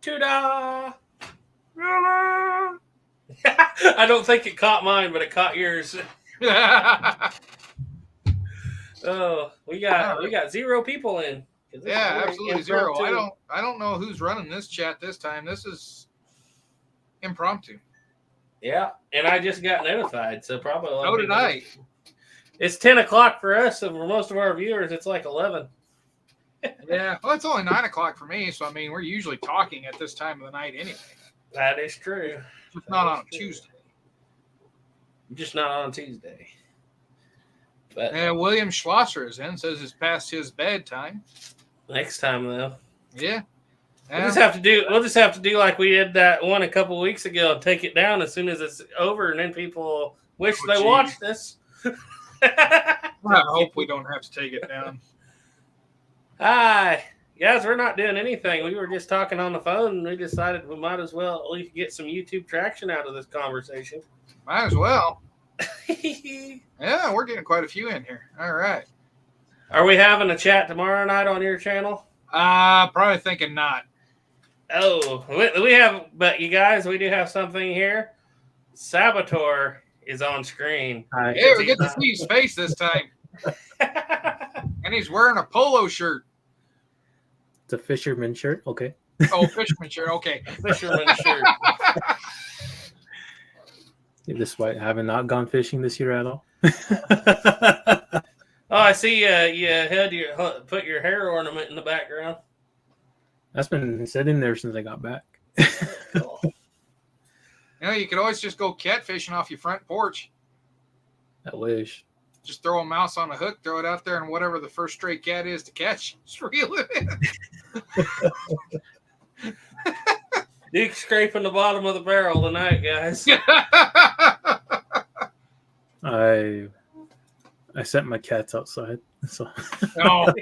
Ta-da! I don't think it caught mine, but it caught yours. Oh, we got 0 people in. Yeah, absolutely zero. I don't know who's running this chat this time. This is impromptu. Yeah, and I just got notified, so probably. So did I. It's 10 o'clock for us, and for most of our viewers, it's like 11. Yeah, well, it's only 9 o'clock for me, so I mean, we're usually talking at this time of the night anyway. That is true. Just not on Tuesday. Just not on Tuesday. But William Schlosser is in, says it's past his bedtime. Next time, though. Yeah. We'll just have to do like we did that one a couple weeks ago and take it down as soon as it's over, and then people wish they watched this. I hope we don't have to take it down. Hi. Guys, we're not doing anything. We were just talking on the phone, and we decided we might as well at least get some YouTube traction out of this conversation. Might as well. Yeah, we're getting quite a few in here. All right. Are we having a chat tomorrow night on your channel? Probably thinking not. Oh, we have, but you guys, we do have something here. Saboteur is on screen. Yeah, we get to see his face this time. And he's wearing a polo shirt. It's a fisherman shirt. Okay. Oh, fisherman shirt. Okay. Fisherman shirt. Despite having not gone fishing this year at all. Oh, I see you had put your hair ornament in the background. That's been sitting there since I got back. Cool. You could always just go catfishing off your front porch. I wish. Just throw a mouse on a hook, throw it out there, and whatever the first stray cat is to catch, just reel it in. Duke scraping the bottom of the barrel tonight, guys. I sent my cats outside. So. Oh.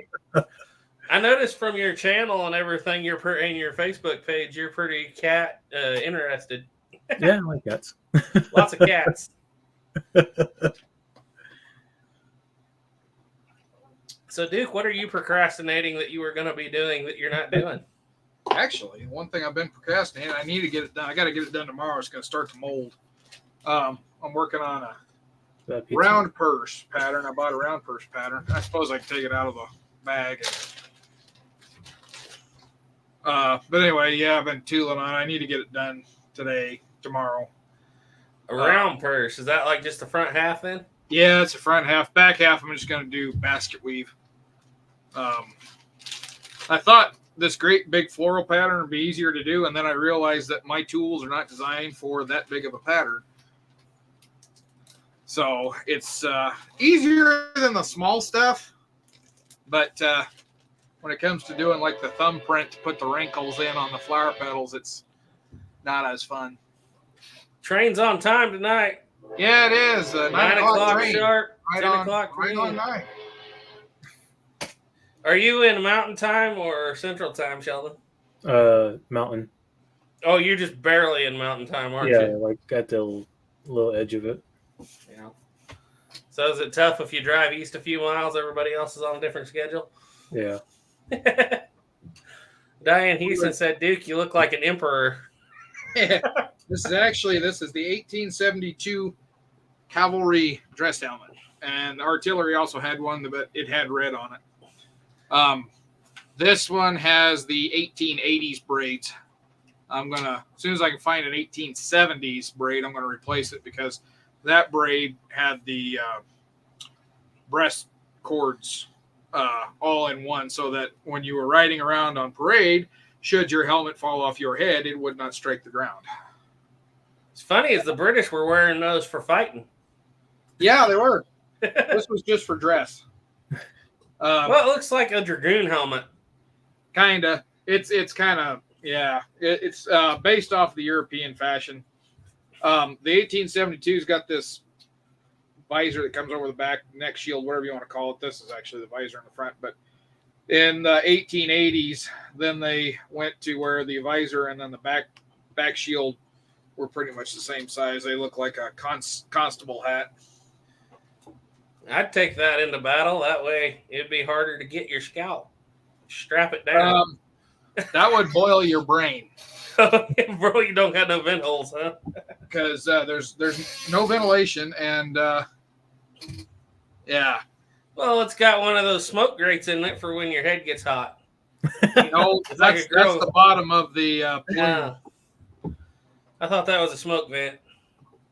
I noticed from your channel and everything, your Facebook page, you're pretty cat interested. Yeah, I like cats. Lots of cats. So, Duke, what are you procrastinating that you were going to be doing that you're not doing? Actually, one thing I've been procrastinating, I need to get it done. I got to get it done tomorrow. It's going to start to mold. I'm working on a round purse pattern. I bought a round purse pattern. I suppose I can take it out of the bag. But anyway, yeah, I've been tooling on it. I need to get it done today, tomorrow. A round purse. Is that like just the front half then? Yeah, it's the front half. Back half, I'm just going to do basket weave. I thought this great big floral pattern would be easier to do, and then I realized that my tools are not designed for that big of a pattern. So it's easier than the small stuff, but when it comes to doing like the thumbprint to put the wrinkles in on the flower petals, it's not as fun. Train's on time tonight. Yeah, it is. 9 o'clock train. Sharp. Right 10 on, o'clock. right on 9. Are you in Mountain Time or Central Time, Sheldon? Mountain. Oh, you're just barely in Mountain Time, aren't you? Yeah, like at the little edge of it. Yeah. So is it tough if you drive east a few miles? Everybody else is on a different schedule. Yeah. Diane Houston said, "Duke, you look like an emperor." Yeah. This is the 1872 cavalry dress helmet, and the artillery also had one, but it had red on it. This one has the 1880s braids. I'm gonna, as soon as I can find an 1870s braid, I'm gonna replace it because that braid had the breast cords all in one, so that when you were riding around on parade, should your helmet fall off your head, it would not strike the ground. It's funny is the British were wearing those for fighting. Yeah, they were. This was just for dress. Well, it looks like a dragoon helmet. Kinda. It's kind of, yeah. It's based off the European fashion. The 1872's got this visor that comes over the back, neck shield, whatever you want to call it. This is actually the visor in the front. But in the 1880s, then they went to where the visor and then the back shield were pretty much the same size. They look like a constable hat. I'd take that into battle. That way it'd be harder to get your scalp. Strap it down. That would boil your brain. Bro, you don't got no vent holes, huh? Because there's no ventilation, and yeah. Well, it's got one of those smoke grates in it for when your head gets hot. No, It's like that's a grill. the bottom of the plume. Yeah. I thought that was a smoke vent.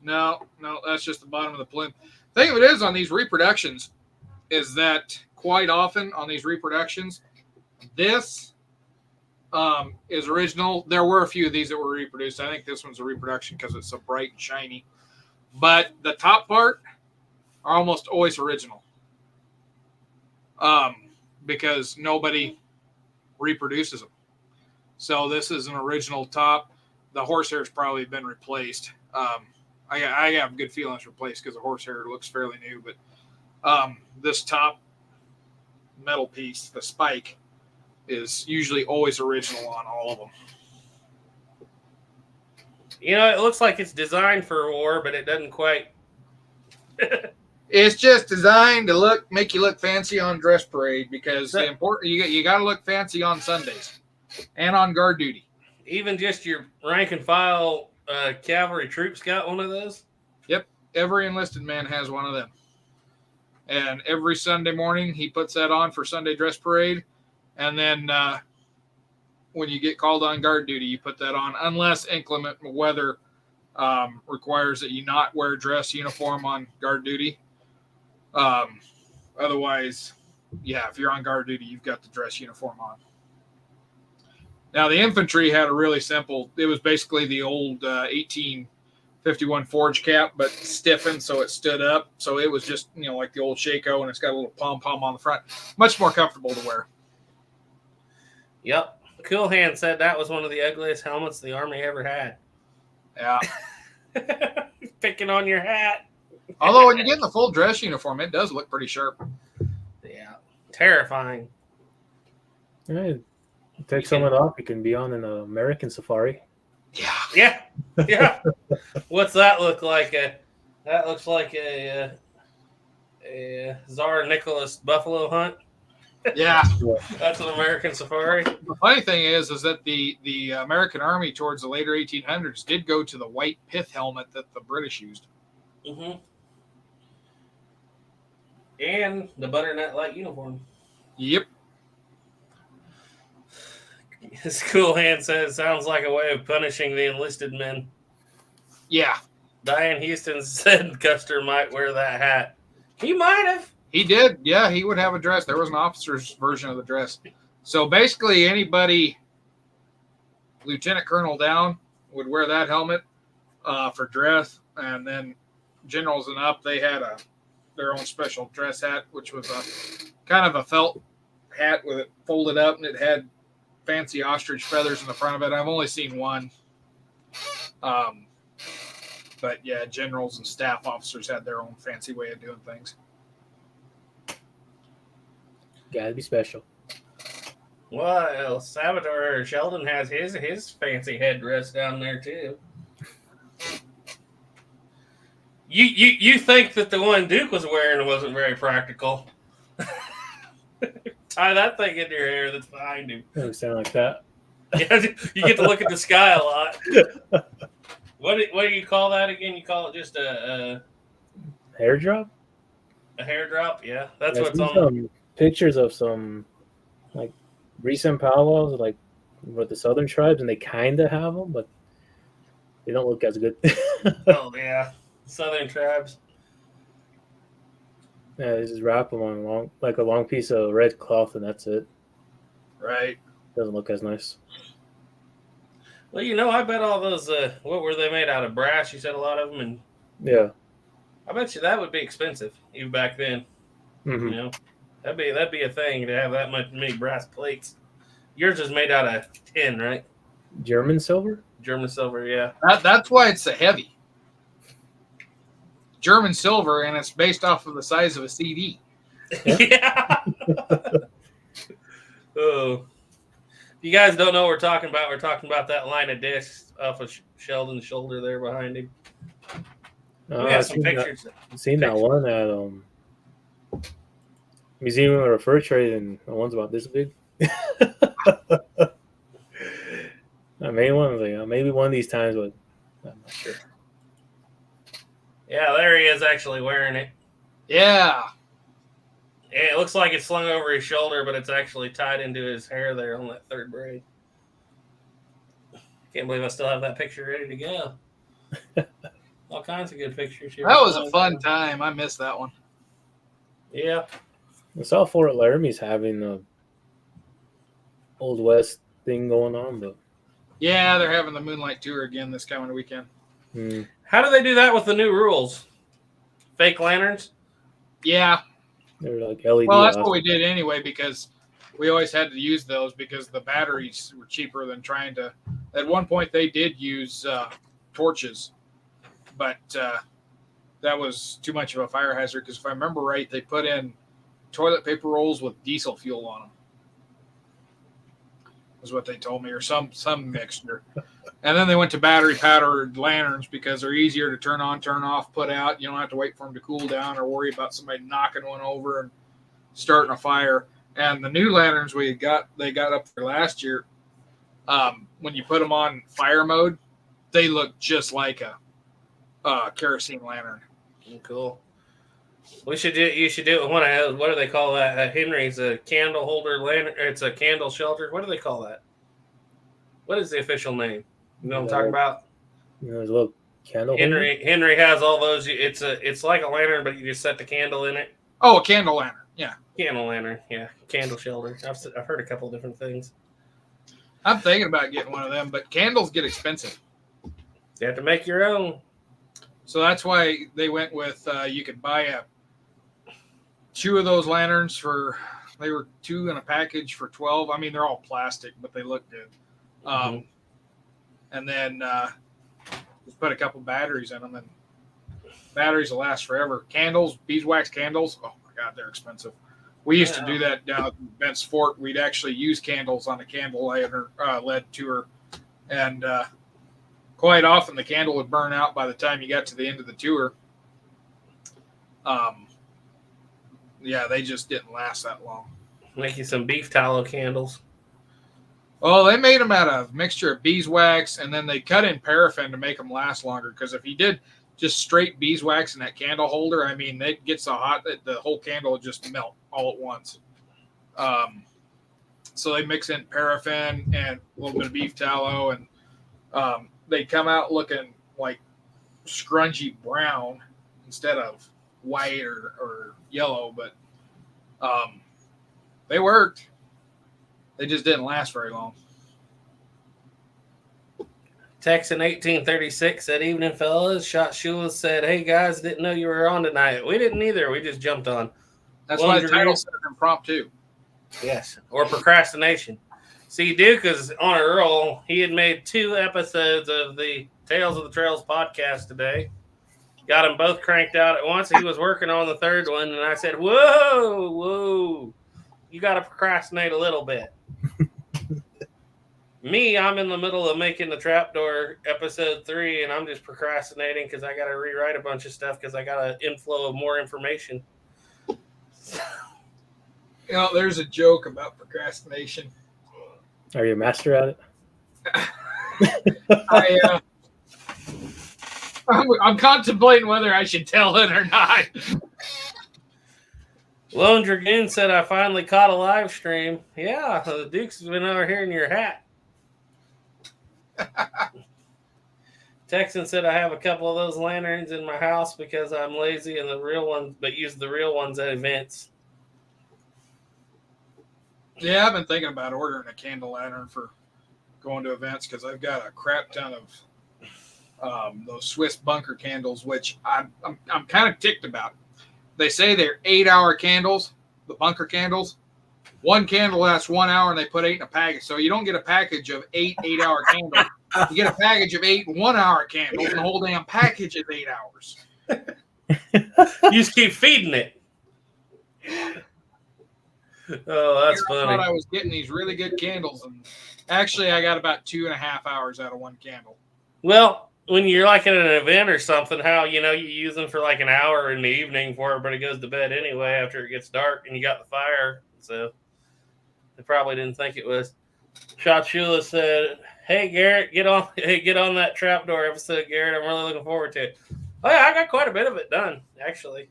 No, that's just the bottom of the plume. Thing of it is, on these reproductions, is that quite often on these reproductions, this is original. There were a few of these that were reproduced. I think this one's a reproduction because it's so bright and shiny. But the top part are almost always original. Because nobody reproduces them. So this is an original top. The horsehair's probably been replaced. I have a good feeling it's replaced because the horsehair looks fairly new. But this top metal piece, the spike, is usually always original on all of them. You know, it looks like it's designed for war, but it doesn't quite. It's just designed to make you look fancy on dress parade because the important you got to look fancy on Sundays and on guard duty. Even just your rank and file cavalry troops got one of those? Yep. Every enlisted man has one of them. And every Sunday morning, he puts that on for Sunday dress parade. And then when you get called on guard duty, you put that on, unless inclement weather requires that you not wear dress uniform on guard duty. Otherwise, yeah, if you're on guard duty, you've got the dress uniform on. Now, the infantry had a really simple, it was basically the old 1851 forge cap, but stiffened so it stood up. So it was just, like the old Shako, and it's got a little pom-pom on the front. Much more comfortable to wear. Yep. Cool Hand said that was one of the ugliest helmets the Army ever had. Yeah. Picking on your hat. Although when you get in the full dress uniform, it does look pretty sharp. Yeah. Terrifying. Yeah. Take some of it off. You can be on an American safari. Yeah. Yeah. What's that look like? That looks like a Tsar Nicholas buffalo hunt. Yeah. That's an American safari. The funny thing is that the American Army towards the later 1800s did go to the white pith helmet that the British used. Mm-hmm. And the butternut light uniform. Yep. His Cool Hand says, sounds like a way of punishing the enlisted men. Yeah. Diane Houston said Custer might wear that hat. He might have. He did. Yeah, he would have a dress. There was an officer's version of the dress. So basically anybody lieutenant colonel down would wear that helmet for dress. And then generals and up, they had their own special dress hat, which was a kind of a felt hat with it folded up, and it had fancy ostrich feathers in the front of it. I've only seen one. But yeah, generals and staff officers had their own fancy way of doing things. Gotta be special. Well, Salvatore Sheldon has his fancy headdress down there too. You think that the one Duke was wearing wasn't very practical? Tie that thing into your hair that's behind him. Doesn't sound like that. Yeah, you get to look at the sky a lot. What do you call that again? You call it just a hair drop? A hair drop? Yeah, that's what's on. Some pictures of some like recent powwows, like with the southern tribes, and they kind of have them, but they don't look as good. Oh yeah, southern tribes. Yeah, they just wrap them on a long piece of red cloth, and that's it. Right. Doesn't look as nice. Well, I bet all those, what were they made out of? Brass? You said a lot of them, and yeah, I bet you that would be expensive even back then. Mm-hmm. That'd be a thing to have that many brass plates. Yours is made out of tin, right? German silver. German silver, yeah. That's why it's so heavy. German silver, and it's based off of the size of a CD. Yeah. Oh. If you guys don't know what we're talking about that line of discs off of Sheldon's shoulder there behind him. We have some pictures. I've seen that one at Museum of Fur Trade, and the one's about this big. main one, like, maybe one of these times, but I'm not sure. Yeah, there he is actually wearing it. Yeah. It looks like it's slung over his shoulder, but it's actually tied into his hair there on that third braid. Can't believe I still have that picture ready to go. All kinds of good pictures here. That was a fun time. I missed that one. Yeah. I saw Fort Laramie's having a Old West thing going on, but Yeah, they're having the Moonlight Tour again this coming weekend. How do they do that with the new rules? Fake lanterns? Yeah. They're like LED. Well, that's what we did anyway, because we always had to use those because the batteries were cheaper than trying to. At one point, they did use torches, but that was too much of a fire hazard because if I remember right, they put in toilet paper rolls with diesel fuel on them. Is what they told me, or some mixture. And then they went to battery-powered lanterns because they're easier to turn on, turn off, put out. You don't have to wait for them to cool down or worry about somebody knocking one over and starting a fire. And the new lanterns they got up there last year, when you put them on fire mode, they look just like a kerosene lantern. Cool. You should do it with one of those. What do they call that? Henry's a candle holder lantern. It's a candle shelter. What do they call that? What is the official name? You know what I'm talking about? There's a little candle. Henry has all those. It's like a lantern, but you just set the candle in it. Oh, a candle lantern. Yeah. Candle lantern. Yeah. Candle shelter. I've heard a couple of different things. I'm thinking about getting one of them, but candles get expensive. You have to make your own. So that's why they went with you could buy 2 of those lanterns they were 2 in a package for $12. I mean, they're all plastic, but they look good. And then just put a couple batteries in them, and batteries will last forever. Candles, beeswax candles. Oh my God, they're expensive. We used to do that down at Bent's Fort. We'd actually use candles on the candle led tour, and quite often the candle would burn out by the time you got to the end of the tour. Yeah, they just didn't last that long. Make you some beef tallow candles. Well, they made them out of a mixture of beeswax, and then they cut in paraffin to make them last longer. Because if you did just straight beeswax in that candle holder, I mean, it gets so hot that the whole candle would just melt all at once. So they mix in paraffin and a little bit of beef tallow, and they come out looking like scrungy brown instead of white or yellow, but they worked. They just didn't last very long. Texan 1836 said, "Evening, fellas. Shot Shula said, hey, guys, didn't know you were on tonight. We didn't either. We just jumped on. That's why the title said Impromptu. Yes, or procrastination. See, Duke is on a roll. He had made 2 episodes of the Tales of the Trails podcast today. Got them both cranked out at once. He was working on the 3rd one, and I said, whoa, you got to procrastinate a little bit. Me, I'm in the middle of making the Trapdoor episode 3, and I'm just procrastinating because I got to rewrite a bunch of stuff because I got an inflow of more information. You know, there's a joke about procrastination. Are you a master at it? I'm contemplating whether I should tell it or not. Lone Dragoon said, I finally caught a live stream. Yeah, the Duke's been over here in your hat. Texan said, I have a couple of those lanterns in my house because I'm lazy and the real ones, but use the real ones at events. Yeah, I've been thinking about ordering a candle lantern for going to events because I've got a crap ton of those Swiss bunker candles, which I'm kind of ticked about. They say they're 8-hour candles, the bunker candles. One candle lasts 1 hour, and they put 8 in a package. So you don't get a package of 8 8-hour candles. You get a package of 8 1-hour candles, and the whole damn package is 8 hours. You just keep feeding it. Oh, that's funny. I thought I was getting these really good candles, and actually I got about 2.5 hours out of one candle. Well, when you're like at an event or something, how, you use them for like an hour in the evening before everybody goes to bed anyway after it gets dark and you got the fire. So they probably didn't think it was. Shot Shula said, Hey Garrett, get on that trapdoor episode, Garrett. I'm really looking forward to it. Oh yeah, I got quite a bit of it done, actually.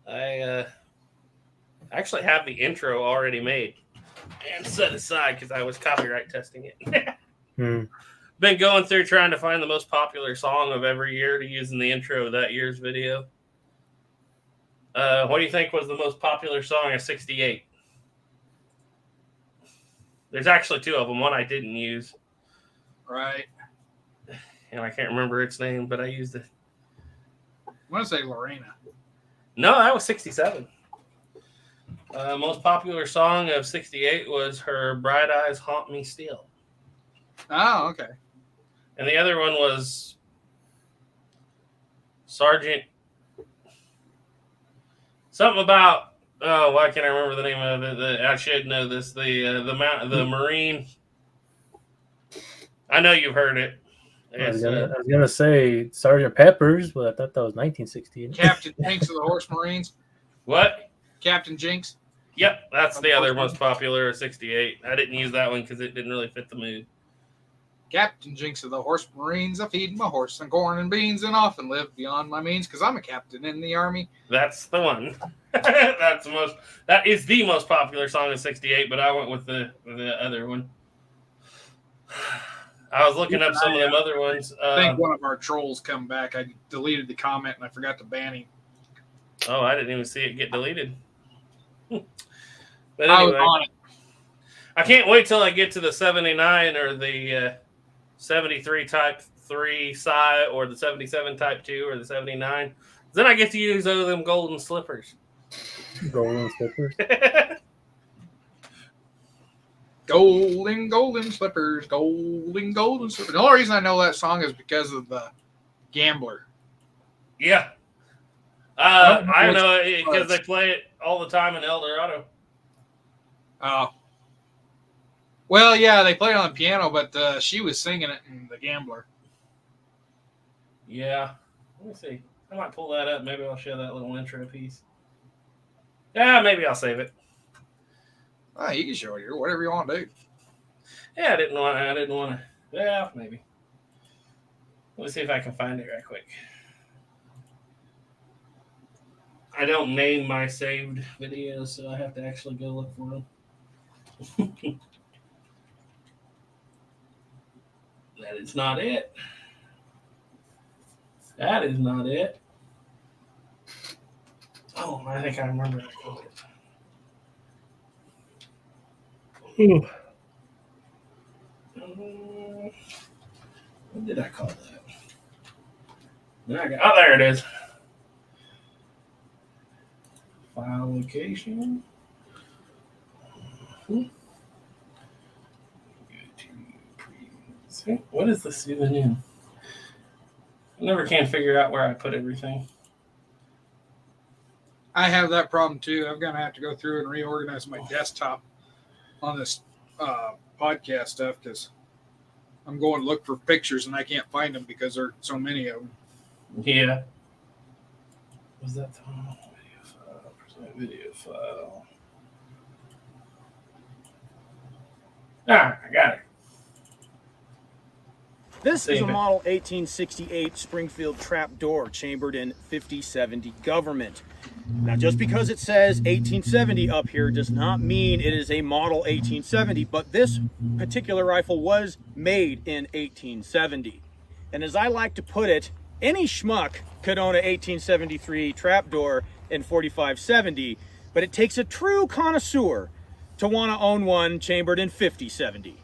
I actually have the intro already made and set aside because I was copyright testing it. Been going through trying to find the most popular song of every year to use in the intro of that year's video. What do you think was the most popular song of 68? There's actually two of them. One I didn't use. Right. And I can't remember its name, but I used it. I want to say Lorena. No, that was 67. Most popular song of 68 was her Bright Eyes Haunt Me Still. Oh, okay. And the other one was Sergeant. Something about, oh, why can't I remember the name of it? I should know this. The Marine. I know you've heard it. I was gonna say Sergeant Pepper's, but I thought that was 1968. Captain Jinx of the Horse Marines. What? Captain Jinx. Yep, that's the other most popular of 68. I didn't use that one because it didn't really fit the mood. Captain Jinx of the Horse Marines. I feed my horse and corn and beans and often live beyond my means because I'm a captain in the army. That's the one. That is the most popular song of 68, but I went with the other one. I was looking up some of them other ones. I think one of our trolls come back. I deleted the comment and I forgot to ban him. Oh, I didn't even see it get deleted. But I was anyway, on it. I can't wait till I get to the 79 or the 73 Type 3 Psi or the 77 Type 2 or the 79. Then I get to use them golden slippers. Golden slippers? Golden slippers, golden slippers. The only reason I know that song is because of the Gambler. Yeah. I know it because they play it all the time in El Dorado. Oh. Well, yeah, they play it on the piano, but she was singing it in the Gambler. Yeah. Let me see. I might pull that up. Maybe I'll show that little intro piece. Yeah, maybe I'll save it. Oh, you can show it here, whatever you want to do. Yeah, I didn't want to. Yeah, maybe. Let's see if I can find it right quick. I don't name my saved videos, so I have to actually go look for them. That is not it. That is not it. Oh, I think I remember that quote. What did I call that? Oh, there it is. File location. What is the pseudonym? I never can figure out where I put everything. I have that problem too. I'm going to have to go through and reorganize my desktop on this podcast stuff because I'm going to look for pictures and I can't find them because there are so many of them. Yeah. Was that the video file? Present video file. Ah, I got it. This is a model 1868 Springfield trapdoor chambered in 5070 government. Now, just because it says 1870 up here does not mean it is a model 1870, but this particular rifle was made in 1870. And as I like to put it, any schmuck could own an 1873 trapdoor in 4570, but it takes a true connoisseur to want to own one chambered in 5070.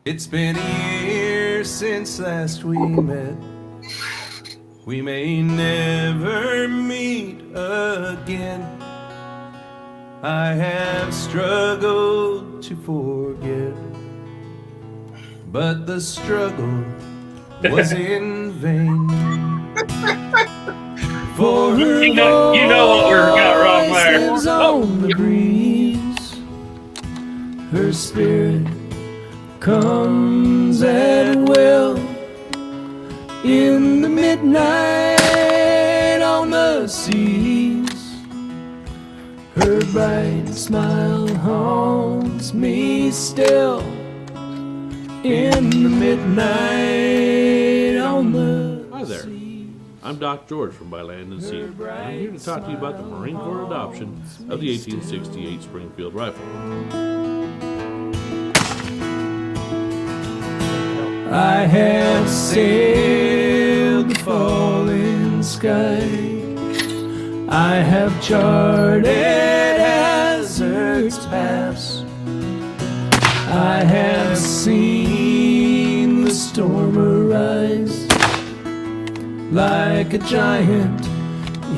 It's been a year since last we met. We may never meet again. I have struggled to forget, but the struggle was in vain. For her You know what we got wrong there. voice on the breeze, her spirit comes at will in the midnight on the seas. Her bright smile haunts me still in the midnight on the Hi there. I'm Doc George from By Land and Sea, and I'm here to talk to you about the Marine Corps adoption of the 1868 Springfield rifle. I have sailed the falling sky. I have charted hazard's paths. I have seen the storm arise like a giant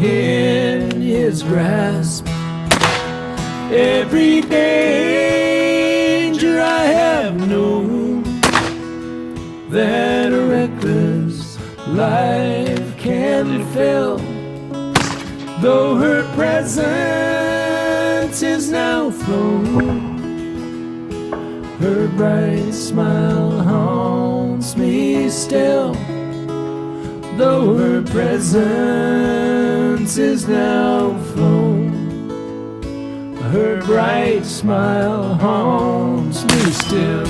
in his grasp. Every danger I have known that a reckless life can fill, though her presence is now flown. Her bright smile haunts me still, though her presence is now flown. Her bright smile haunts me still.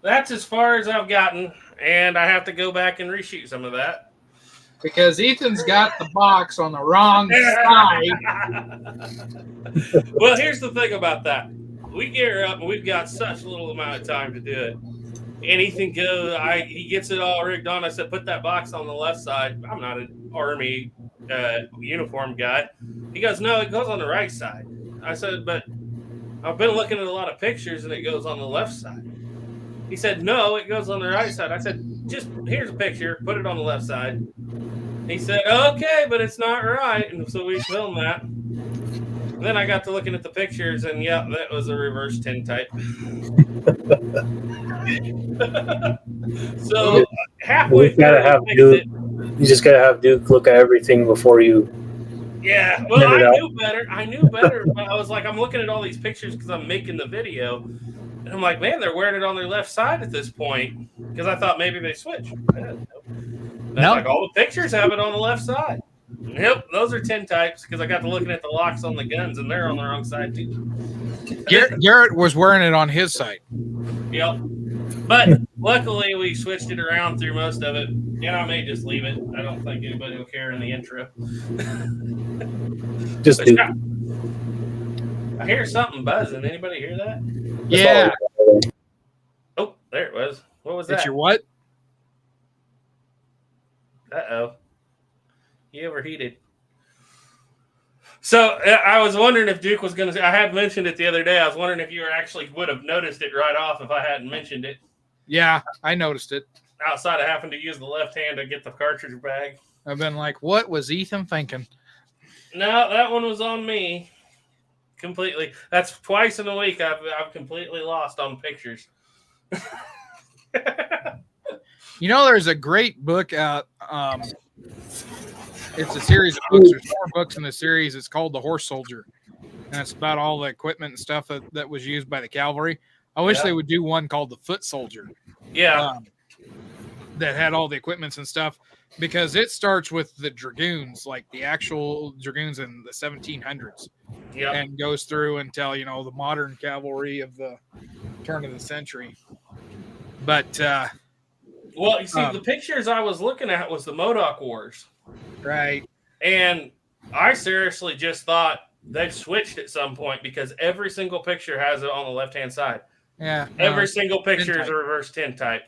That's as far as I've gotten, and I have to go back and reshoot some of that. Because Ethan's got the box on the wrong side. Well, here's the thing about that. We gear up, and we've got such little amount of time to do it. And Ethan goes, he gets it all rigged on. I said, put that box on the left side. I'm not an Army uniform guy. He goes, no, it goes on the right side. I said, but I've been looking at a lot of pictures, and it goes on the left side. He said, no, it goes on the right side. I said, just here's a picture. Put it on the left side. He said, okay, but it's not right. And so we filmed that. And then I got to looking at the pictures, and yeah, that was a reverse tintype. So halfway You gotta have Duke. You just gotta have Duke look at everything before you. Yeah, well, I knew better. But I was like, I'm looking at all these pictures because I'm making the video. And I'm like, man, they're wearing it on their left side at this point. Because I thought maybe they switched. No. Like, all the pictures have it on the left side. Yep, those are tintypes because I got to looking at the locks on the guns, and they're on the wrong side, too. Garrett was wearing it on his side. Yep. But luckily, we switched it around through most of it. And I may just leave it. I don't think anybody will care in the intro. Just do. I hear something buzzing. Anybody hear that? Yeah. Oh, there it was. What was that? It's your what? Uh-oh. He overheated. So I was wondering if Duke was going to... I had mentioned it the other day. I was wondering if you actually would have noticed it right off if I hadn't mentioned it. Yeah, I noticed it. Outside of having to use the left hand to get the cartridge bag. I've been like, what was Ethan thinking? No, that one was on me. Completely. That's twice in a week I've completely lost on pictures. You know, there's a great book out. It's a series of books. There's 4 books in the series. It's called The Horse Soldier. And it's about all the equipment and stuff that was used by the cavalry. I wish they would do one called The Foot Soldier. Yeah. That had all the equipments and stuff. Because it starts with the dragoons, like the actual dragoons in the 1700s. Yeah. And goes through until, you know, the modern cavalry of the turn of the century. But... well, you see, the pictures I was looking at was the Modoc Wars. Right. And I seriously just thought they've switched at some point because every single picture has it on the left-hand side. Yeah. Every single picture is a reverse tintype.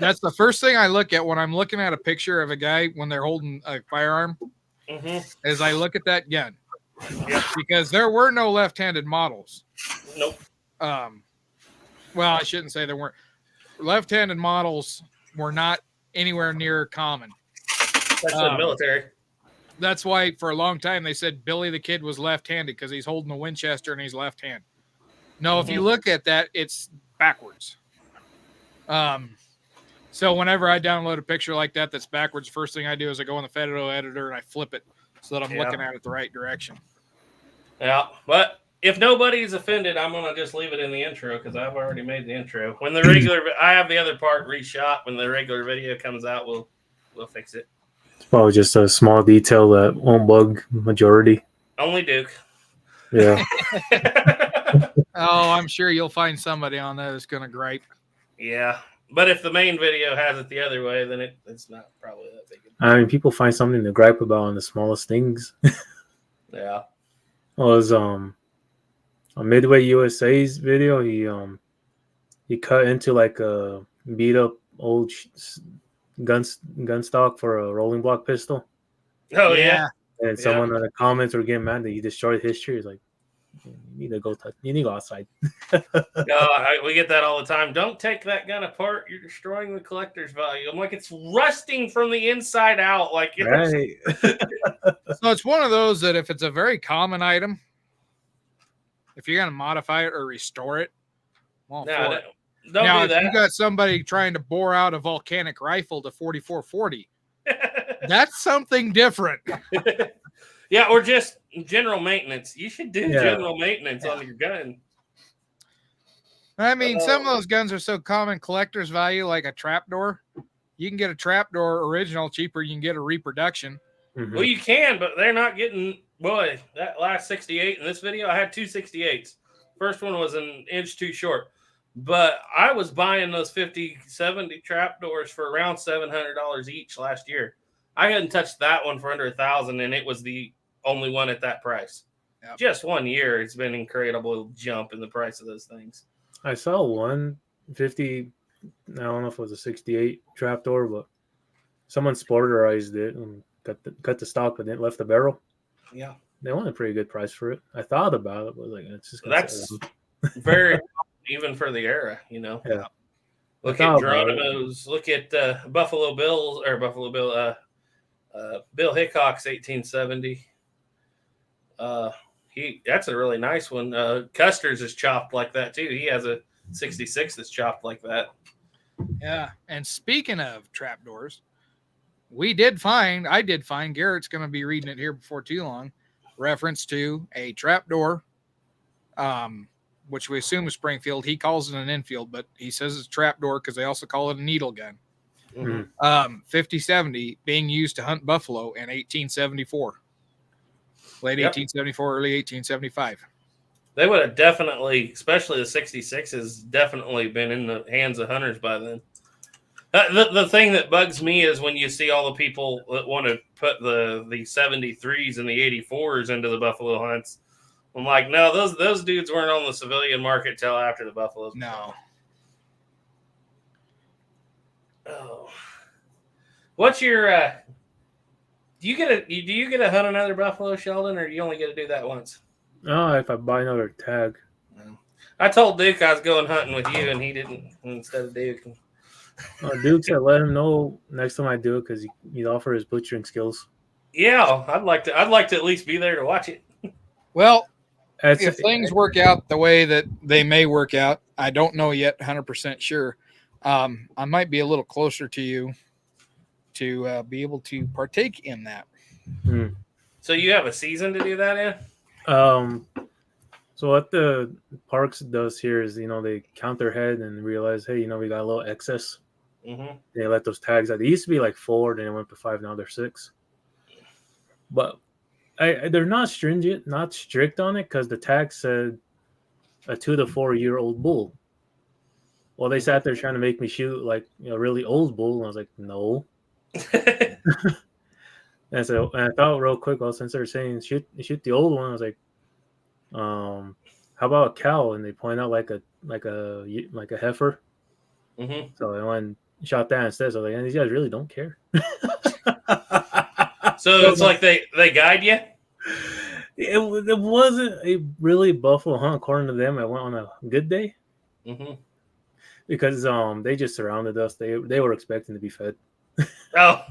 That's the first thing I look at when I'm looking at a picture of a guy when they're holding a firearm. Is I look at that gun. Yep. Because there were no left-handed models. Nope. Well, I shouldn't say there weren't. Left-handed models were not anywhere near common. That's the military. That's why for a long time they said Billy the Kid was left-handed because he's holding a Winchester and he's left-handed. No, if you look at that, it's backwards. So whenever I download a picture like that that's backwards, first thing I do is I go in the photo editor and I flip it so that I'm looking at it the right direction. Yeah, but if nobody's offended, I'm gonna just leave it in the intro because I've already made the intro. When the regular, I have the other part reshot. When the regular video comes out, we'll fix it. It's probably just a small detail that won't bug majority. Only Duke. Yeah. Oh, I'm sure you'll find somebody on there that's gonna gripe. Yeah, but if the main video has it the other way, then it's not probably that big. I mean, people find something to gripe about on the smallest things. Yeah. It was on Midway USA's video. He cut into like a beat up old gun stock for a rolling block pistol, Oh yeah. and someone in the comments were getting mad that he destroyed history. He's like, you need to go outside. We get that all the time. Don't take that gun apart. You're destroying the collector's value. I'm like, it's rusting from the inside out. Like, Right. So it's one of those that if it's a very common item, if you're going to modify it or restore it, don't don't now, do if that. you got somebody trying to bore out a volcanic rifle to 4440, that's something different. Yeah, or just general maintenance. You should do general maintenance on your gun. I mean, some of those guns are so common collector's value, like a trapdoor. You can get a trapdoor original cheaper. You can get a reproduction. Mhm. Well, you can, but they're not getting. Boy, that last 68 in this video, I had two 68s. First one was an inch too short, but I was buying those 50, 70 trapdoors for around $700 each last year. I hadn't touched that one for under $1,000, and it was the only one at that price. Yep. Just 1 year, it's been an incredible jump in the price of those things. I saw one 50. I don't know if it was a 68 trapdoor, but someone sporterized it and cut the stock, but then left the barrel. Yeah, they wanted a pretty good price for it. I thought about it, but like it's just that's very even for the era, you know. Yeah. Look at Geronimo's. Look at Buffalo Bill, Bill Hickok's 1870. That's a really nice one. Custer's is chopped like that too. He has a 66 that's chopped like that. Yeah, and speaking of trapdoors, I did find Garrett's going to be reading it here before too long. Reference to a trapdoor, which we assume is Springfield. He calls it an infield, but he says it's trapdoor because they also call it a needle gun. Mm-hmm. 5070 being used to hunt buffalo in 1874. Late 1874, early 1875. They would have definitely, especially the 66, has definitely been in the hands of hunters by then. The thing that bugs me is when you see all the people that want to put the 73s and the 84s into the buffalo hunts. I'm like, no, those dudes weren't on the civilian market till after the buffaloes. No. Oh, what's your? Do you get to hunt another buffalo, Sheldon, or do you only get to do that once? Oh, if I buy another tag. I told Duke I was going hunting with you, and he didn't. Instead of Duke. Duke said, "Let him know next time I do it because he'd offer his butchering skills." Yeah, I'd like to at least be there to watch it. Well, if things work out the way that they may work out, I don't know yet, 100% sure. I might be a little closer to you to be able to partake in that. So you have a season to do that in? So what the parks does here is, they count their head and realize, hey, we got a little excess. Mm-hmm. They let those tags out. They used to be like 4, then it went to 5. Now they're 6. But they're not strict on it because the tag said a 2 to 4 year old bull. Well, they sat there trying to make me shoot like a really old bull, and I was like, no. And so I thought real quick, since they're saying shoot the old one, I was like, how about a cow? And they point out like a heifer. Mm-hmm. So I went and shot that instead. So I was like, and these guys really don't care. So it's like they guide you? It wasn't a really buffalo hunt according to them. I went on a good day Mm-hmm. because they just surrounded us. They were expecting to be fed. Oh,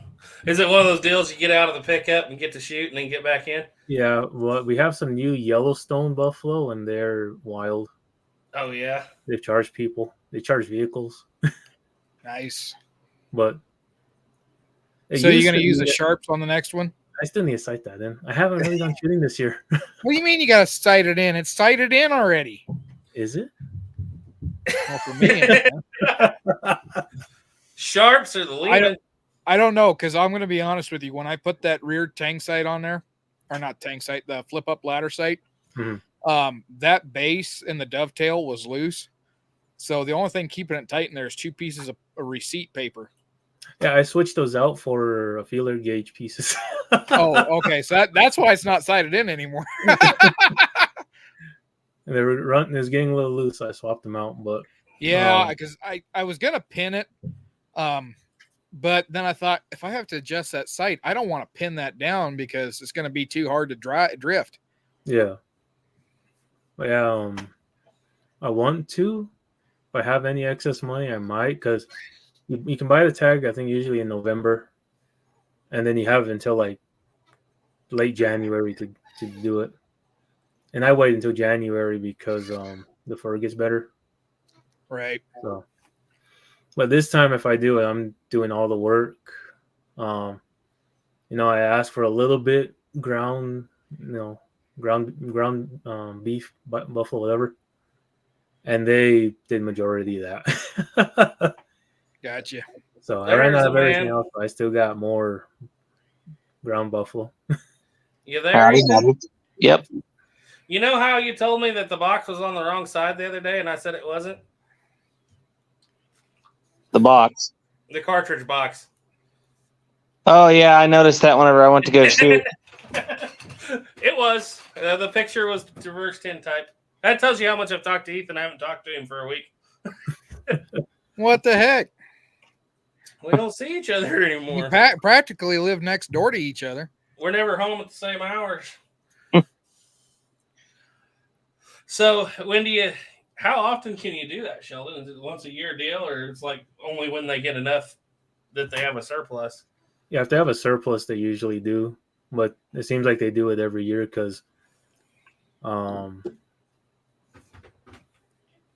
is it one of those deals you get out of the pickup and get to shoot and then get back in? Yeah, well, we have some new Yellowstone buffalo, and they're wild. Oh, yeah. They charge people. They charge vehicles. Nice. But So you're going to use the sharps on the next one? I still need to sight that in. I haven't really done shooting this year. What do you mean you got to sight it in? It's sighted in already. Is it? Well, for me, Sharps or the lead? I don't know, because I'm going to be honest with you. When I put that rear tang sight on there, or not tang sight, the flip-up ladder sight, that base and the dovetail was loose. So the only thing keeping it tight in there is 2 pieces of receipt paper. Yeah, I switched those out for a feeler gauge pieces. Oh, okay. So that's why it's not sighted in anymore. And they were running, it was getting a little loose. So I swapped them out, but yeah, because I was gonna pin it, but then I thought if I have to adjust that sight, I don't want to pin that down because it's gonna be too hard to drift. yeah, but yeah, I want to. If I have any excess money, I might, because you can buy the tag. I think usually in November, and then you have until like late January to do it. And I wait until January because the fur gets better. Right. So, but this time, if I do it, I'm doing all the work. I asked for a little bit ground beef, buffalo, whatever, and they did majority of that. Gotcha. So I ran out of everything else, but I still got more ground buffalo. You there? Yep. You know how you told me that the box was on the wrong side the other day and I said it wasn't? The box. The cartridge box. Oh, yeah, I noticed that whenever I went to go shoot. It was. The picture was reverse tintype. That tells you how much I've talked to Ethan. I haven't talked to him for a week. What the heck? We don't see each other anymore. We practically live next door to each other. We're never home at the same hours. So how often can you do that, Sheldon? Is it once a year deal, or it's like only when they get enough that they have a surplus? Yeah, if they have a surplus, they usually do, but it seems like they do it every year because,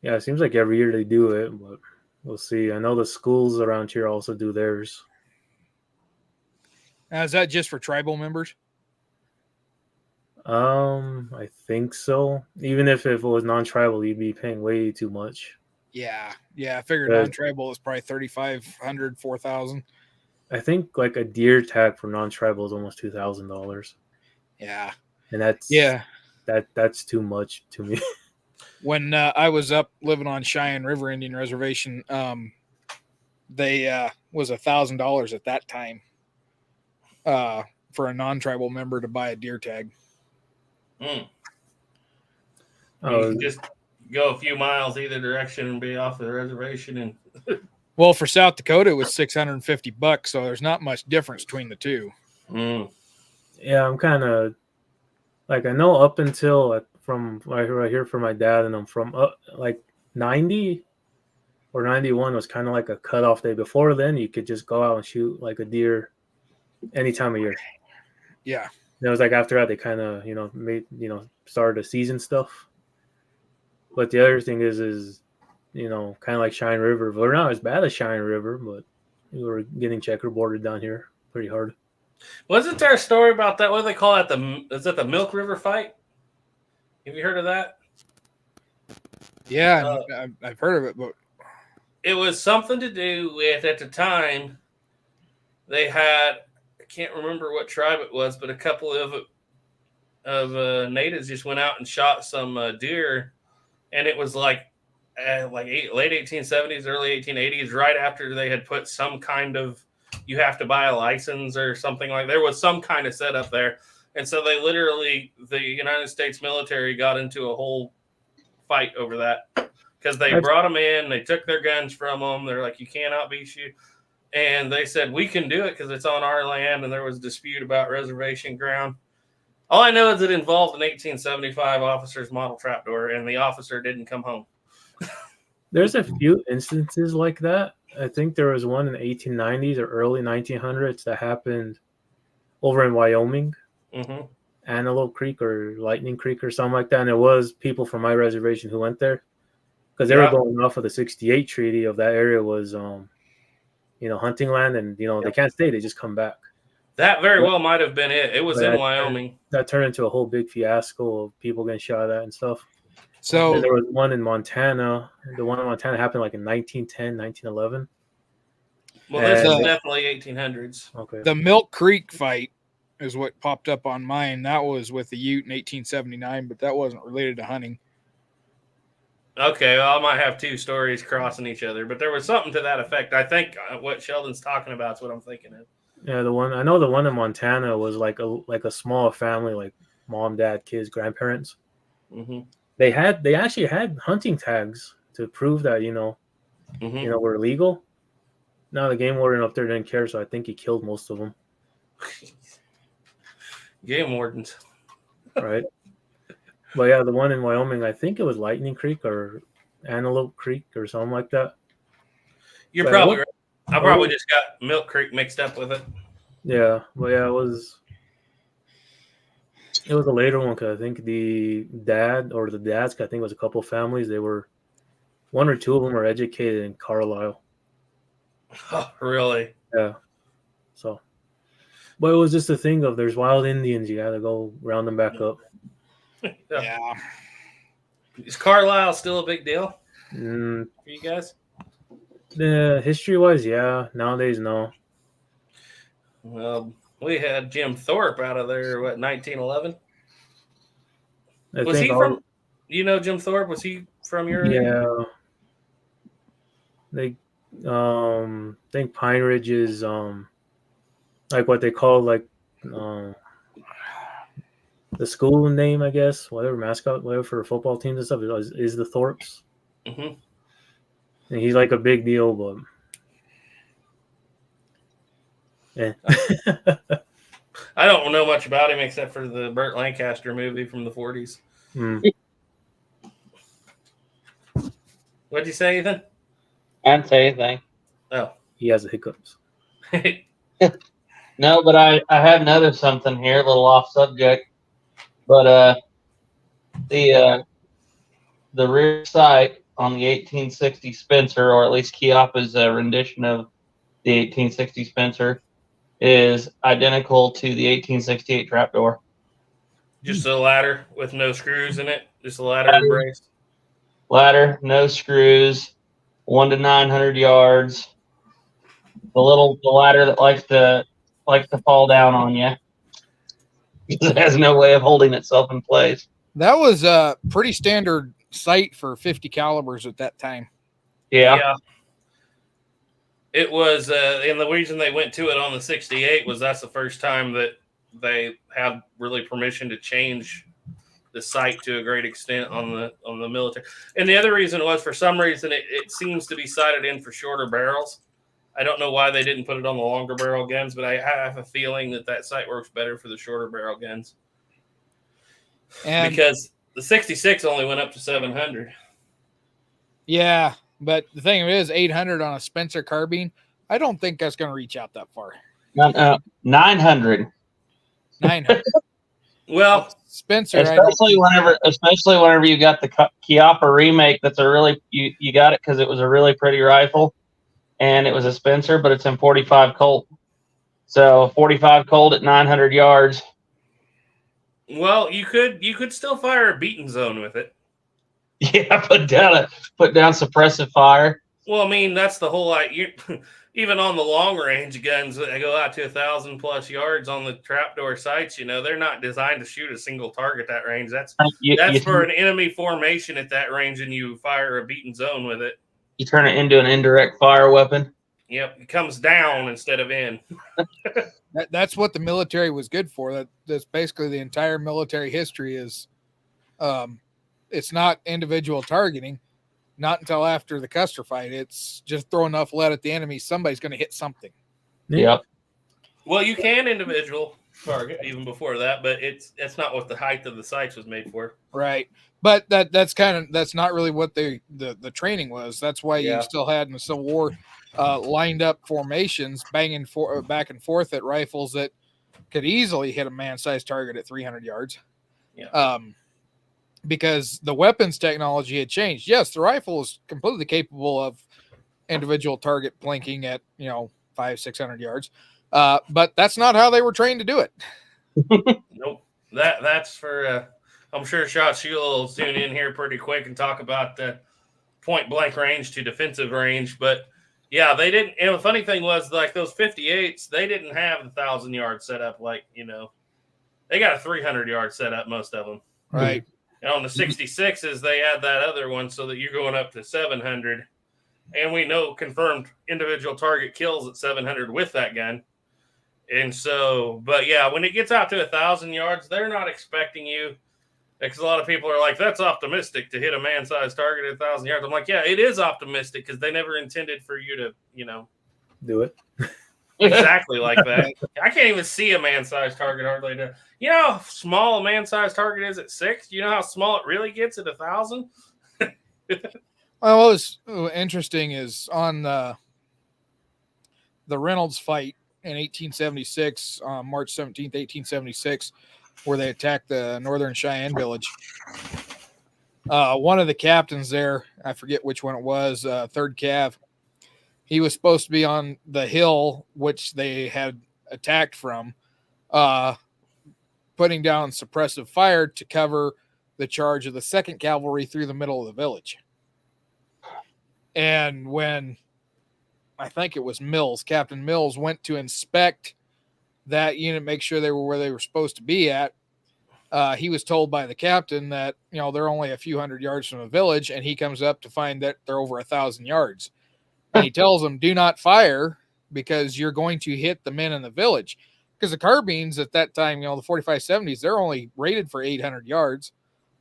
it seems like every year they do it, but we'll see. I know the schools around here also do theirs. Is that just for tribal members? I think so. Even if it was non-tribal, you'd be paying way too much. Yeah. I figured non-tribal is probably $3,500, $4,000. I think like a deer tag for non-tribal is almost $2,000. Yeah, and that's too much to me. When I was up living on Cheyenne River Indian Reservation, they was $1,000 at that time for a non-tribal member to buy a deer tag. You can just go a few miles either direction and be off the reservation. And well, for South Dakota, it was $650, so there's not much difference between the two. Yeah, I'm kind of like, I know up until from I hear from my dad, and I'm from like 90 or 91 was kind of like a cutoff day. Before then, you could just go out and shoot like a deer any time of year. Yeah. And it was like after that they kind of started the season stuff. But the other thing is kind of like Cheyenne River. We're not as bad as Cheyenne River, but we were getting checkerboarded down here pretty hard. Wasn't there a story about that? What do they call it? Is that the Milk River fight? Have you heard of that? Yeah, I've heard of it, but it was something to do with, at the time, they had, I can't remember what tribe it was, but a couple of natives just went out and shot some deer, and it was like late 1870s, early 1880s, right after they had put some kind of, you have to buy a license or something like, there was some kind of setup there. And so they literally, the United States military got into a whole fight over that because they brought them in. They took their guns from them. They're like, you cannot be shoot. And they said, we can do it because it's on our land. And there was a dispute about reservation ground. All I know is it involved an 1875 officer's model trapdoor, and the officer didn't come home. There's a few instances like that. I think there was one in the 1890s or early 1900s that happened over in Wyoming, Antelope Creek or Lightning Creek or something like that. And it was people from my reservation who went there because they were going off of the 68 treaty of that area was, hunting land. And, they can't stay. They just come back. That very well might have been it. It was in Wyoming. That turned into a whole big fiasco of people getting shot at and stuff. So and there was one in Montana. The one in Montana happened like in 1910, 1911. Well, this is definitely 1800s. Okay. The Milk Creek fight is what popped up on mine. That was with the Ute in 1879, but that wasn't related to hunting. Okay, well, I might have two stories crossing each other, but there was something to that effect. I think what Sheldon's talking about is what I'm thinking of. Yeah, the one in Montana was like a small family, like mom, dad, kids, grandparents. Mm-hmm. They actually had hunting tags to prove that were legal. Now the game warden up there didn't care, so I think he killed most of them. Game wardens, right? But yeah, the one in Wyoming, I think it was Lightning Creek or Antelope Creek or something like that. You're probably right. I probably just got Milk Creek mixed up with it. Yeah, but yeah, it was a later one because I think the dads, I think it was a couple of families. They were one or two of them were educated in Carlisle. Oh, really? Yeah. So, but it was just a thing of there's wild Indians. You got to go round them back up. Yeah. Is Carlisle still a big deal for you guys? History-wise, yeah. Nowadays, no. Well, we had Jim Thorpe out of there, 1911? Was he from... Jim Thorpe? Was he from your area? Yeah. They, I think Pine Ridge is, like what they call, like, the school name, I guess, whatever, mascot, whatever, for football teams and stuff is the Thorpes. Mm-hmm. And he's like a big deal, but yeah. I don't know much about him except for the Burt Lancaster movie from the 40s. What'd you say, Ethan? I didn't say anything. Oh. He has the hiccups. No, but I have noticed something here, a little off subject. But the rear sight on the 1860 Spencer, or at least Chiappa's rendition of the 1860 Spencer, is identical to the 1868 trapdoor. Just a ladder with no screws in it. Just a ladder brace. Ladder, no screws, 1 to 900 yards. The ladder that likes to fall down on you. It has no way of holding itself in place. That was a pretty standard sight for 50 calibers at that time. Yeah. It was, and the reason they went to it on the 68 was that's the first time that they had really permission to change the sight to a great extent on the military. And the other reason was, for some reason, it seems to be sighted in for shorter barrels. I don't know why they didn't put it on the longer barrel guns, but I have a feeling that sight works better for the shorter barrel guns. And because the 66 only went up to 700. Yeah, but the thing is, 800 on a Spencer carbine, I don't think that's going to reach out that far. 900. 900. Well, Spencer, especially whenever you got the Chiappa remake, that's a really you got it because it was a really pretty rifle, and it was a Spencer, but it's in 45 Colt. So 45 Colt at 900 yards. Well, you could still fire a beaten zone with it. Yeah, put down suppressive fire. Well, I mean, that's the whole even on the long range guns that go out to 1,000+ yards on the trapdoor sights, they're not designed to shoot a single target at that range. That's for an enemy formation at that range, and you fire a beaten zone with it. You turn it into an indirect fire weapon. Yep, it comes down instead of in. That's what the military was good for. That's basically the entire military history is. It's not individual targeting. not until after the Custer fight. It's just throw enough lead at the enemy, somebody's going to hit something. Yep. Well, you can individual target even before that, but it's not what the height of the sights was made for. Right. But that's not really what the training was. That's why Yeah. you still had in the Civil War lined up formations, banging back and forth at rifles that could easily hit a man-sized target at 300 yards. Yeah. Because the weapons technology had changed. Yes, the rifle is completely capable of individual target blinking at 500-600 yards, but that's not how they were trained to do it. Nope. That's for. I'm sure Shot Sheila will tune in here pretty quick and talk about the point blank range to defensive range. But yeah, they didn't. And the funny thing was, like those 58s, they didn't have the 1,000-yard setup. Like they got a 300-yard setup. Most of them, right? And on the 66s, they had that other one so that you're going up to 700. And we know confirmed individual target kills at 700 with that gun. And so, but yeah, when it gets out to 1,000 yards, they're not expecting you. Because a lot of people are like, that's optimistic to hit a man-sized target at 1,000 yards. I'm like, yeah, it is optimistic because they never intended for you to, do it. Exactly like that. I can't even see a man-sized target hardly. You know how small a man-sized target is at 6? You know how small it really gets at 1,000? Well, what was interesting is on the Reynolds fight in 1876, March 17th, 1876, where they attacked the Northern Cheyenne village. One of the captains there, I forget which one it was, 3rd Cav, he was supposed to be on the hill which they had attacked from, putting down suppressive fire to cover the charge of the 2nd Cavalry through the middle of the village. And when I think it was Captain Mills went to inspect that unit, make sure they were where they were supposed to be at, he was told by the captain that they're only a few hundred yards from the village, and he comes up to find that they're over 1,000 yards. And he tells them, do not fire because you're going to hit the men in the village. Because the carbines at that time, the 45-70s, they're only rated for 800 yards.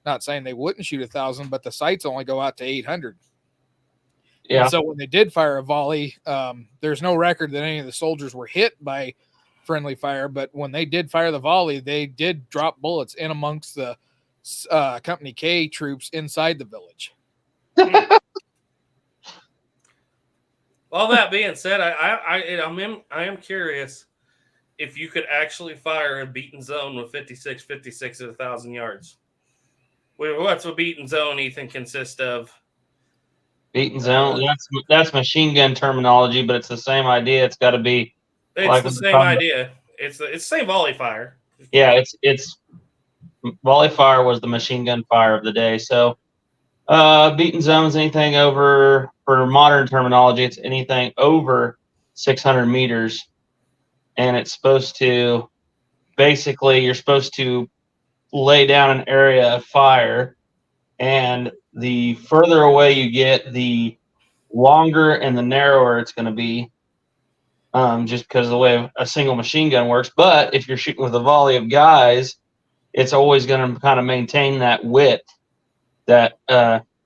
Not saying they wouldn't shoot 1,000, but the sights only go out to 800. Yeah. And so when they did fire a volley, there's no record that any of the soldiers were hit by friendly fire, but when they did fire the volley, they did drop bullets in amongst the Company K troops inside the village. All that being said, I am curious if you could actually fire a beaten zone with 56 at 1,000 yards. What's a beaten zone, Ethan, consist of? Beaten zone. That's machine gun terminology, but it's the same idea. It's got to be. It's like the same idea. It's the same volley fire. Yeah, it's volley fire was the machine gun fire of the day. So, beaten zones, anything over, for modern terminology, it's anything over 600 meters, and it's supposed to, basically, you're supposed to lay down an area of fire, and the further away you get, the longer and the narrower it's going to be. Just because of the way a single machine gun works. But if you're shooting with a volley of guys, it's always going to kind of maintain that width, that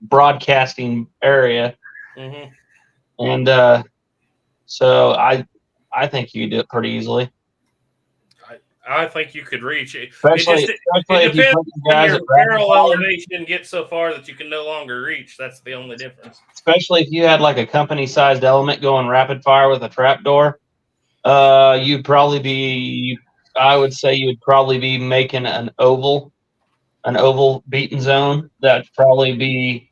broadcasting area. Mm-hmm. And so I think you do it pretty easily. I think you could reach it. Especially It depends when your barrel elevation gets so far that you can no longer reach. That's the only difference. Especially if you had like a company-sized element going rapid fire with a trapdoor, you'd probably be, I would say you would probably be making an oval beaten zone that'd probably be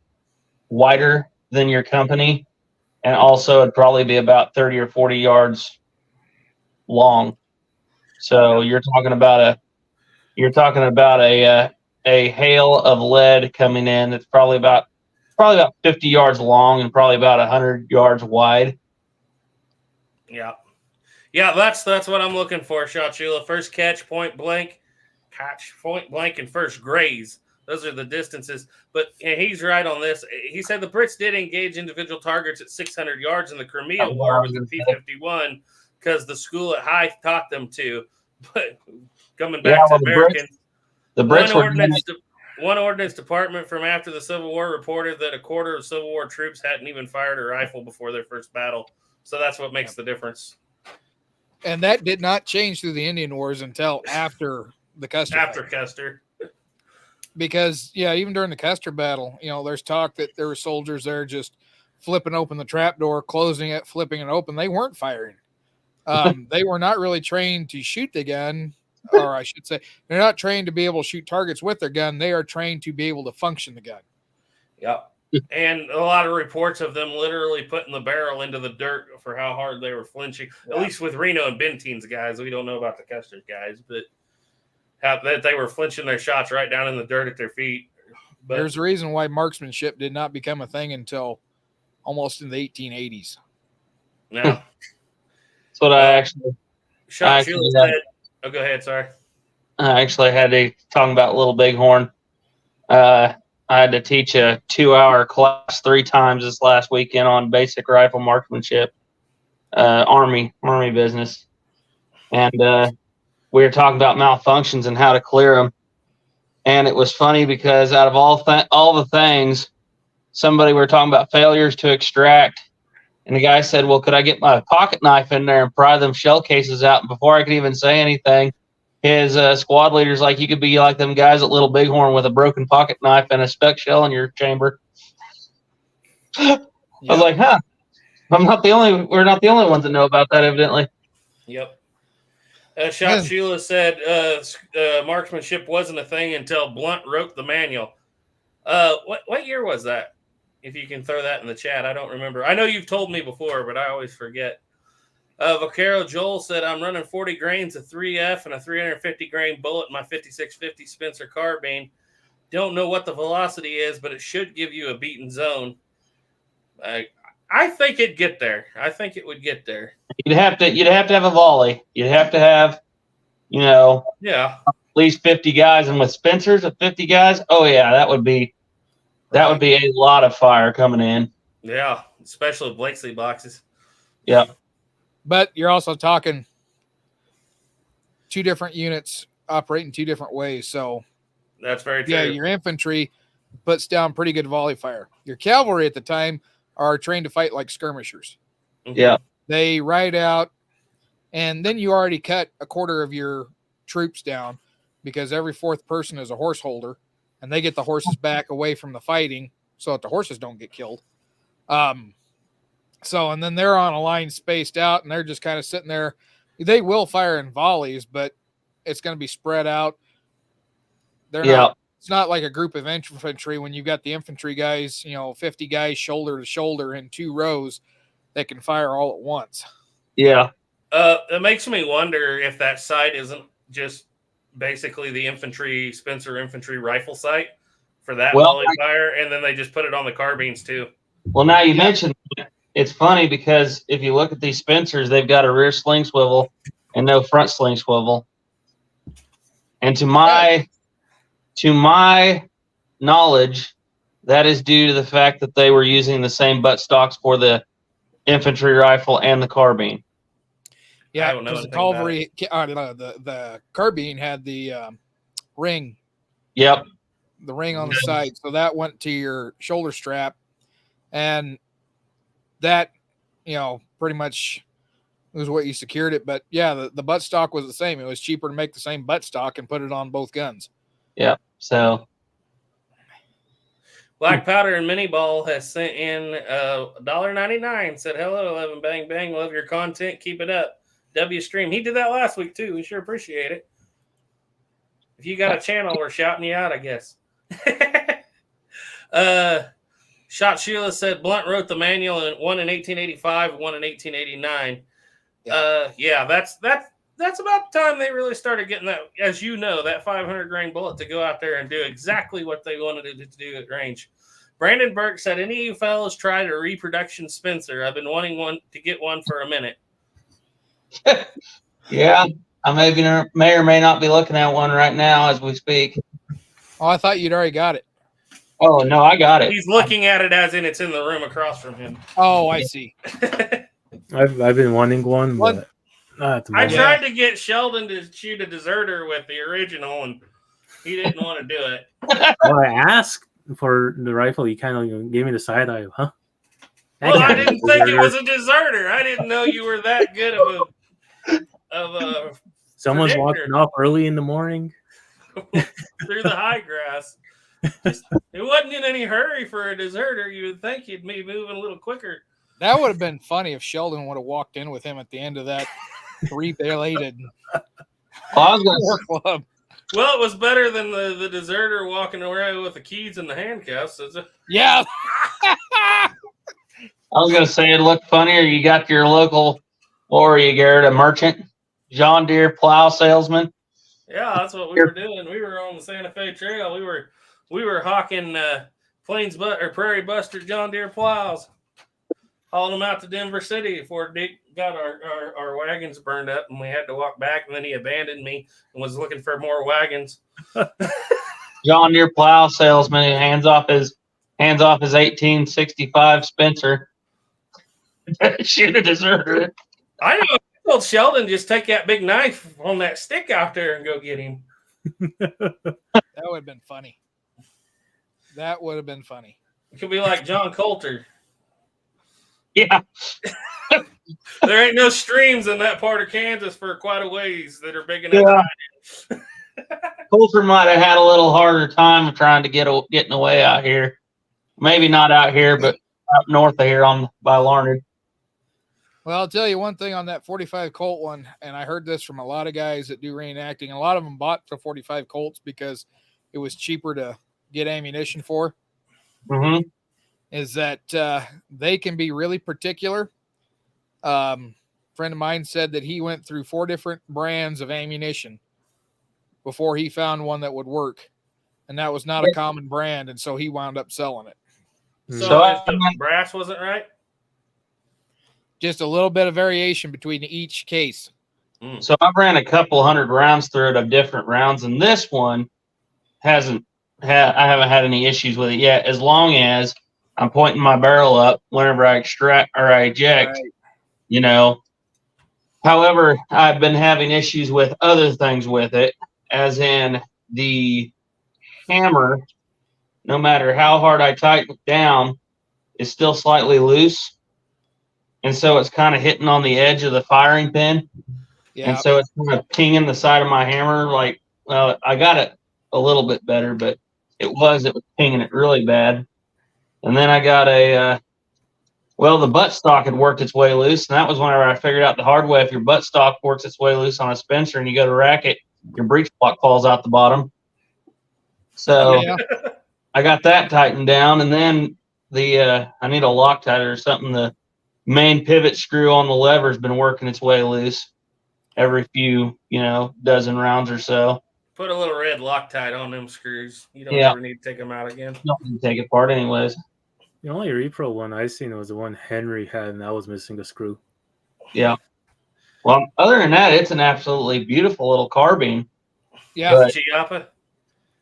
wider than your company, and also it'd probably be about 30 or 40 yards long. So you're talking about a hail of lead coming in. It's probably about 50 yards long and probably about 100 yards wide. Yeah, that's what I'm looking for, Shot Sheila. First catch, point blank, and first graze. Those are the distances. But he's right on this. He said the Brits did engage individual targets at 600 yards in the Crimea War with the P-51 because the school at Hythe taught them to. But coming back to Americans, the Brits were One ordnance department from after the Civil War reported that a quarter of Civil War troops hadn't even fired a rifle before their first battle. So that's what makes the difference. And that did not change through the Indian Wars until after the Custer. After fight. Custer. Because, even during the Custer battle, there's talk that there were soldiers there just flipping open the trapdoor, closing it, flipping it open. They weren't firing. They were not really trained to shoot the gun, or I should say, they're not trained to be able to shoot targets with their gun. They are trained to be able to function the gun. Yep. And a lot of reports of them literally putting the barrel into the dirt for how hard they were flinching. Yeah. At least with Reno and Benteen's guys. We don't know about the Custer's guys, but that they were flinching their shots right down in the dirt at their feet. But there's a reason why marksmanship did not become a thing until almost in the 1880s. No. That's what I actually said. Oh, go ahead. Sorry. I actually had to talk about Little Bighorn. I had to teach a 2-hour class 3 times this last weekend on basic rifle marksmanship, Army business. And we were talking about malfunctions and how to clear them. And it was funny because out of all the things, we were talking about failures to extract. And the guy said, well, could I get my pocket knife in there and pry them shell cases out? And before I could even say anything, his squad leader's like, you could be like them guys at Little Bighorn with a broken pocket knife and a spec shell in your chamber. I was like, huh, we're not the only ones that know about that, evidently. Yep. Shot Sheila said marksmanship wasn't a thing until Blunt wrote the manual. What year was that? If you can throw that in the chat. I don't remember. I know you've told me before, but I always forget. Vaquero Joel said, I'm running 40 grains of 3F and a 350 grain bullet in my 5650 Spencer carbine. Don't know what the velocity is, but it should give you a beaten zone. I think it'd get there. I think it would get there. You'd have to have a volley. You'd have to have, at least 50 guys. And with Spencers of 50 guys, oh yeah, that would be a lot of fire coming in. Yeah, especially with Blakesley boxes. Yeah. But you're also talking 2 different units operating 2 different ways. So that's very true. Yeah, your infantry puts down pretty good volley fire. Your cavalry at the time are trained to fight like skirmishers. Yeah. They ride out, and then you already cut a quarter of your troops down because every 4th person is a horse holder, and they get the horses back away from the fighting so that the horses don't get killed. And then they're on a line spaced out, and they're just kind of sitting there. They will fire in volleys, but it's going to be spread out. It's not like a group of infantry when you've got the infantry guys, 50 guys shoulder to shoulder in 2 rows that can fire all at once. Yeah. It makes me wonder if that sight isn't just basically the Spencer infantry rifle sight for that volley fire, and then they just put it on the carbines too. Well, now you mentioned it's funny because if you look at these Spencers, they've got a rear sling swivel and no front sling swivel. And to my knowledge, that is due to the fact that they were using the same butt stocks for the infantry rifle and the carbine. Yeah, because the cavalry, the carbine had the ring. Yep. The ring on the side. So that went to your shoulder strap. And that, pretty much was what you secured it. But yeah, the butt stock was the same. It was cheaper to make the same butt stock and put it on both guns. Yeah. So Black Powder and Mini Ball has sent in $1.99. Said, hello, 11 Bang Bang. Love your content. Keep it up. W Stream. He did that last week too. We sure appreciate it. If you got a channel, we're shouting you out, I guess. Shot Sheila said Blunt wrote the manual, one in 1885, one in 1889. That's about the time they really started getting that, as you know, that 500 grain bullet to go out there and do exactly what they wanted it to do at range. Brandon Burke said, any of you fellows tried a reproduction Spencer? I've been wanting to get one for a minute. Yeah, I may or may not be looking at one right now as we speak. Oh, I thought you'd already got it. Oh, no, I got it. He's looking at it as in it's in the room across from him. Oh, I see. I've been wanting one, but not at the I moment. tried to get Sheldon to shoot a deserter with the original, and He didn't want to do it. Well, I asked for the rifle. He kind of gave me the side eye. Huh? That Well, I can't be didn't think it deserter. was a deserter. I didn't know you were that good of a Someone's predictor. walking off early in the morning. through the high grass. It wasn't in any hurry for a deserter. You would think he'd be moving a little quicker. That would have been funny if Sheldon would have walked in with him at the end of that three-bladed Well, I was gonna war club. Well, it was better than the deserter walking around with the keys and the handcuffs. Yeah. say it looked funnier. You got your local, what were you, Garrett, a merchant, John Deere plow salesman. Yeah, that's what we were doing. We were on the Santa Fe Trail. We were hawking Prairie Buster John Deere plows, hauling them out to Denver City before Dick got our wagons burned up, and we had to walk back. And then he abandoned me and was looking for more wagons. John Deere plow salesman who hands off his 1865 Spencer. Shoot a deserter. I know. I told Sheldon just take that big knife on that stick out there and go get him. That would have been funny. It could be like John Coulter. Yeah. There ain't no streams in that part of Kansas for quite a ways that are big enough. Yeah. Coulter might have had a little harder time trying to getting away out here. Maybe not out here, but up north of here by Larned. Well, I'll tell you one thing on that 45 Colt one, and I heard this from a lot of guys that do reenacting. A lot of them bought the 45 Colts because it was cheaper to get ammunition for. Mm-hmm. Is that they can be really particular. Friend of mine said that he went through 4 different brands of ammunition before he found one that would work, and that was not a common brand, and so he wound up selling it. So the brass wasn't right? Just a little bit of variation between each case. So I've ran a couple hundred rounds through it of different rounds, and this one I haven't had any issues with it yet, as long as I'm pointing my barrel up whenever I extract or I eject, Right. you know. However, I've been having issues with other things with it, as in the hammer, no matter how hard I tighten it down, is still slightly loose. And so it's kind of hitting on the edge of the firing pin. Yeah. And so it's kind of pinging the side of my hammer. Like, well, I got it a little bit better, but it was pinging it really bad. And then I got the buttstock had worked its way loose. And that was whenever I figured out the hard way. If your buttstock works its way loose on a Spencer and you go to rack it, your breech block falls out the bottom. So Yeah. I got that tightened down. And then I need a Loctite or something. The main pivot screw on the lever has been working its way loose every few, dozen rounds or so. Put a little red Loctite on them screws. You don't ever need to take them out again. Don't need to take it apart anyways. The only repro one I seen was the one Henry had, and that was missing a screw. Yeah. Well, other than that, it's an absolutely beautiful little carbine. Yeah. But, Chiappa?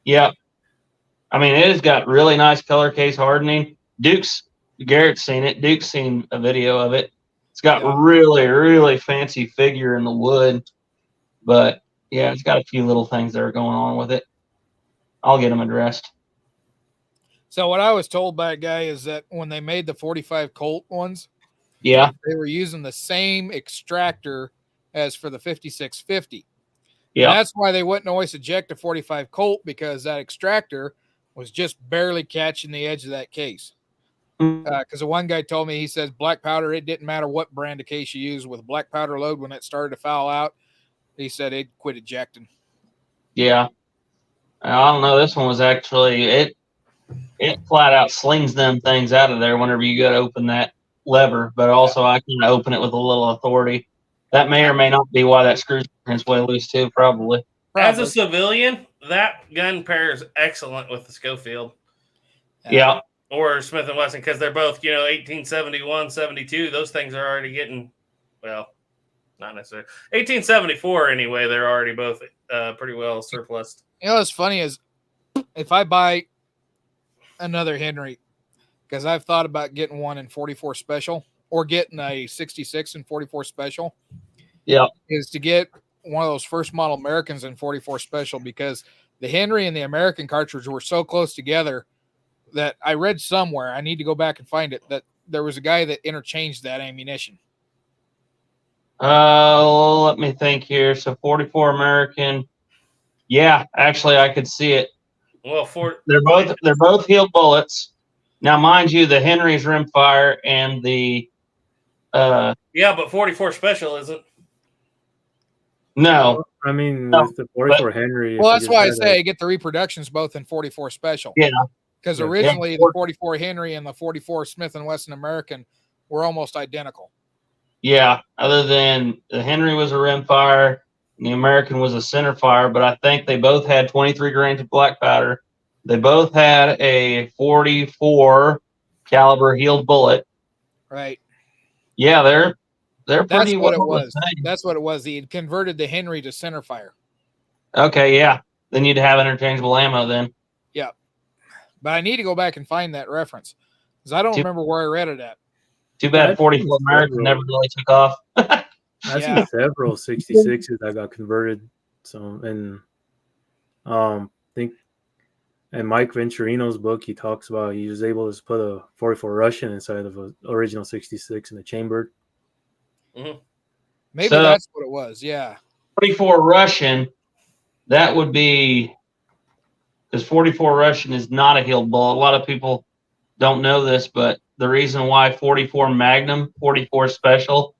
yeah. I mean, it has got really nice color case hardening. Garrett's seen it. Duke's seen a video of it. It's got really, really fancy figure in the wood. But, yeah, it's got a few little things that are going on with it. I'll get them addressed. So what I was told by a guy is that when they made the 45 Colt ones, Yeah. they were using the same extractor as for the 5650. Yeah. And that's why they wouldn't always eject a 45 Colt, because that extractor was just barely catching the edge of that case. Because the one guy told me, he says black powder, it didn't matter what brand of case you used with a black powder load, when it started to foul out, he said it quit ejecting. Yeah. I don't know. This one was actually, it flat out slings them things out of there whenever you go to open that lever, but also I can open it with a little authority. That may or may not be why that screw's way loose too, probably. As a civilian, that gun pairs excellent with the Schofield. Yeah. Or Smith & Wesson, because they're both, 1871, 72. Those things are already getting, well, not necessarily. 1874 anyway, they're already both pretty well surplused. What's funny is if I buy another Henry, because I've thought about getting one in 44 special or getting a 66 in 44 special. Yeah. Is to get one of those first model Americans in 44 special, because the Henry and the American cartridge were so close together that I read somewhere, I need to go back and find it, that there was a guy that interchanged that ammunition. Let me think here. So 44 American. Yeah, actually, I could see it. Well, They're both heeled bullets. Now, mind you, the Henry's rimfire and the yeah, but 44 special isn't. no. I mean, No, with the 44 Henry. Well, if you that's just why I had say I get the reproductions both in 44 special. Yeah. Because Yeah. originally the 44 Henry and the 44 Smith & Wesson American were almost identical. Yeah, other than the Henry was a rimfire and the American was a centerfire, but I think they both had 23 grains of black powder. They both had a 44 caliber heeled bullet. Right. Yeah, they're That's pretty what it well was. the same. That's what it was. He had converted the Henry to centerfire. Okay, yeah. Then you'd have interchangeable ammo then. Yeah. But I need to go back and find that reference because I don't remember where I read it at. Too bad I've 44 seen American several. never really took off. I've Yeah. seen several 66s that got converted. So, and I think in Mike Venturino's book, he talks about he was able to put a 44 Russian inside of an original 66 in the chamber. Maybe So- that's what it was. Yeah. 44 Russian, that would be because 44 Russian is not a heeled bullet. A lot of people don't know this, but the reason why 44 Magnum, 44 Special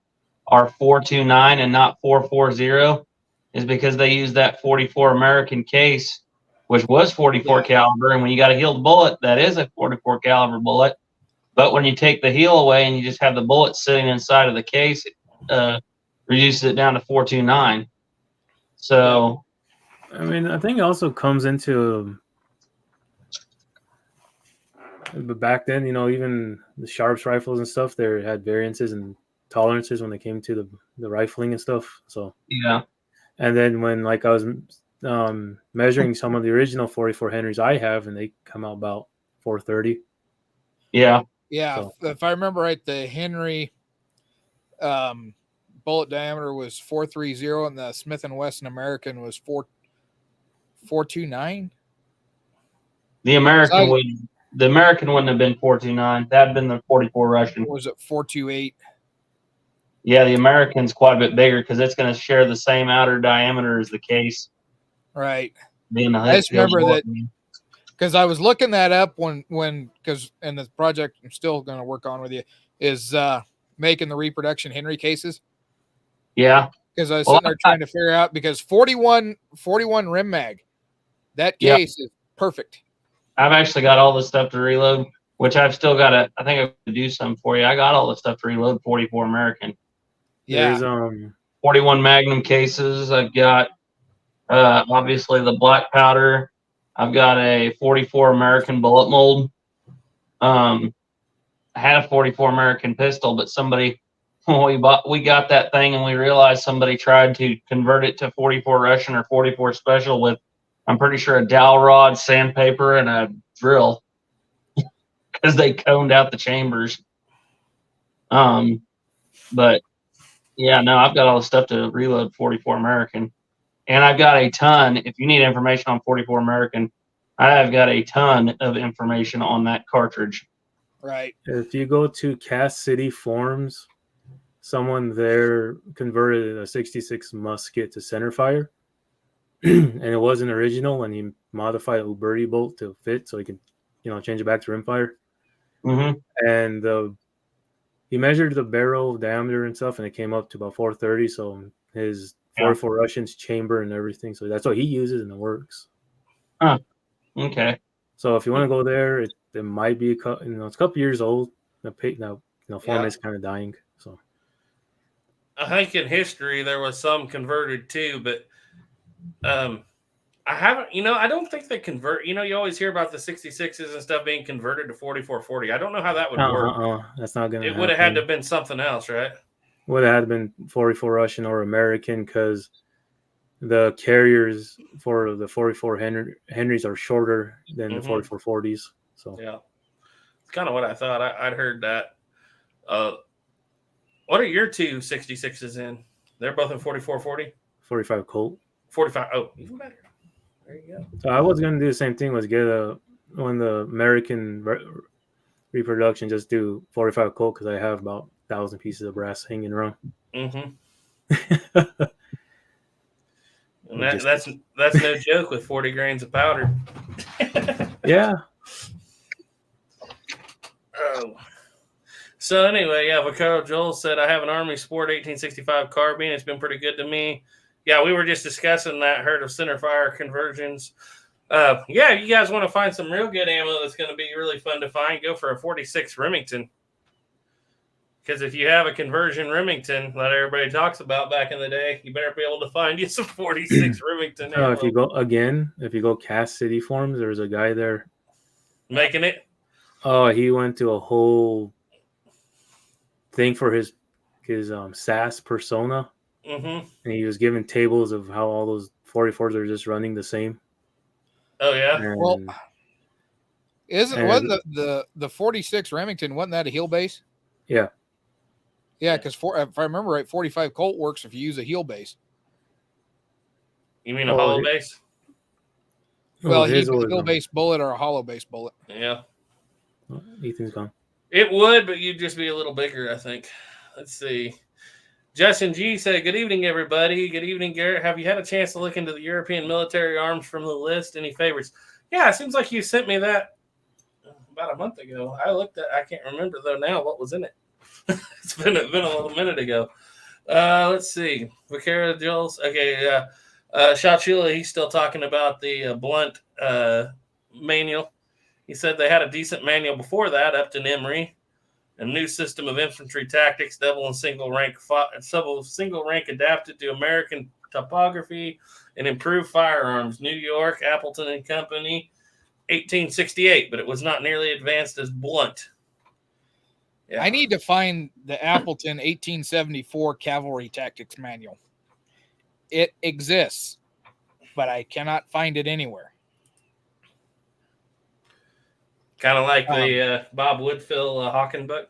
are 429 and not 440 is because they use that 44 American case, which was 44 caliber. And when you got a heeled bullet, that is a 44 caliber bullet. But when you take the heel away and you just have the bullet sitting inside of the case, it reduces it down to 429. So, I mean, I think it also comes into, but back then, even the Sharps rifles and stuff, they had variances and tolerances when they came to the rifling and stuff. So yeah. and then when I was measuring some of the original 44 Henrys I have, and they come out about 430. Yeah. Yeah. So- If I remember right, the Henry bullet diameter was 430 and the Smith & Wesson American was 429. The American wouldn't have been 429. That'd been the 44 Russian. Or was it 428? Yeah, the American's quite a bit bigger because it's going to share the same outer diameter as the case. Right. Being a I just head-filled remember bullet. that because I was looking that up because and the project I'm still going to work on with you is making the reproduction Henry cases. Yeah. Because I was sitting there trying to figure out because 41 rim mag, that case is perfect. I've actually got all the stuff to reload, which I've still got to, I think I could do some for you. I got all the stuff to reload 44 American. Yeah. There's 41 Magnum cases. I've got obviously the black powder. I've got a 44 American bullet mold. I had a 44 American pistol, but somebody we got that thing and we realized somebody tried to convert it to 44 Russian or 44 Special with, I'm pretty sure, a dowel rod, sandpaper, and a drill because they coned out the chambers. But yeah, no, I've got all the stuff to reload 44 American. And I've got a ton, if you need information on 44 American, I have got a ton of information on that cartridge. Right. if you go to Cass City Forums, someone there converted a 66 musket to centerfire, and it wasn't original, and he modified a Uberti bolt to fit so he could, change it back to rimfire. Mm-hmm. And he measured the barrel diameter and stuff, and it came up to about 430. So his 44 Russian's chamber and everything. So that's what he uses, and it works. Huh. Okay. So if you want to go there, it might be it's a couple years old. Form is kind of dying. So I think in history there was some converted too, but I haven't. I don't think they convert. You always hear about the 66s and stuff being converted to 4440. I don't know how that would work. That's not gonna. It would have had to have been something else, right? Would have had to been 44 Russian or American because the carriers for the 44 Henrys are shorter than the 44 40s. So yeah, it's kind of what I thought. I'd heard that. What are your two 66s in? They're both in 4440? 45 Colt. 45. Oh, even better. There you go. So I was gonna do the same thing. Was get when the American reproduction, just do 45 Colt because I have about 1,000 pieces of brass hanging around. Mm-hmm. And that's no joke with 40 grains of powder. Yeah. Oh. So anyway, yeah, Vaquero Joel said, I have an Army Sport 1865 carbine. It's been pretty good to me. Yeah, we were just discussing that. Heard of centerfire conversions. Yeah, you guys want to find some real good ammo that's going to be really fun to find, go for a 46 Remington. Because if you have a conversion Remington that everybody talks about back in the day, you better be able to find you some 46 Remington ammo. If you go Cass City Farms, there's a guy there making it. Oh, he went to a whole thing for his SAS persona, Mm-hmm. and he was given tables of how all those 44s are just running the same. Oh yeah. And, Well, wasn't the 46 Remington, wasn't that a heel base? Yeah. Yeah, because if I remember right, 45 Colt works if you use a heel base. You mean a hollow base? Well, he's a heel base bullet or a hollow base bullet. Yeah. Ethan's gone. It would, but you'd just be a little bigger, I think. Let's see. Justin G said, good evening, everybody. Good evening, Garrett. Have you had a chance to look into the European military arms from the list? Any favorites? Yeah, it seems like you sent me that about a month ago. I can't remember, though, now what was in it. It's been a little minute ago. Let's see. Vaquero Jules. Okay, Shachula, he's still talking about the blunt manual. He said they had a decent manual before that, Upton Emery. A new system of infantry tactics, double and single rank adapted to American topography and improved firearms. New York, Appleton and Company, 1868, but it was not nearly advanced as blunt. Yeah. I need to find the Appleton 1874 Cavalry Tactics Manual. It exists, but I cannot find it anywhere. Kind of like the Bob Woodfill Hawken book.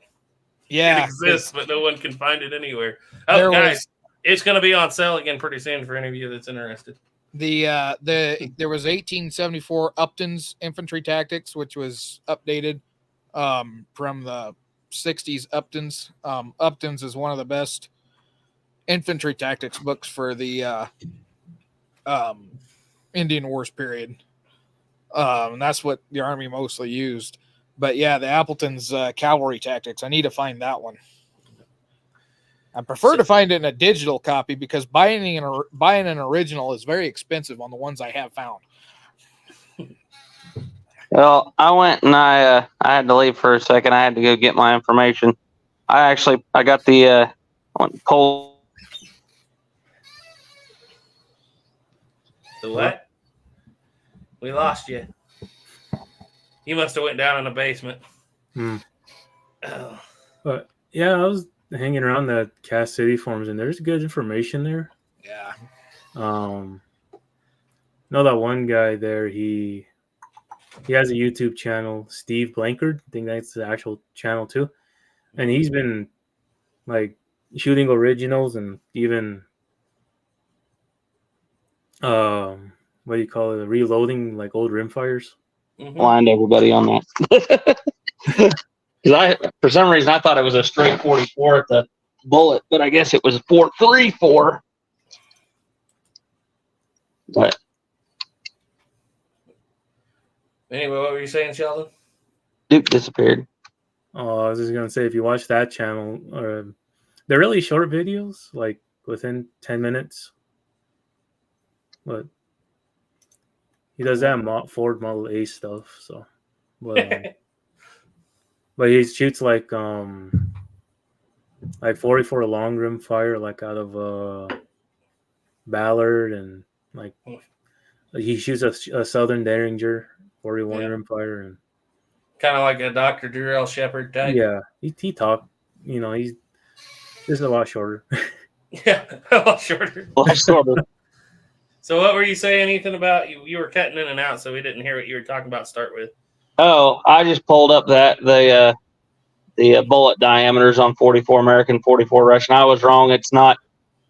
Yeah. It exists, but no one can find it anywhere. Oh, guys, it's going to be on sale again pretty soon for any of you that's interested. There was 1874 Upton's Infantry Tactics, which was updated from the 60s Upton's. Upton's is one of the best infantry tactics books for the Indian Wars period. And that's what the Army mostly used. But yeah, the Appleton's Cavalry Tactics, I need to find that one. I prefer to find it in a digital copy because buying an original is very expensive on the ones I have found. Well, I went and I had to leave for a second. I had to go get my information. I got the Colt. The what? We lost you. You must have went down in the basement. Oh. But yeah, I was hanging around the Cass City forums, and there's good information there. Yeah. Know that one guy there. He has a YouTube channel, Steve Blankard. I think that's the actual channel too. And he's been like shooting originals and even what do you call it? Reloading like old rimfires. Blind everybody on that. Because for some reason, I thought it was a straight 44 at the bullet, but I guess it was 4.34. But anyway, what were you saying, Sheldon? Duke disappeared. Oh, I was just gonna say, if you watch that channel, they're really short videos, like within 10 minutes. But he does that Ford Model A stuff, so. But he shoots like 44 long rim fire, like out of Ballard, and like he shoots a Southern Derringer 41 rim fire, and kind of like a Dr. Durrell Shepard type. Yeah, he talked. He's just a lot shorter. Yeah, a lot shorter. So what were you saying, Ethan, about you were cutting in and out, so we didn't hear what you were talking about to start with. Oh, I just pulled up the bullet diameters on 44 American, 44 Russian. I was wrong. It's not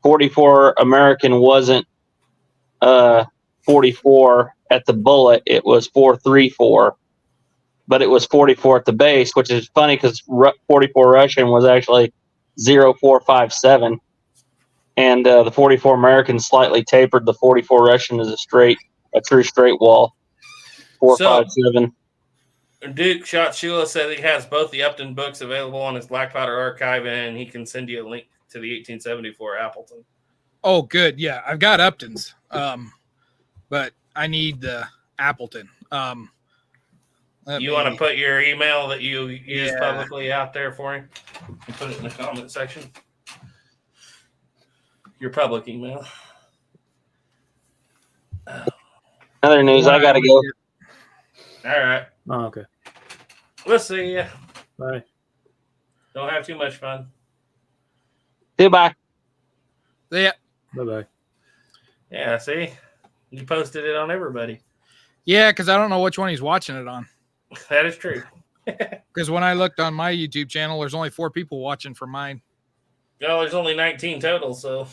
44 American. Wasn't 44 at the bullet, it was 4.34, but it was 44 at the base, which is funny because 44 Russian was actually 0.457, and the 44 American slightly tapered. The 44 Russian is a true straight wall, 4.57. Duke Shot Shula said he has both the Upton books available on his Black Powder archive, and he can send you a link to the 1874 Appleton. Oh, good. Yeah, I've got Uptons, but I need the Appleton. You want to put your email that you use publicly out there for him and put it in the comment section? Your public email. Other news, I gotta go. All right. Oh, okay. We'll see ya. Bye. Don't have too much fun. Goodbye. Yeah. Bye-bye. Yeah, see? You posted it on everybody. Yeah, because I don't know which one he's watching it on. That is true. Because when I looked on my YouTube channel, there's only 4 people watching for mine. Well, there's only 19 total, so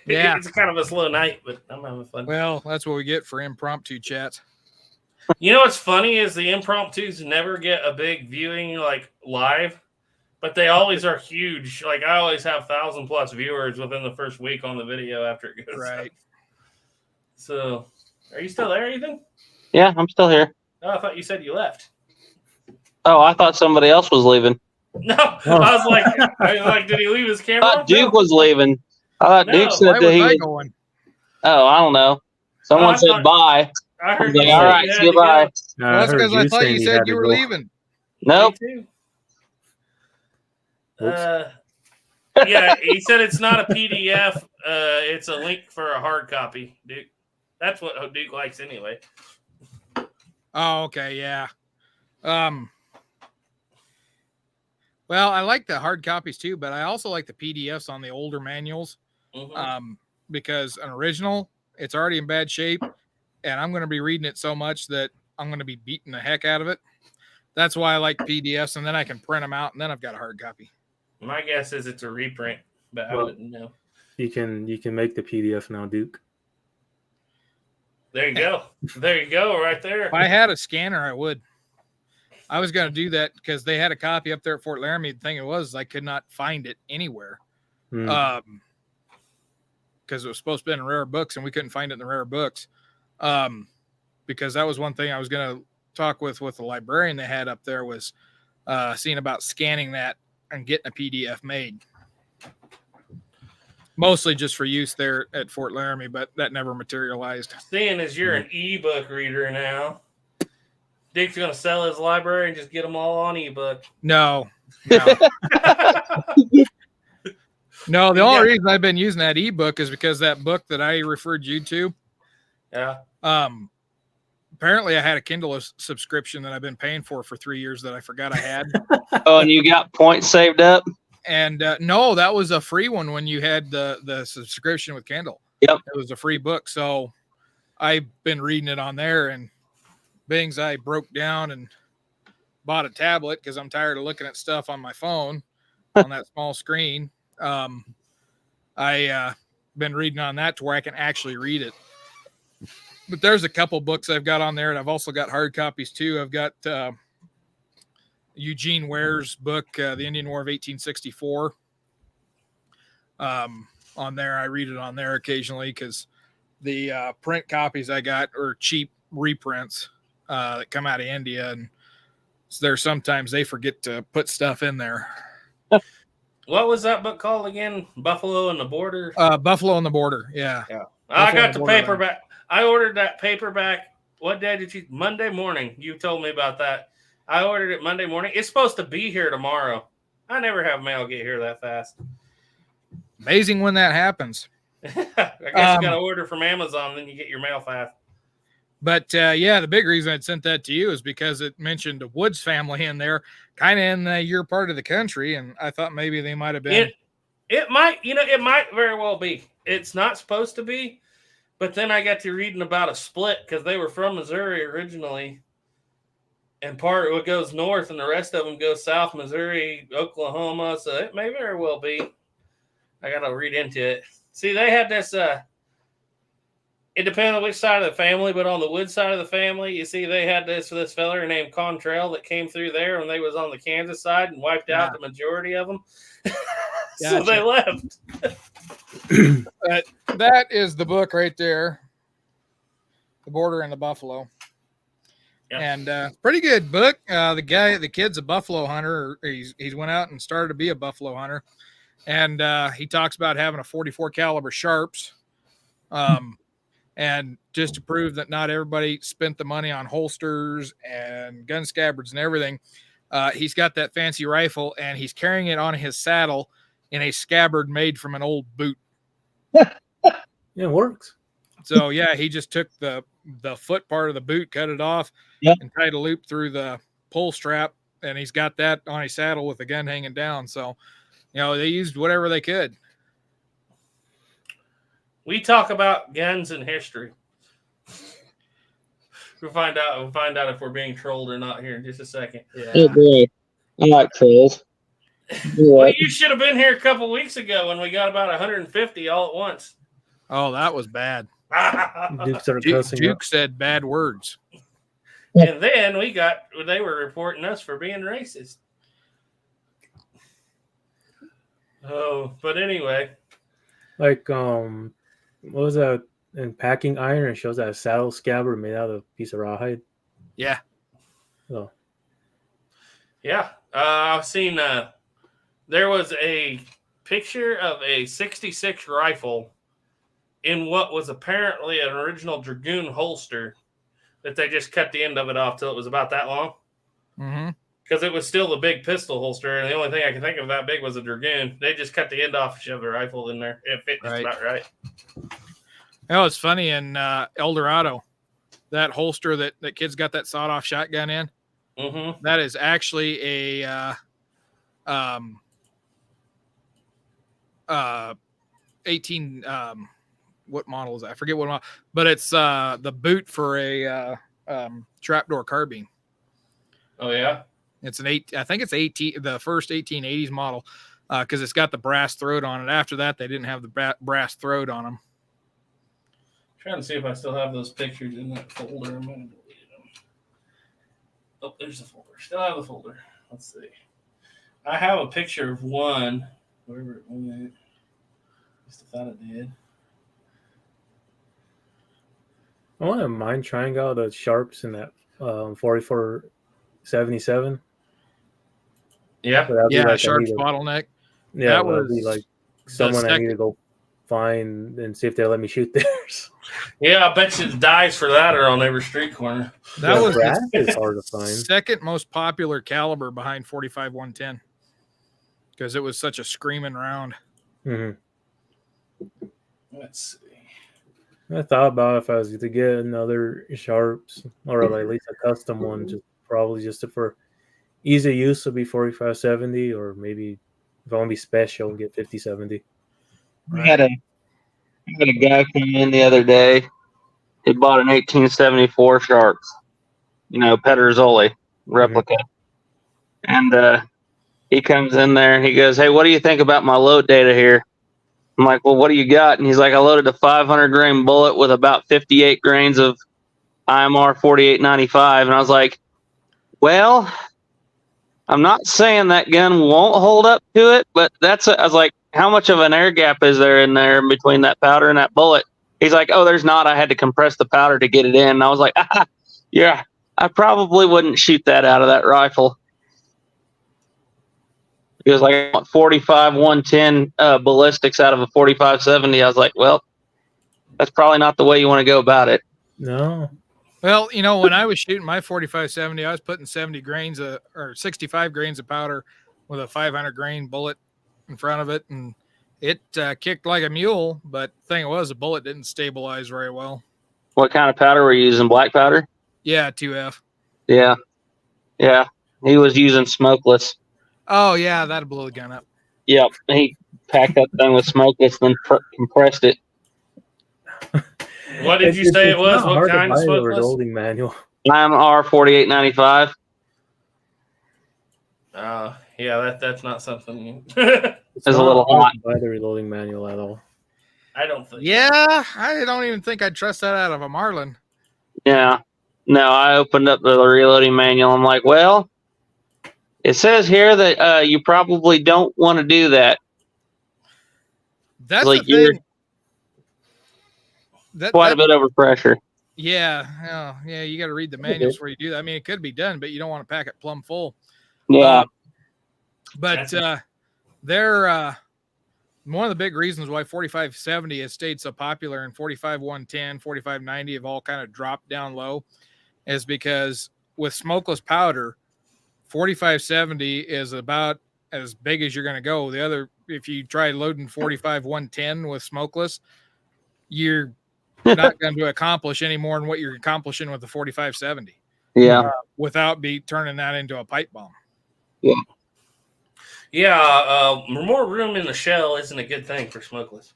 yeah, it's kind of a slow night, but I'm having fun. Well, that's what we get for impromptu chats. You know what's funny is the impromptus never get a big viewing like live, but they always are huge. Like I always have 1,000+ viewers within the first week on the video after it goes right up. So, are you still there, Ethan? Yeah, I'm still here. Oh, I thought you said you left. Oh, I thought somebody else was leaving. No, I was like, did he leave his I camera? thought Duke was leaving. I thought No, Duke said why that was he I was. going? Oh, I don't know. Someone I said thought- bye. I heard Okay, you all said right, you had to goodbye. go. Well, that's because I thought you said you were leaving. Nope. Me too. Yeah, he said it's not a PDF. It's a link for a hard copy, Duke. That's what Duke likes anyway. Oh, okay, yeah. Well, I like the hard copies too, but I also like the PDFs on the older manuals. Mhm. Because an original, it's already in bad shape, and I'm going to be reading it so much that I'm going to be beating the heck out of it. That's why I like PDFs, and then I can print them out, and then I've got a hard copy. My guess is it's a reprint, but I Well, wouldn't know. You can make the PDF now, Duke. There you go. There you go, right there. If I had a scanner, I would. I was going to do that because they had a copy up there at Fort Laramie. The thing it was, I could not find it anywhere. Because it was supposed to be in rare books, and we couldn't find it in the rare books. Because that was one thing I was going to talk with the librarian they had up there was seeing about scanning that and getting a PDF made. Mostly just for use there at Fort Laramie, but that never materialized. Seeing as you're an ebook reader now, Dick's going to sell his library and just get them all on ebook. No. No, the only reason I've been using that ebook is because that book that I referred you to. Yeah. Apparently I had a Kindle subscription that I've been paying for 3 years that I forgot I had. Oh, and you got points saved up? And no, that was a free one when you had the subscription with Kindle. Yep. It was a free book. So I've been reading it on there, and Bings, I broke down and bought a tablet because I'm tired of looking at stuff on my phone on that small screen. I been reading on that to where I can actually read it. But there's a couple books I've got on there, and I've also got hard copies too. I've got Eugene Ware's book, The Indian War of 1864. On there, I read it on there occasionally because the print copies I got are cheap reprints that come out of India, and so there sometimes they forget to put stuff in there. What was that book called again? Buffalo and the Border? Buffalo on the Border, yeah. I got Buffalo the and the paperback. I ordered that paperback. What day did you? Monday morning. You told me about that. I ordered it Monday morning. It's supposed to be here tomorrow. I never have mail get here that fast. Amazing when that happens. I guess you got to order from Amazon, then you get your mail fast. But yeah, the big reason I'd sent that to you is because it mentioned the Woods family in there, kind of in your part of the country, and I thought maybe they might have been. It might, it might very well be. It's not supposed to be, but then I got to reading about a split because they were from Missouri originally, and part of it goes north, and the rest of them go south, Missouri, Oklahoma. So it may very well be. I got to read into it. See, they had this. it depends on which side of the family, but on the Wood side of the family, you see they had this feller named Contrail that came through there when they was on the Kansas side and wiped out the majority of them. So they left. That is the book right there. The Border and the Buffalo. Yeah. And pretty good book. The kid's a buffalo hunter. He's went out and started to be a buffalo hunter. And he talks about having a 44 caliber Sharps. And just to prove that not everybody spent the money on holsters and gun scabbards and everything, he's got that fancy rifle and he's carrying it on his saddle in a scabbard made from an old boot. Yeah, it works. So yeah, he just took the foot part of the boot, cut it off, and tied a loop through the pull strap, and he's got that on his saddle with the gun hanging down. So, they used whatever they could. We talk about guns and history. We'll find out if we're being trolled or not here in just a second. Yeah. Oh boy, I like trolls. Well, you should have been here a couple weeks ago when we got about 150 all at once. Oh, that was bad. Duke said bad words. And then they were reporting us for being racist. Oh, but anyway. Like, what was that in packing iron? It shows that a saddle scabbard made out of a piece of rawhide. Yeah. Oh. Yeah. I've seen, there was a picture of a 66 rifle in what was apparently an original Dragoon holster that they just cut the end of it off till it was about that long. Mm-hmm. Because it was still the big pistol holster, and the only thing I can think of that big was a Dragoon. They just cut the end off and shoved the rifle in there. It fit just about right. It's funny in El Dorado, that holster that kid's got that sawed-off shotgun in, that is actually a 18 what model is that? I forget what model, but it's the boot for a trapdoor carbine. Oh yeah, it's I think it's the first 1880s model, because it's got the brass throat on it. After that, they didn't have the brass throat on them. Trying to see if I still have those pictures in that folder. I'm going to delete them. Oh, there's the folder. Still have the folder. Let's see. I have a picture of one. Wherever it went. Just thought it did. I want to mind trying out the Sharps in that 4477. Yeah. Like Sharps bottleneck. Yeah, that would be like someone I need to go find and see if they let me shoot theirs. Yeah, I bet you the dice for that are on every street corner. That was it's hard to find. Second most popular caliber behind 45 110 because it was such a screaming round. Mm-hmm. Let's see. I thought about if I was to get another Sharps or at least a custom one, just for ease of use would be 4570, or maybe if I want to be special, get 5070. I had a guy come in the other day. He bought an 1874 Sharps, Pedersoli replica. And he comes in there and he goes, "Hey, what do you think about my load data here?" I'm like, "Well, what do you got?" And he's like, "I loaded a 500 grain bullet with about 58 grains of IMR 4895. And I was like, "Well, I'm not saying that gun won't hold up to it, but I was like, how much of an air gap is there in there between that powder and that bullet?" He's like, "Oh, there's not. I had to compress the powder to get it in." And I was like, yeah, I probably wouldn't shoot that out of that rifle. He was like, "I want 45 110 ballistics out of a 4570. I was like, "Well, that's probably not the way you want to go about it." No. Well, when I was shooting my 4570, I was putting 70 grains or 65 grains of powder with a 500 grain bullet in front of it, and it kicked like a mule. But the thing was, the bullet didn't stabilize very well. What kind of powder were you using? Black powder? Yeah, 2F. Yeah. He was using smokeless. Oh yeah, that'd blow the gun up. Yep, he packed that thing with smokeless, then compressed it. What did you say it was? What kind of smokeless? Reloading manual. IMR 4895. Yeah, that's not something. It's a little hot. By the reloading manual at all. I don't think. Yeah, I don't even think I'd trust that out of a Marlin. Yeah. No, I opened up the reloading manual. I'm like, well, it says here that you probably don't want to do that. That's Like, the you're thing. quite a bit over pressure. Yeah, yeah, you got to read the manuals before you do that. I mean, it could be done, but you don't want to pack it plumb full. Yeah. But they're one of the big reasons why 4570 has stayed so popular and 45110, 4590 have all kind of dropped down low is because with smokeless powder, 4570 is about as big as you're going to go. The other, if you try loading 45110 with smokeless, you're not going to accomplish any more than what you're accomplishing with the 4570. Yeah. Without turning that into a pipe bomb. Yeah. Yeah, more room in the shell isn't a good thing for smokeless.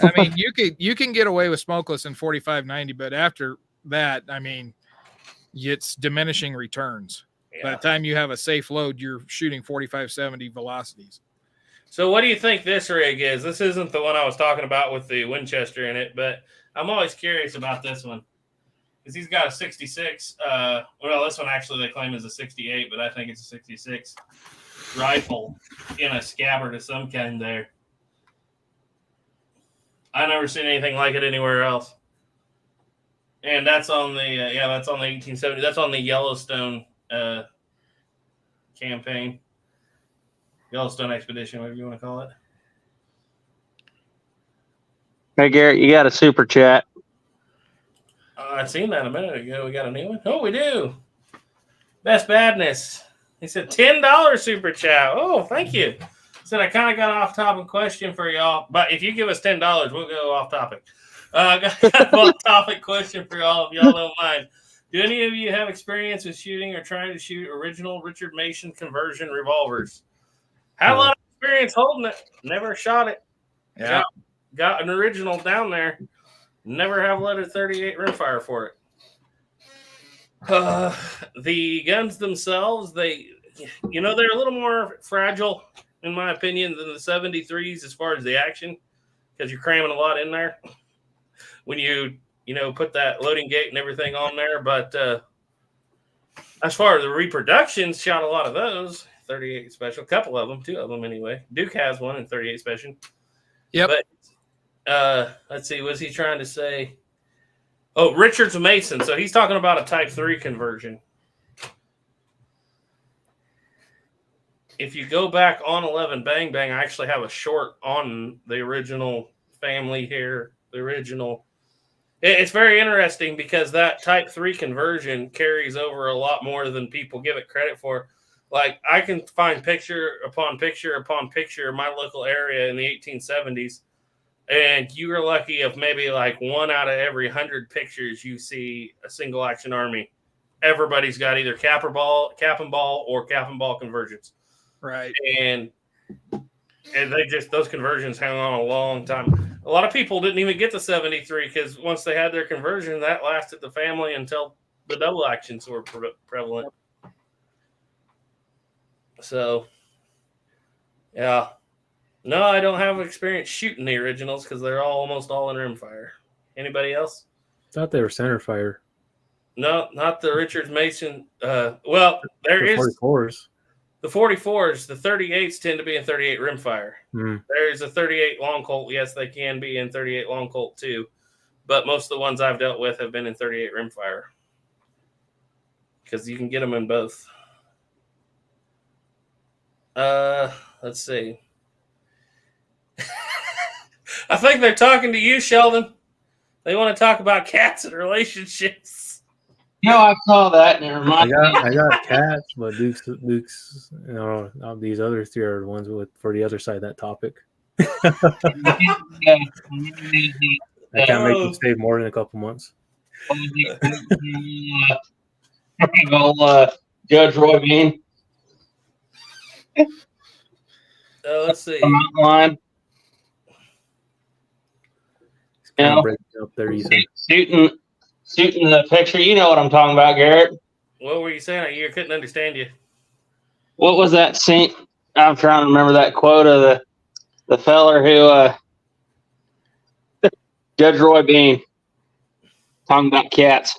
I mean, you can get away with smokeless in 4590, but after that, I mean, it's diminishing returns. Yeah. By the time you have a safe load, you're shooting 4570 velocities. So what do you think this rig is? This isn't the one I was talking about with the Winchester in it, but I'm always curious about this one. Because he's got a 66. Well, this one actually they claim is a 68, but I think it's a 66 rifle in a scabbard of some kind there. I've never seen anything like it anywhere else. And that's on the that's on the 1870. That's on the Yellowstone campaign. Yellowstone expedition, whatever you want to call it. Hey, Garrett, you got a super chat. I'd seen that a minute ago. We got a new one. Oh, we do. Best Badness. He said $10 super chat. Oh, thank you. Said I kind of got an off-topic question for y'all, but if you give us $10, we'll go off-topic. Got an off-topic question for y'all if y'all don't mind. Do any of you have experience with shooting or trying to shoot original Richard Mason conversion revolvers? Had a lot of experience holding it. Never shot it. Yeah. Got an original down there. Never have loaded 38 rimfire for it. The guns themselves, they're a little more fragile, in my opinion, than the 73s as far as the action, because you're cramming a lot in there when you put that loading gate and everything on there. But as far as the reproductions, shot a lot of those 38 special, a couple of them, 2 of them anyway. Duke has one in 38 special. Yep. But let's see, what's he trying to say? Oh, Richard's Mason. So he's talking about a Type 3 conversion. If you go back on 11 Bang Bang, I actually have a short on the original family here. The original. It's very interesting because that Type 3 conversion carries over a lot more than people give it credit for. Like, I can find picture upon picture upon picture of my local area in the 1870s. And you are lucky if maybe like 1 out of every 100 pictures you see a single action army. Everybody's got either cap and ball, or cap and ball conversions. Right. And they just, those conversions hang on a long time. A lot of people didn't even get the 73 because once they had their conversion, that lasted the family until the double actions were prevalent. So, yeah. No, I don't have experience shooting the originals because they're almost all in rimfire. Anybody else? Thought they were center fire. No, not the Richards Mason. Well, there is 44s. The 44s. The 38s tend to be in 38 rimfire. Mm. There's a 38 long Colt. Yes, they can be in 38 long Colt too, but most of the ones I've dealt with have been in 38 rimfire because you can get them in both. Let's see. I think they're talking to you, Sheldon. They want to talk about cats and relationships. No, I saw that and it reminded me. I got cats, but Duke's, these other 3 are the ones for the other side of that topic. I can't make them stay more than a couple months. Judge Roy Bean. Let's see. Line. Kind of breaking up there, shooting the picture. You know what I'm talking about, Garrett. What were you saying? I couldn't understand you. What was that scene? I'm trying to remember that quote of the feller who Judge Roy Bean. Talking about cats.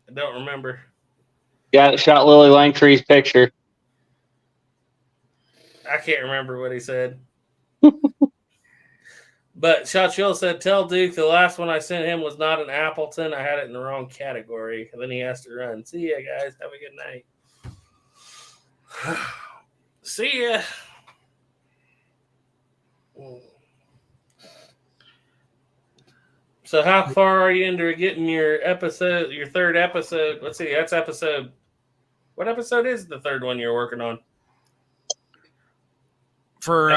I don't remember. Guy that shot Lily Langtree's picture. I can't remember what he said. But Shot Chill said, tell Duke the last one I sent him was not an Appleton. I had it in the wrong category. And then he has to run. See ya, guys. Have a good night. See ya. So how far are you into getting your episode, your third episode? Let's see, that's episode. What episode is the third one you're working on? For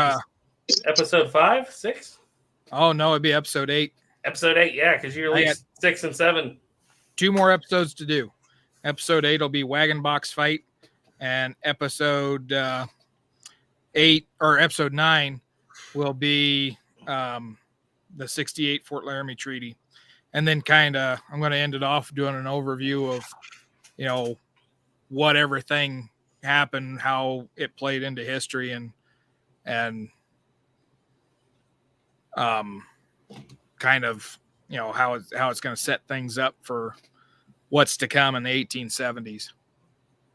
episode 5, 6? Oh no, it'd be episode 8. Episode 8, yeah, because you released 6 and 7. 2 more episodes to do. Episode 8 will be Wagon Box Fight, and episode 8 or episode 9 will be the 68 Fort Laramie Treaty. And then kind of I'm going to end it off doing an overview of, you know, what everything happened, how it played into history, and kind of, you know, how it's going to set things up for what's to come in the 1870s.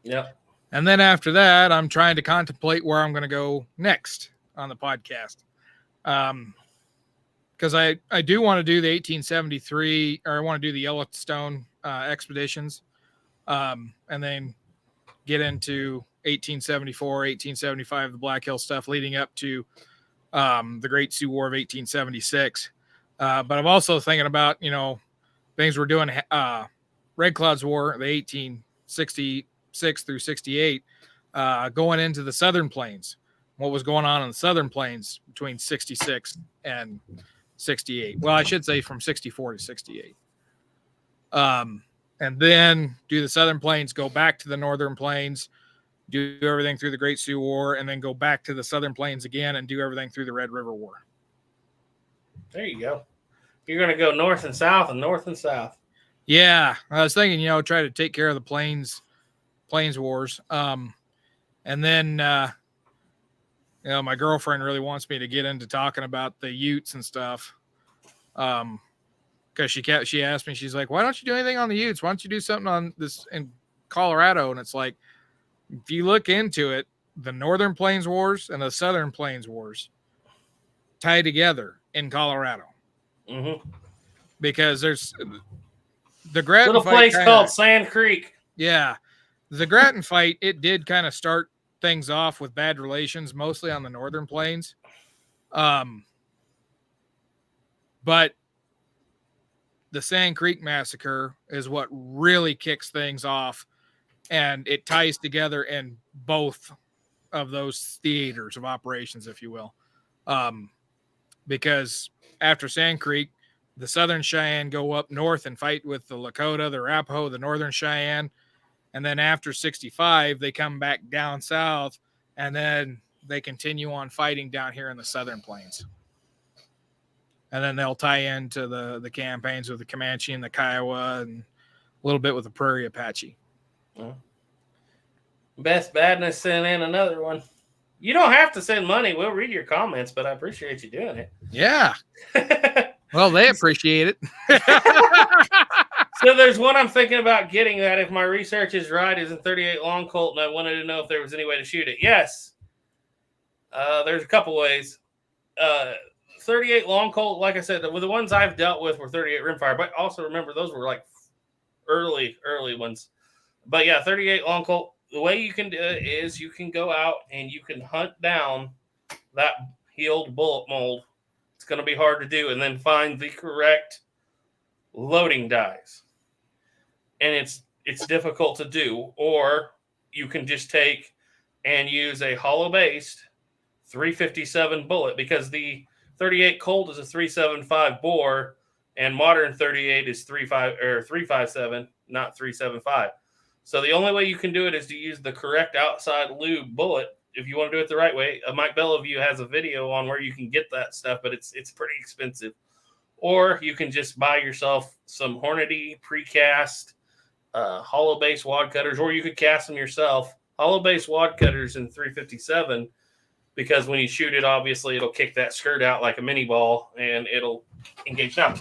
Yep. And then after that, I'm trying to contemplate where I'm going to go next on the podcast. Because I do want to do the 1873, or I want to do the Yellowstone expeditions, and then get into 1874, 1875, the Black Hill stuff leading up to the Great Sioux War of 1876. But I'm also thinking about, you know, things we're doing, Red Cloud's War, the 1866 through 68, going into the Southern Plains. What was going on in the Southern Plains between 66 and 68. Well, I should say from 64 to 68. And then do the Southern Plains, go back to the Northern Plains, do everything through the Great Sioux War, and then go back to the Southern Plains again and do everything through the Red River War. There you go. You're going to go north and south and north and south. Yeah. I was thinking, you know, try to take care of the Plains Wars. And then, you know, my girlfriend really wants me to get into talking about the Utes and stuff. Because she asked me, she's like, why don't you do anything on the Utes? Why don't you do something on this in Colorado? And it's like, if you look into it, the Northern Plains Wars and the Southern Plains Wars tie together in Colorado. Mm-hmm. Because there's the Grattan little fight place called Sand Creek. Yeah. The Grattan fight, it did kind of start things off with bad relations, mostly on the Northern Plains. But the Sand Creek massacre is what really kicks things off, and it ties together in both of those theaters of operations, if you will. Because after Sand Creek, the Southern Cheyenne go up north and fight with the Lakota, the Arapaho, the Northern Cheyenne. And then after 65, they come back down south, and then they continue on fighting down here in the Southern Plains. And then they'll tie into the campaigns with the Comanche and the Kiowa and a little bit with the Prairie Apache. Best Badness sent in another one. You don't have to send money. We'll read your comments, but I appreciate you doing it. Yeah. Well, they appreciate it. So there's one I'm thinking about getting that if my research is right is in 38 long Colt, and I wanted to know if there was any way to shoot it. Yes. There's a couple ways. 38 long Colt, like I said, the ones I've dealt with were 38 rimfire, but also remember those were like early ones. But yeah, 38 long Colt. The way you can do it is you can go out and you can hunt down that healed bullet mold. It's going to be hard to do, and then find the correct loading dies. And it's difficult to do. Or you can just take and use a hollow-based 357 bullet, because the 38 Colt is a 375 bore, and modern 38 is 357, not 375. So the only way you can do it is to use the correct outside lube bullet. If you want to do it the right way, Mike Bellevue has a video on where you can get that stuff, but it's pretty expensive. Or you can just buy yourself some Hornady precast hollow base wad cutters, or you could cast them yourself. Hollow base wad cutters in 357, because when you shoot it, obviously it'll kick that skirt out like a mini ball and it'll engage. Now,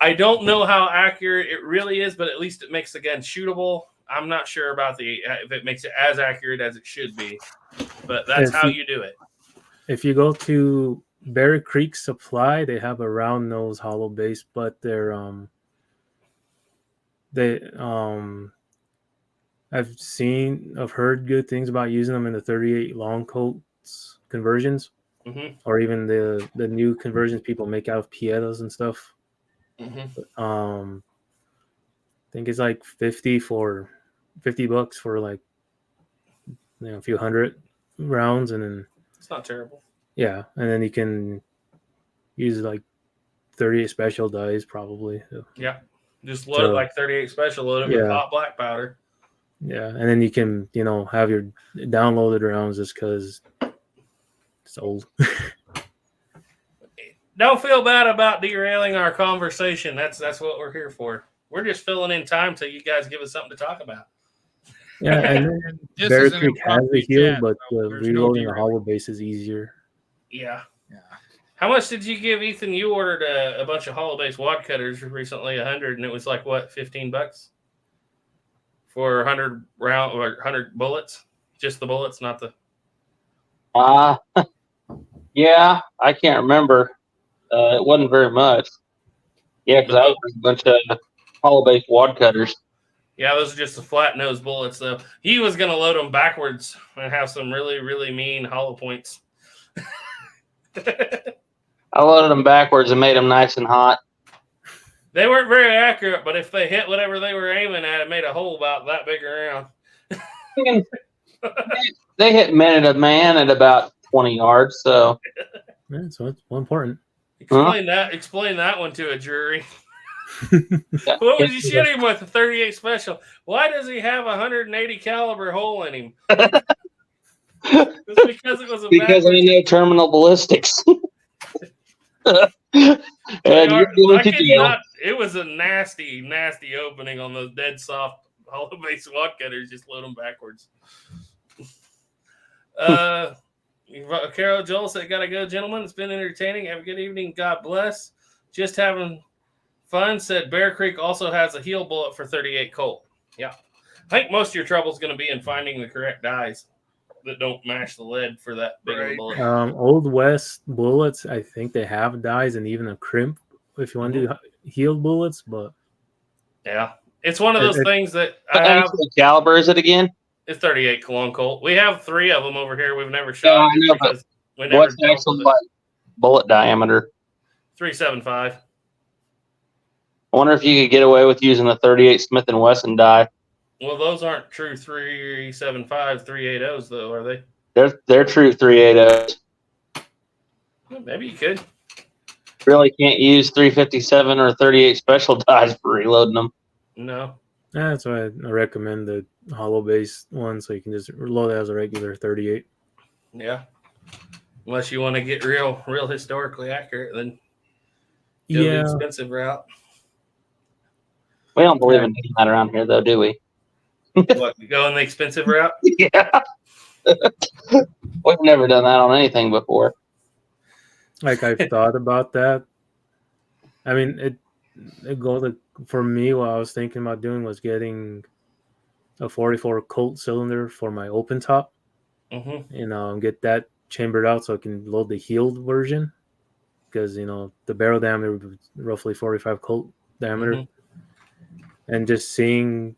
I don't know how accurate it really is, but at least it makes the gun shootable. I'm not sure about if it makes it as accurate as it should be, but that's how you do it. If you go to Bear Creek Supply, they have a round nose hollow base, but I've heard good things about using them in the 38 long Colts conversions, or even the new conversions people make out of Pietas and stuff. I think it's like $50 for like a few hundred rounds, and then it's not terrible. Yeah, and then you can use like 38 special dice probably. So. Yeah, just load it like 38 special, load it with hot black powder. Yeah, and then you can have your downloaded rounds just because it's old. Don't feel bad about derailing our conversation. That's what we're here for. We're just filling in time till you guys give us something to talk about. Yeah, and then Bear Creek has a heal, but reloading a hollow base is easier. Yeah. How much did you give Ethan? You ordered a bunch of hollow base wad cutters recently, 100, and it was like what, $15 for 100 round or 100 bullets? Just the bullets, not the. Yeah, I can't remember. It wasn't very much. Yeah, because I was a bunch of hollow base wad cutters. Yeah, those are just the flat nose bullets, though. He was going to load them backwards and have some really, really mean hollow points. I loaded them backwards and made them nice and hot. They weren't very accurate, but if they hit whatever they were aiming at, it made a hole about that big around. They hit minute a man at about 20 yards, so. Yeah, so it's important. Explain that one to a jury. What would you shoot him with a 38 special? Why does he have a 180 caliber hole in him? It's because it was because I know terminal ballistics. It was a nasty, nasty opening on those dead soft hollow base wad cutters. Just load them backwards. Carol Joel said, "Gotta go, gentlemen. It's been entertaining. Have a good evening. God bless. Just having fun." Said Bear Creek also has a heel bullet for 38 Colt. Yeah, I think most of your trouble is going to be in finding the correct dies that don't match the lead for that big of a bullet. Old West bullets, I think they have dies and even a crimp if you want to do healed bullets, but yeah, it's one of those things that I have. What caliber is it again? It's 38 Cologne Colt. We have 3 of them over here. We've never shot. No, I know, what's the actual bullet diameter? 375. I wonder if you could get away with using a 38 Smith & Wesson die. Well, those aren't true 375 380s, though, are they? They're true 380s. Maybe you could. Really can't use 357 or 38 special dies for reloading them. No. That's why I recommend the hollow base one, so you can just load it as a regular 38. Yeah. Unless you want to get real historically accurate, then go the expensive route. We don't believe in that around here, though, do we? What, go in the expensive route? Yeah. We've never done that on anything before. Like, I've thought about that. I mean, it goes for me. What I was thinking about doing was getting a 44 Colt cylinder for my open top, and get that chambered out so I can load the healed version, because the barrel diameter was roughly 45 Colt diameter, and just seeing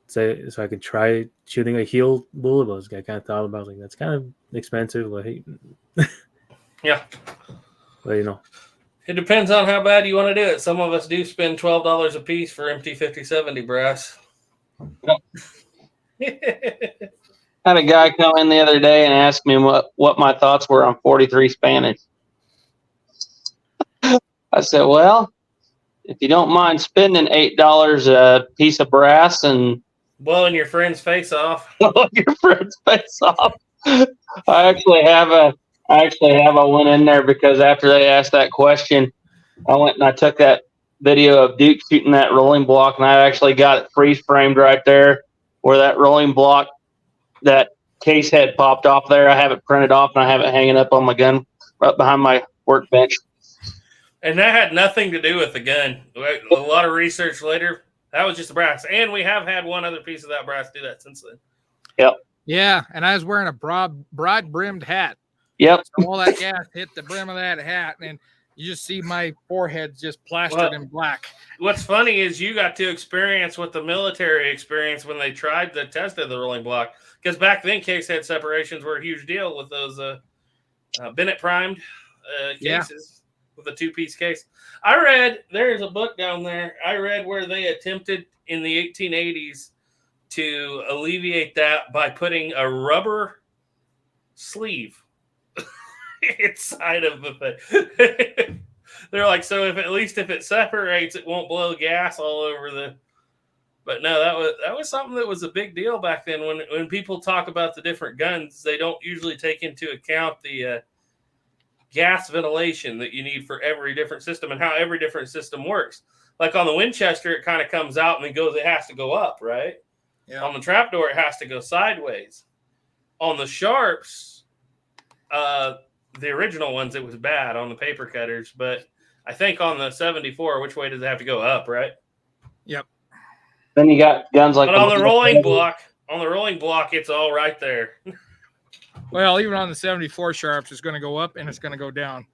say so I could try shooting a healed bullet. But I kind of thought about that's kind of expensive, but yeah. But it depends on how bad you want to do it. Some of us do spend $12 a piece for empty 50/70 brass. Had a guy come in the other day and ask me what my thoughts were on 43 Spanish. I said, well, if you don't mind spending $8 a piece of brass and blowing your friend's face off. I actually have a one in there, because after they asked that question, I went and I took that video of Duke shooting that rolling block, and I actually got it freeze framed right there where that rolling block, that case head popped off there. I have it printed off and I have it hanging up on my gun right behind my workbench. And that had nothing to do with the gun. A lot of research later, that was just the brass. And we have had one other piece of that brass do that since then. Yep. Yeah, and I was wearing a broad-brimmed hat. Yep. So all that gas hit the brim of that hat, and you just see my forehead just plastered in black. What's funny is you got to experience what the military experienced when they tried the test of the rolling block. Because back then, case head separations were a huge deal with those Bennett primed cases with a two-piece case. I read, there's a book down there, I read where they attempted in the 1880s to alleviate that by putting a rubber sleeve inside of the thing. They're like, so if at least if it separates, it won't blow gas all over the. But no, that was something that was a big deal back then. When people talk about the different guns, they don't usually take into account the gas ventilation that you need for every different system and how every different system works. Like on the Winchester, it kind of comes out and it has to go up, right? Yeah. On the trapdoor, it has to go sideways. On the Sharps, the original ones, it was bad on the paper cutters, but I think on the 74, which way does it have to go up, right? Yep. Then you got guns like. But on the rolling block, it's all right there. Well, even on the 74 Sharps, it's going to go up and it's going to go down.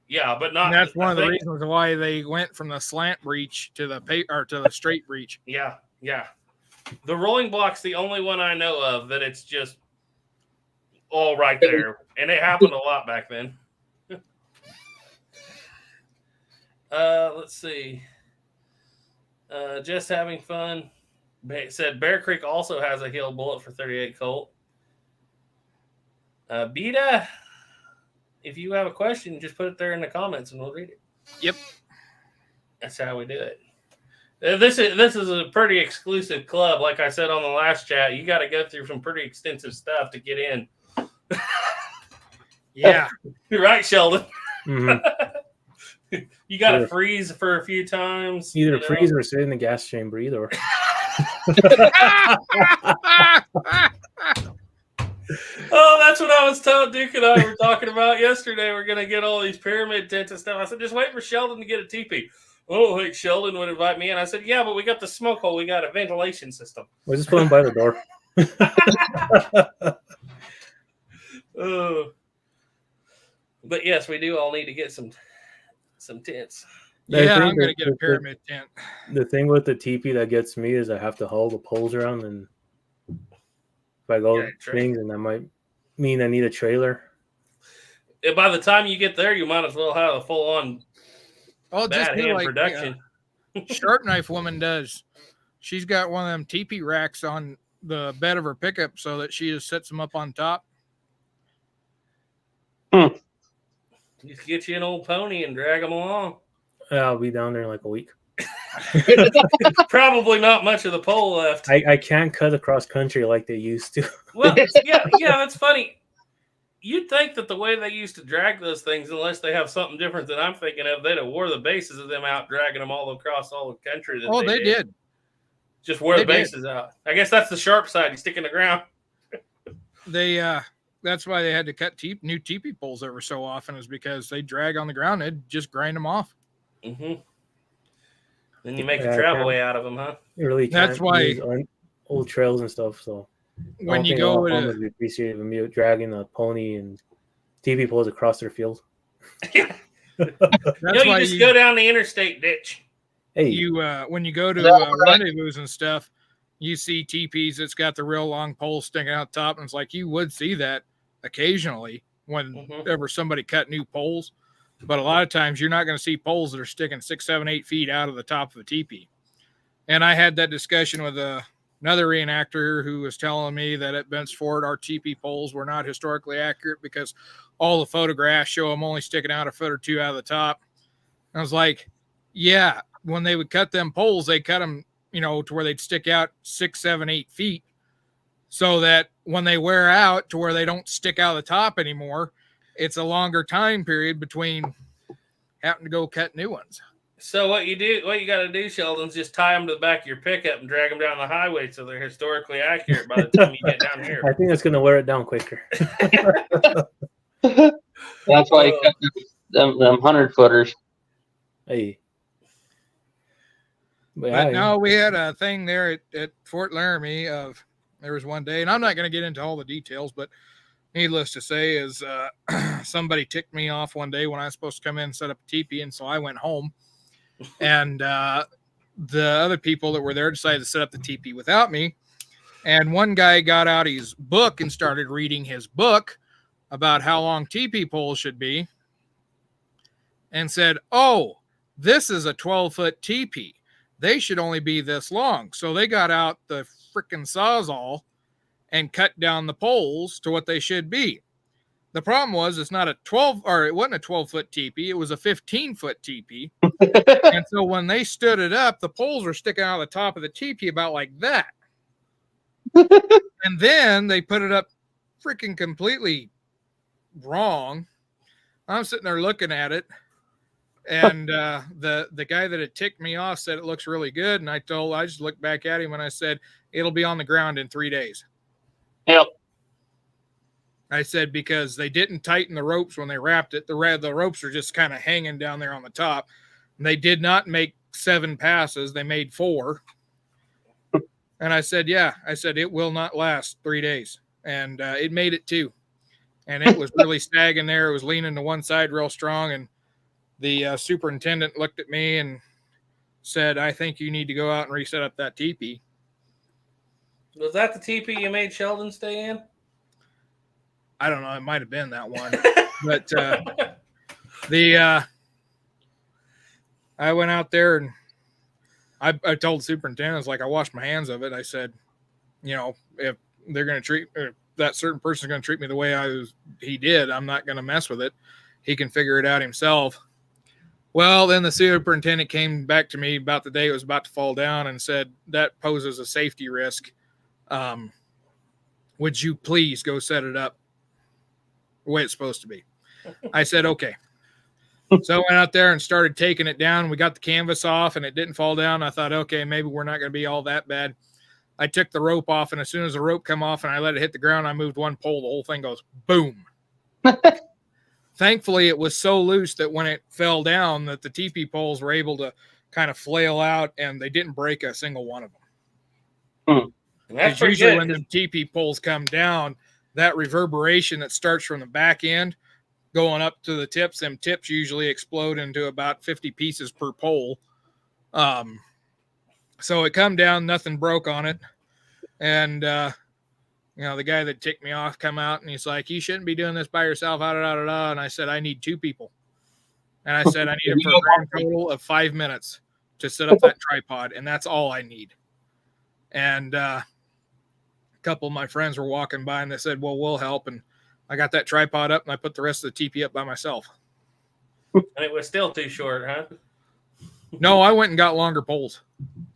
Yeah, but not. And that's one of the reasons why they went from the slant breech to the straight breech. Yeah, yeah. The rolling block's the only one I know of that it's just all right there, and it happened a lot back then. Let's see. Just having fun. Said Bear Creek also has a heel bullet for 38 Colt. Beta, if you have a question, just put it there in the comments and we'll read it. Yep. That's how we do it. This is a pretty exclusive club. Like I said on the last chat, you got to go through some pretty extensive stuff to get in. Yeah. You're right, Sheldon. Mm-hmm. You got to freeze for a few times. Either freeze or sit in the gas chamber, either. Oh, that's what I was telling Duke and I were talking about yesterday. We're going to get all these pyramid tents and stuff. I said, just wait for Sheldon to get a teepee. Oh, like Sheldon would invite me in. I said, yeah, but we got the smoke hole. We got a ventilation system. We'll just put them by the door. But yes, we do all need to get some tents. Yeah, I'm going to get a pyramid tent. The thing with the teepee that gets me is I have to haul the poles around, and if I go things, and that might mean I need a trailer. And by the time you get there, you might as well have a full-on bad hand production. Sharp Knife Woman does. She's got one of them teepee racks on the bed of her pickup so that she just sets them up on top. Just get you an old pony and drag them along. I'll be down there in like a week. Probably not much of the pole left. I can't cut across country like they used to. Well, yeah, that's funny. You'd think that the way they used to drag those things, unless they have something different than I'm thinking of, they'd have wore the bases of them out, dragging them all across all the country. They did. Just wore the bases out. I guess that's the sharp side. You stick in the ground. That's why they had to cut new teepee poles every so often, is because they drag on the ground. They'd just grind them off. Mm-hmm. Then you make a travel way out of them, huh? You really can't. That's why old trails and stuff. So when you go with we appreciate them dragging a pony and teepee poles across their field. You just go down the interstate ditch. Hey, when you go to rendezvous and stuff, you see teepees that's got the real long pole sticking out top, and it's like you would see that occasionally whenever somebody cut new poles. But a lot of times you're not going to see poles that are sticking 6, 7, 8 feet out of the top of a teepee. And I had that discussion with another reenactor who was telling me that at Bent's Ford, our teepee poles were not historically accurate because all the photographs show them only sticking out a foot or two out of the top. And I was like, yeah, when they would cut them poles, they cut them, to where they'd stick out 6, 7, 8 feet so that when they wear out to where they don't stick out of the top anymore, it's a longer time period between having to go cut new ones. So what you got to do, Sheldon, is just tie them to the back of your pickup and drag them down the highway so they're historically accurate by the time you get down I here. think it's gonna wear it down quicker. That's why you cut them 100-footers. Hey. But no, we had a thing there at Fort Laramie of there was one day, and I'm not going to get into all the details, but needless to say is somebody ticked me off one day when I was supposed to come in and set up a teepee, and so I went home. And the other people that were there decided to set up the teepee without me. And one guy got out his book and started reading his book about how long teepee poles should be and said, "Oh, this is a 12-foot teepee. They should only be this long." So they got out the freaking Sawzall and cut down the poles to what they should be. The problem was it wasn't a 12-foot teepee. It was a 15-foot teepee. And so when they stood it up, the poles were sticking out of the top of the teepee about like that. And then they put it up freaking completely wrong. I'm sitting there looking at it. And the guy that had ticked me off said it looks really good. And I just looked back at him and I said, it'll be on the ground in 3 days. Yep. I said, because they didn't tighten the ropes when they wrapped it. The ropes are just kind of hanging down there on the top. And they did not make 7 passes. They made 4. And I said, yeah. I said, it will not last 3 days. And it made it 2. And it was really sagging there. It was leaning to one side real strong. And the superintendent looked at me and said, I think you need to go out and reset up that teepee. Was that the teepee you made Sheldon stay in? I don't know. It might have been that one. But I went out there and I told the superintendent, I was like, I washed my hands of it. I said, if they're going to if that certain person's going to treat me the way he did, I'm not going to mess with it. He can figure it out himself. Well, then the superintendent came back to me about the day it was about to fall down and said, that poses a safety risk. Would you please go set it up the way it's supposed to be? I said, okay. So I went out there and started taking it down. We got the canvas off and it didn't fall down. I thought, okay, maybe we're not going to be all that bad. I took the rope off, and as soon as the rope come off and I let it hit the ground, I moved one pole, the whole thing goes boom. Thankfully, it was so loose that when it fell down that the teepee poles were able to kind of flail out, and they didn't break a single one of them. That's usually good. when the teepee poles come down, that reverberation that starts from the back end going up to the tips, them tips usually explode into about 50 pieces per pole. So it come down, nothing broke on it. And, the guy that ticked me off come out and he's like, you shouldn't be doing this by yourself. And I said, I need 2 people. And I said, I need it for a grand total of 5 minutes to set up that tripod. And that's all I need. And, a couple of my friends were walking by and they said, well, we'll help. And I got that tripod up and I put the rest of the teepee up by myself. And it was still too short, huh? No, I went and got longer poles.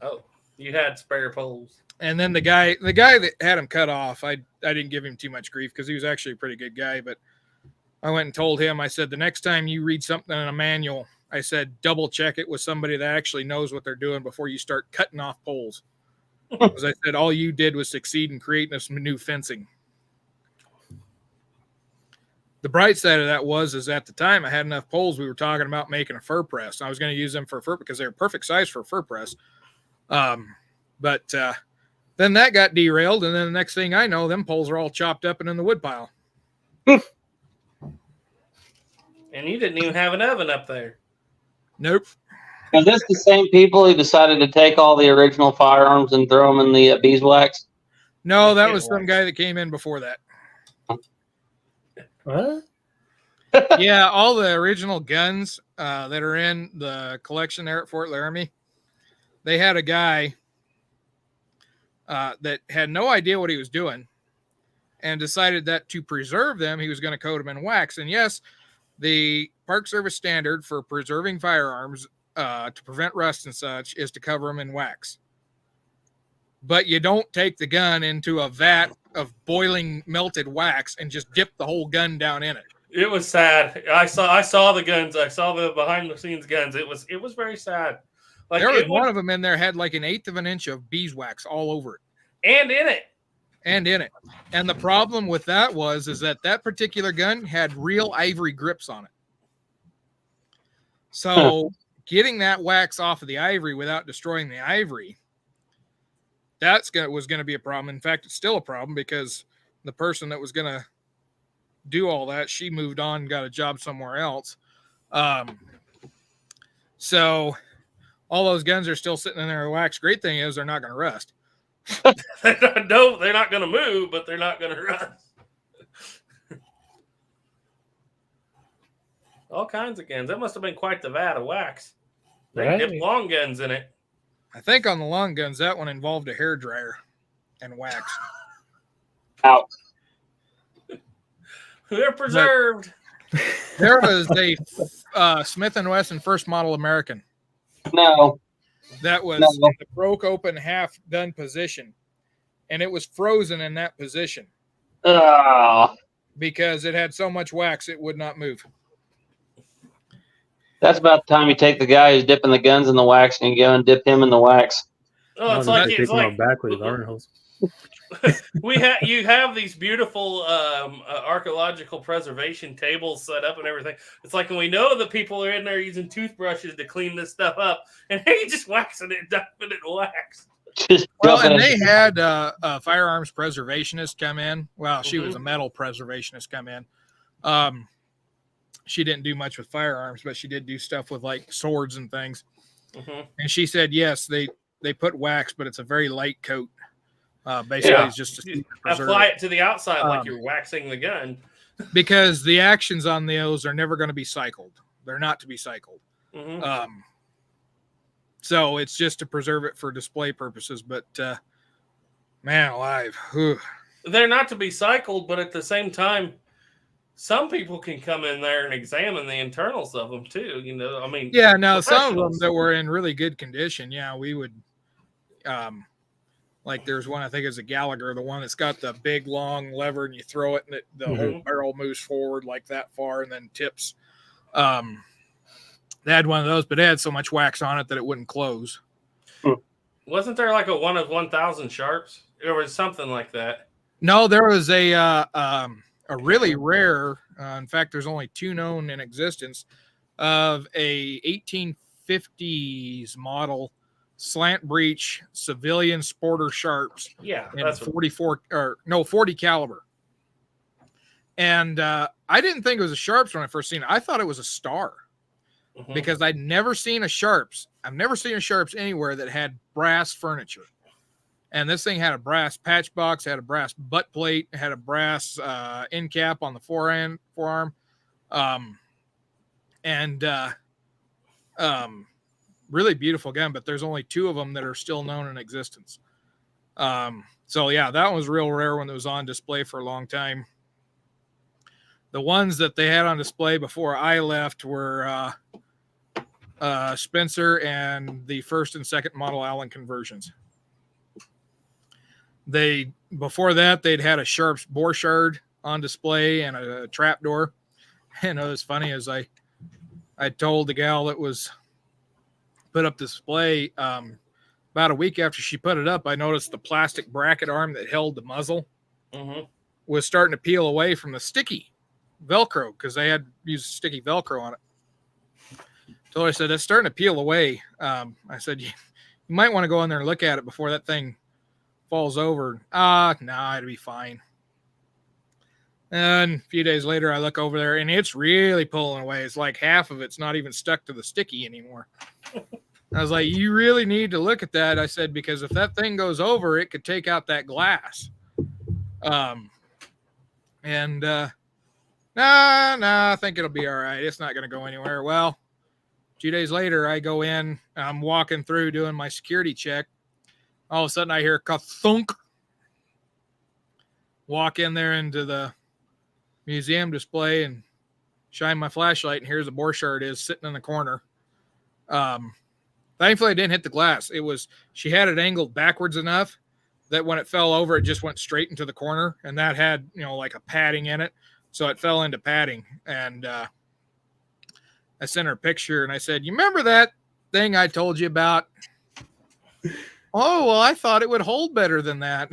Oh, you had spare poles. And then the guy that had him cut off, I didn't give him too much grief because he was actually a pretty good guy. But I went and told him, I said, the next time you read something in a manual, I said, double check it with somebody that actually knows what they're doing before you start cutting off poles. Because I said, all you did was succeed in creating some new fencing. The bright side of that is at the time I had enough poles. We were talking about making a fur press. I was going to use them for fur because they're perfect size for a fur press. But then that got derailed. And then the next thing I know, them poles are all chopped up and in the wood pile. And you didn't even have an oven up there. Nope. Are this the same people who decided to take all the original firearms and throw them in the beeswax? No, that was some guy that came in before that. What? Yeah, all the original guns that are in the collection there at Fort Laramie, they had a guy that had no idea what he was doing and decided that to preserve them, he was going to coat them in wax. And yes, the Park Service standard for preserving firearms to prevent rust and such is to cover them in wax. But you don't take the gun into a vat of boiling melted wax and just dip the whole gun down in it. It was sad. I saw the guns. I saw the behind the scenes guns. It was very sad. Like There was one of them in there had like 1/8 of an inch of beeswax all over it. and in it. And the problem with that is that particular gun had real ivory grips on it. So getting that wax off of the ivory without destroying the ivory, was going to be a problem. In fact, it's still a problem because the person that was going to do all that, she moved on and got a job somewhere else. So all those guns are still sitting in there with wax. Great thing is they're not going to rust. No, they're not going to move, but they're not going to rust. All kinds of guns. That must have been quite the vat of wax. They Right. dipped long guns in it. I think on the long guns, that one involved a hairdryer and wax. Out. They're preserved. There was a Smith & Wesson first model American No. that was No. in the broke open half done position, and it was frozen in that position Oh, because it had so much wax it would not move. that's about the time you take the guy who's dipping the guns in the wax and you go and dip him in the wax. Oh, it's No, like they it's take them like out back with garden hose. you have these beautiful archaeological preservation tables set up and everything. It's like when we know that people are in there using toothbrushes to clean this stuff up, and they just waxing it, dumping it in wax. Just Well, dumping and it. they had a firearms preservationist come in. Well, she was a metal preservationist come in. She didn't do much with firearms, but she did do stuff with like swords and things. Mm-hmm. And she said, yes, they put wax, but it's a very light coat. Basically, it's just to preserve Apply it. it to the outside like you're waxing the gun. Because the actions on those are never going to be cycled. They're not to be cycled. Mm-hmm. So it's just to preserve it for display purposes. But man alive. Whew. They're not to be cycled, but at the same time, some people can come in there and examine the internals of them too. You know, I mean, Yeah, now some of them professionals. that were in really good condition, yeah, we would like there's one I think is a Gallagher, the one that's got the big long lever and you throw it and the whole barrel moves forward like that far and then tips. They had one of those, but it had so much wax on it that it wouldn't close. Wasn't there like a 1 of 1,000 sharps? There was something like that. No, there was a really rare. In fact, there's only 2 known in existence of a 1850s model slant breech civilian sporter sharps. Yeah, in that's 40 caliber. And I didn't think it was a Sharps when I first seen it. I thought it was a Star because I'd never seen a Sharps. I've never seen a Sharps anywhere that had brass furniture. And this thing had a brass patch box, had a brass butt plate, had a brass end cap on the forearm. Really beautiful gun, but there's only 2 of them that are still known in existence. So yeah, that one was real rare when it was on display for a long time. The ones that they had on display before I left were Spencer and the first and second model Allen conversions. Before that, they'd had a Sharps Borchardt on display and a trapdoor. And it was funny as I told the gal that was put up display about a week after she put it up, I noticed the plastic bracket arm that held the muzzle was starting to peel away from the sticky Velcro because they had used sticky Velcro on it. So I said, it's starting to peel away. I said, you might want to go in there and look at it before that thing falls over. No, it'll be fine. And a few days later, I look over there and it's really pulling away. It's like half of it's not even stuck to the sticky anymore. I was like, you really need to look at that. I said, because if that thing goes over, it could take out that glass. Nah, I think it'll be all right. It's not going to go anywhere. Well, 2 days later, I go in, I'm walking through doing my security check. All of a sudden I hear ka-thunk. Walk in there into the museum display and shine my flashlight, and here's the Borchardt is sitting in the corner. Thankfully, I didn't hit the glass. She had it angled backwards enough that when it fell over, it just went straight into the corner, and that had, like a padding in it. so it fell into padding. And I sent her a picture, and I said, "You remember that thing I told you about?" "Oh, well, I thought it would hold better than that."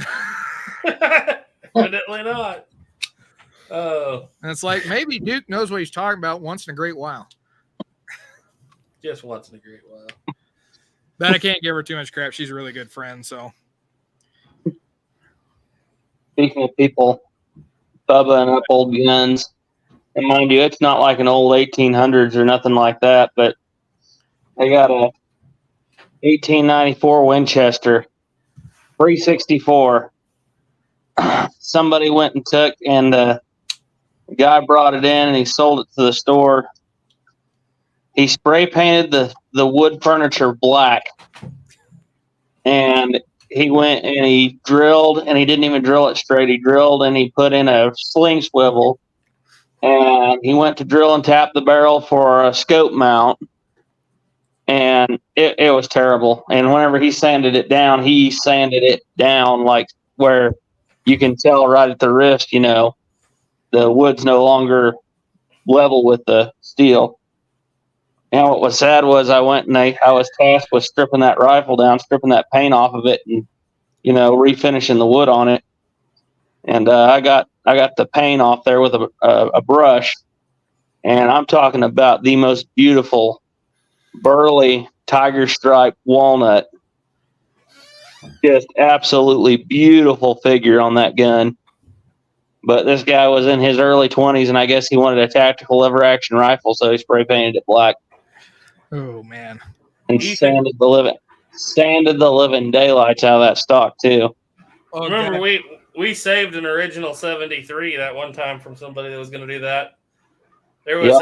Evidently not. Oh, And it's like, maybe Duke knows what he's talking about once in a great while. just once in a great while. But I can't give her too much crap. She's a really good friend. So Speaking of people bubbling up old guns, and mind you, it's not like an old 1800s or nothing like that, but they got a 1894 Winchester 364. Somebody went and took, and the guy brought it in and he sold it to the store. He spray painted the wood furniture black, and he went and he drilled, and he didn't even drill it straight. He drilled and he put in a sling swivel, and he went to drill and tap the barrel for a scope mount, and it was terrible. And whenever he sanded it down like where you can tell right at the wrist, the wood's no longer level with the steel. And what was sad was I was tasked with stripping that rifle down, stripping that paint off of it, and refinishing the wood on it. And I got the paint off there with a brush, and I'm talking about the most beautiful burly tiger stripe walnut, just absolutely beautiful figure on that gun. But this guy was in his early 20s, and I guess he wanted a tactical lever action rifle, so he spray painted it black. Oh man! And sanded the living daylights out of that stock too. Oh, Remember, we saved an original 73 that one time from somebody that was going to do that. There was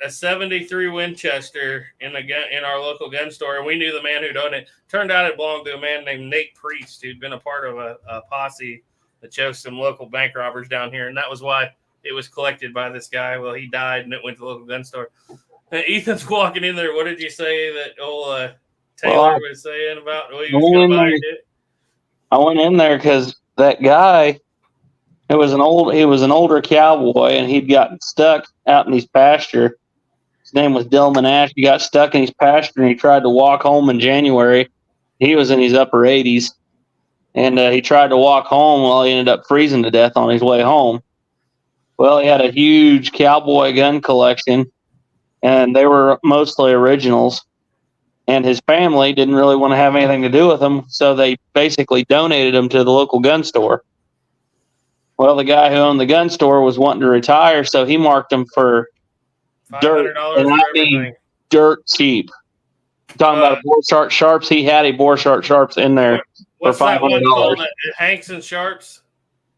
a 73 Winchester in our local gun store, and we knew the man who'd owned it. Turned out it belonged to a man named Nate Priest, who'd been a part of a posse that chose some local bank robbers down here, and that was why it was collected by this guy. Well, he died, and it went to the local gun store. And Ethan's walking in there. What did you say that old Taylor was saying about? Well, he was going to buy it. I went in there because that guy, he was an older cowboy, and he'd gotten stuck out in his pasture. His name was Dillman Ash. He got stuck in his pasture, and he tried to walk home in January. He was in his upper 80s, and he tried to walk home. Well, he ended up freezing to death on his way home. Well, he had a huge cowboy gun collection, and they were mostly originals. And his family didn't really want to have anything to do with them, so they basically donated them to the local gun store. Well, the guy who owned the gun store was wanting to retire, so he marked them for dirt, and I mean dirt cheap. Talking about a Borchardt Sharps, he had a Borchardt Sharps in there for $500. That one called Hanks and Sharps?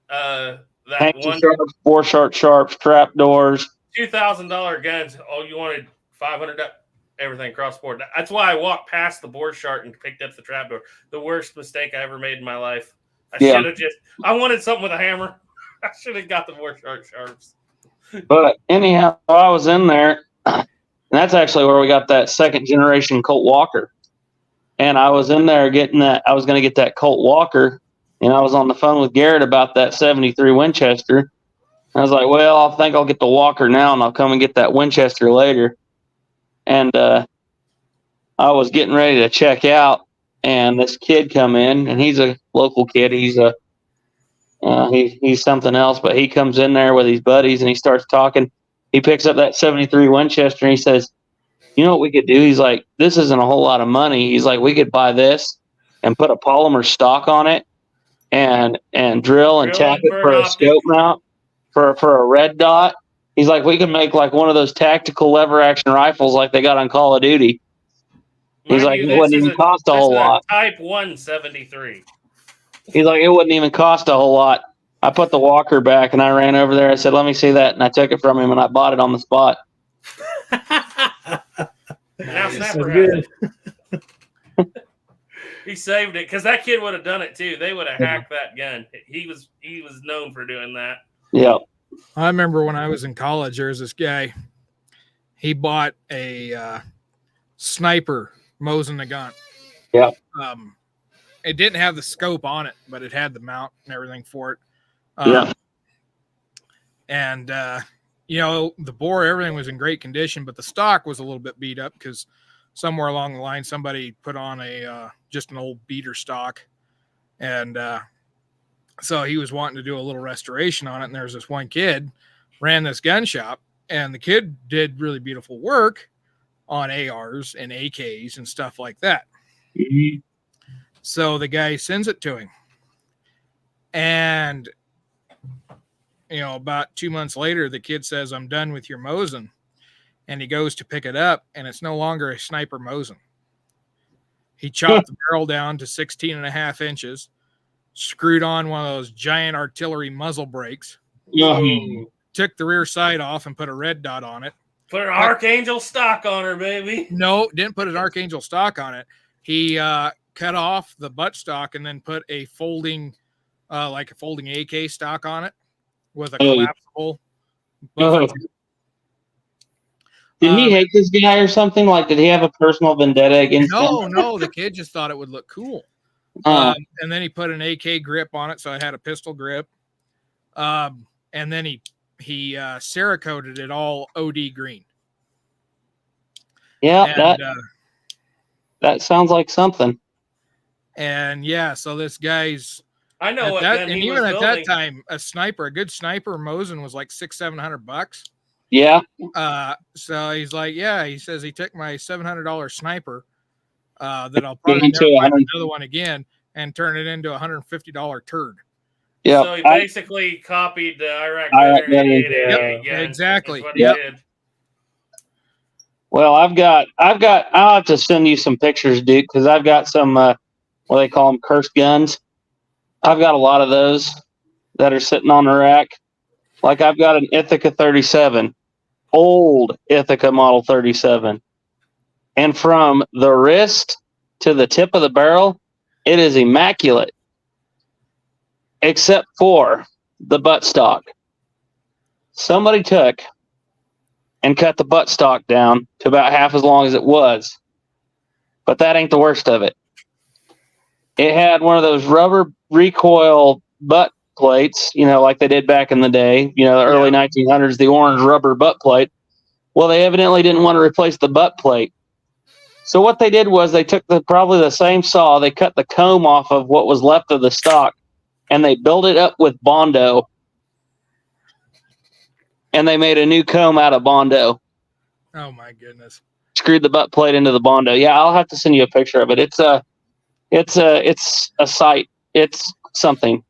Hanks and Sharps, Borchardt Sharps, trapdoors. $2,000 guns. Oh, you wanted $500? Everything cross board. That's why I walked past the Borchardt and picked up the trapdoor. The worst mistake I ever made in my life. I wanted something with a hammer. I should have got the Borchardt Sharps. But anyhow, I was in there, and that's actually where we got that second generation Colt Walker. And I was in there getting that. I was going to get that Colt Walker, and I was on the phone with Garrett about that 73 Winchester. I was like, well, I think I'll get the Walker now, and I'll come and get that Winchester later. And I was getting ready to check out, and this kid come in, and he's a local kid. He's he's something else, but he comes in there with his buddies, and he starts talking. He picks up that 73 Winchester, and he says, you know what we could do? He's like, this isn't a whole lot of money. He's like, we could buy this and put a polymer stock on it and drill and tap it for a scope mount for a red dot. He's like, we can make like one of those tactical lever action rifles like they got on Call of Duty. He's like, it wouldn't even cost a whole lot. Type 173. He's like, it wouldn't even cost a whole lot. I put the Walker back and I ran over there. I said, let me see that. And I took it from him and I bought it on the spot. Now Snapper has it. He saved it because that kid would have done it too. They would have hacked that gun. He was known for doing that. Yeah. I remember when I was in college, there was this guy. He bought a sniper Mosin Nagant. Yeah. It didn't have the scope on it, but it had the mount and everything for it. Yeah. And the bore, everything was in great condition, but the stock was a little bit beat up because somewhere along the line somebody put on just an old beater stock, and so he was wanting to do a little restoration on it. And there's this one kid ran this gun shop, and the kid did really beautiful work on ARs and AKs and stuff like that. Mm-hmm. So the guy sends it to him, and about 2 months later, the kid says, "I'm done with your Mosin." And he goes to pick it up, and it's no longer a sniper Mosin. He chopped the barrel down to 16.5 inches, screwed on one of those giant artillery muzzle brakes, took the rear sight off and put a red dot on it. Put an Archangel stock on her, baby. No, didn't put an Archangel stock on it. He cut off the butt stock and then put a folding AK stock on it with a collapsible buffer. Did he hate this guy or something? Like, did he have a personal vendetta against him? No, the kid just thought it would look cool. And then he put an AK grip on it, so it had a pistol grip. And then he Cerakoted it all OD green. Yeah, that sounds like something. And so this guy's. I know what. And even at that time, a good sniper Mosin was like $600-700. Yeah. So he's like, he says he took my $700 sniper that I'll probably never find another one again and turn it into a $150 turd. Yeah. So he basically copied the Iraq veteran. Exactly. That's what he did. Well, I'll have to send you some pictures, Duke, because I've got some, what they call them, cursed guns. I've got a lot of those that are sitting on the rack. Like I've got an Ithaca 37, old Ithaca model 37. And from the wrist to the tip of the barrel, it is immaculate. Except for the buttstock. Somebody took and cut the buttstock down to about half as long as it was. But that ain't the worst of it. It had one of those rubber recoil butt plates, like they did back in the day, the early 1900s, the orange rubber butt plate. Well, they evidently didn't want to replace the butt plate. So what they did was they took probably the same saw, they cut the comb off of what was left of the stock, and they built it up with Bondo. And they made a new comb out of Bondo. Oh my goodness. Screwed the butt plate into the Bondo. Yeah, I'll have to send you a picture of it. It's a sight. It's something.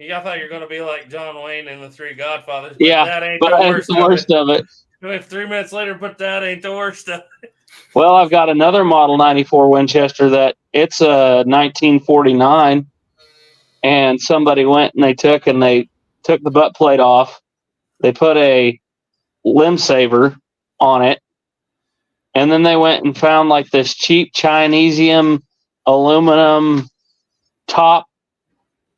I thought you were going to be like John Wayne in the Three Godfathers. But that ain't the worst of it. If 3 minutes later, but that ain't the worst of it. Well, I've got another Model 94 Winchester that it's a 1949, and somebody went and they took the butt plate off. They put a limb saver on it, and then they went and found like this cheap Chinesium aluminum top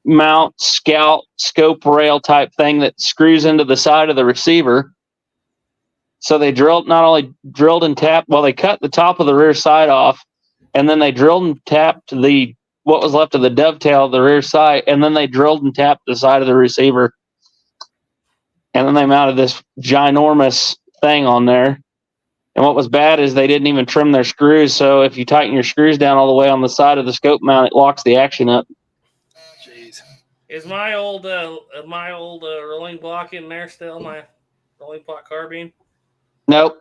mount scope rail type thing that screws into the side of the receiver. So they not only drilled and tapped, they cut the top of the rear side off, and then they drilled and tapped what was left of the dovetail of the rear side, and then they drilled and tapped the side of the receiver. And then they mounted this ginormous thing on there. And what was bad is they didn't even trim their screws. So if you tighten your screws down all the way on the side of the scope mount, it locks the action up. Jeez. Is my old rolling block in there still? My rolling block carbine? Nope.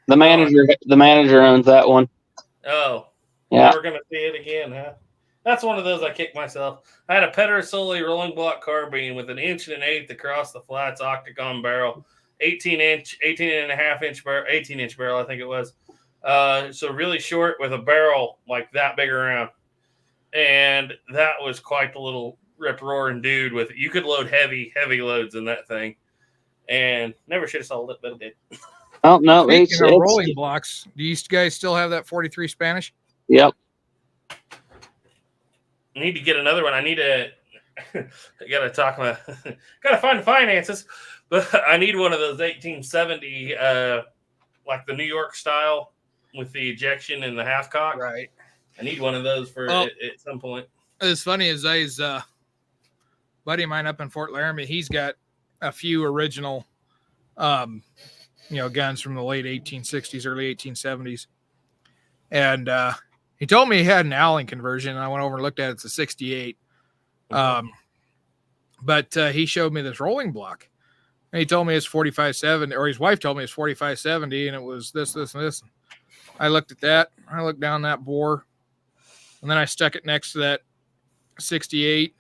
The manager owns that one. Oh. Yeah. We're gonna see it again, huh? That's one of those I kicked myself. I had a Pedersoli rolling block carbine with 1 1/8 inch across the flats octagon barrel, 18.5 inch barrel, 18-inch barrel, I think it was. So really short with a barrel like that big around. And that was quite the little rip-roaring dude with it. You could load heavy loads in that thing. And never should have sold it, but it did. Oh, no. Speaking of rolling blocks, do you guys still have that 43 Spanish? Yep. I need to get another one. I gotta find the finances, but I need one of those 1870, like the New York style with the ejection and the half cock. Right. I need one of those at some point. It's funny as buddy of mine up in Fort Laramie, he's got a few original, guns from the late 1860s, early 1870s. And he told me he had an Allen conversion, and I went over and looked at it. It's a 68. But he showed me this rolling block. And he told me it's 4570, or his wife told me it's 4570, and it was this, and this. I looked at that. I looked down that bore, and then I stuck it next to that 68,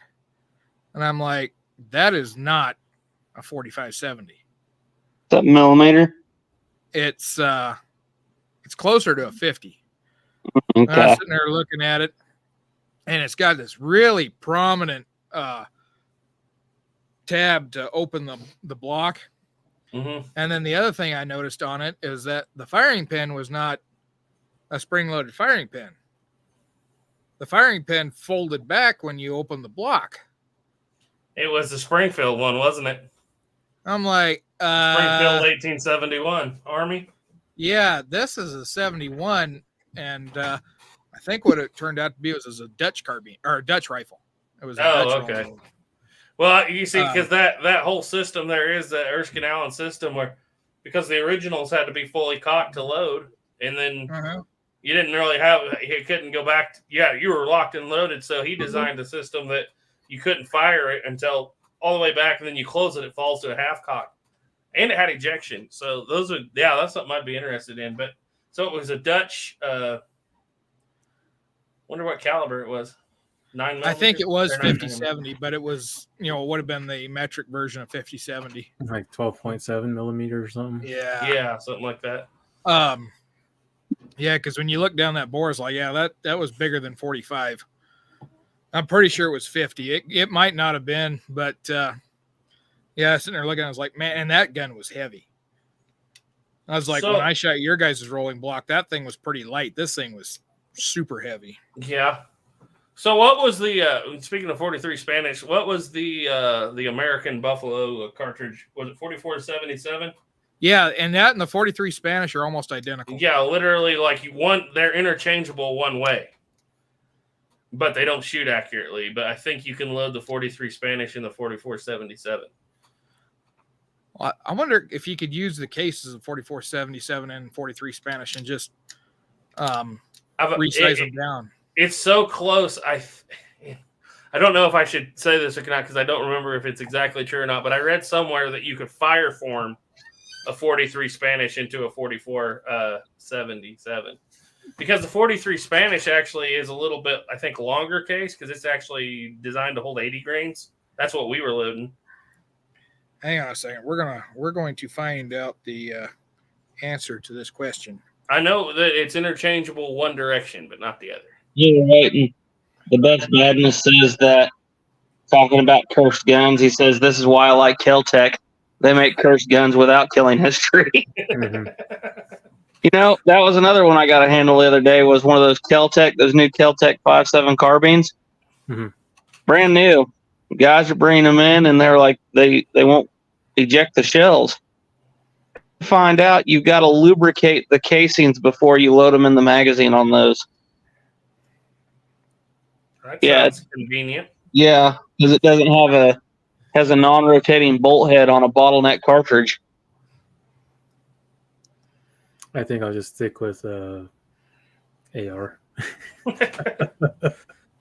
and I'm like, that is not a 4570. Is that millimeter? It's closer to a 50. Okay. And I was sitting there looking at it, and it's got this really prominent tab to open the block. Mm-hmm. And then the other thing I noticed on it is that the firing pin was not a spring-loaded firing pin. The firing pin folded back when you open the block. It was the Springfield one, wasn't it? I'm like, Springfield 1871 Army. Yeah, this is a 71, and I think what it turned out to be was a Dutch carbine or a Dutch rifle. It was a Dutch okay. rifle. Well, you see, because that whole system there is the Erskine Allen system where, because the originals had to be fully cocked to load, and then you didn't really have, you couldn't go back. You were locked and loaded, so he designed a system that you couldn't fire it until all the way back, and then you close it, it falls to a half cock. And it had ejection. So those are, that's something I'd be interested in. But so it was a Dutch, wonder what caliber it was. 9mm? I think it was 50-70, but it was, it would have been the metric version of 50-70. Like 12.7 millimeter or something. Yeah. Yeah, something like that. Yeah, because when you look down that bore, it's like, that was bigger than 45. I'm pretty sure it was 50. It might not have been, but sitting there looking, I was like, man, and that gun was heavy. I was like, when I shot your guys' rolling block, that thing was pretty light. This thing was super heavy. Yeah. So what was the speaking of 43 Spanish? What was the American Buffalo cartridge? Was it 44-77? Yeah, and that and the 43 Spanish are almost identical. Yeah, literally, like they're interchangeable one way, but they don't shoot accurately. But I think you can load the 43 Spanish in the 44-77. I wonder if you could use the cases of 44-77 and 43 Spanish and just resize them down. It's so close. I don't know if I should say this or not because I don't remember if it's exactly true or not. But I read somewhere that you could fire form a 43 Spanish into a 44-77 because the 43 Spanish actually is a little bit, I think, longer case because it's actually designed to hold 80 grains. That's what we were loading. Hang on a second. We're going to find out the answer to this question. I know that it's interchangeable one direction, but not the other. Yeah, right. And the Best Badness says that, talking about cursed guns, he says, this is why I like Kel-Tec. They make cursed guns without killing history. Mm-hmm. That was another one I got a handle the other day, was one of those new Kel-Tec 5.7 carbines. Mm-hmm. Brand new. Guys are bringing them in, and they're like, they won't eject the shells. Find out you've got to lubricate the casings before you load them in the magazine on those. That sounds convenient. Yeah, because it doesn't has a non-rotating bolt head on a bottleneck cartridge. I think I'll just stick with AR.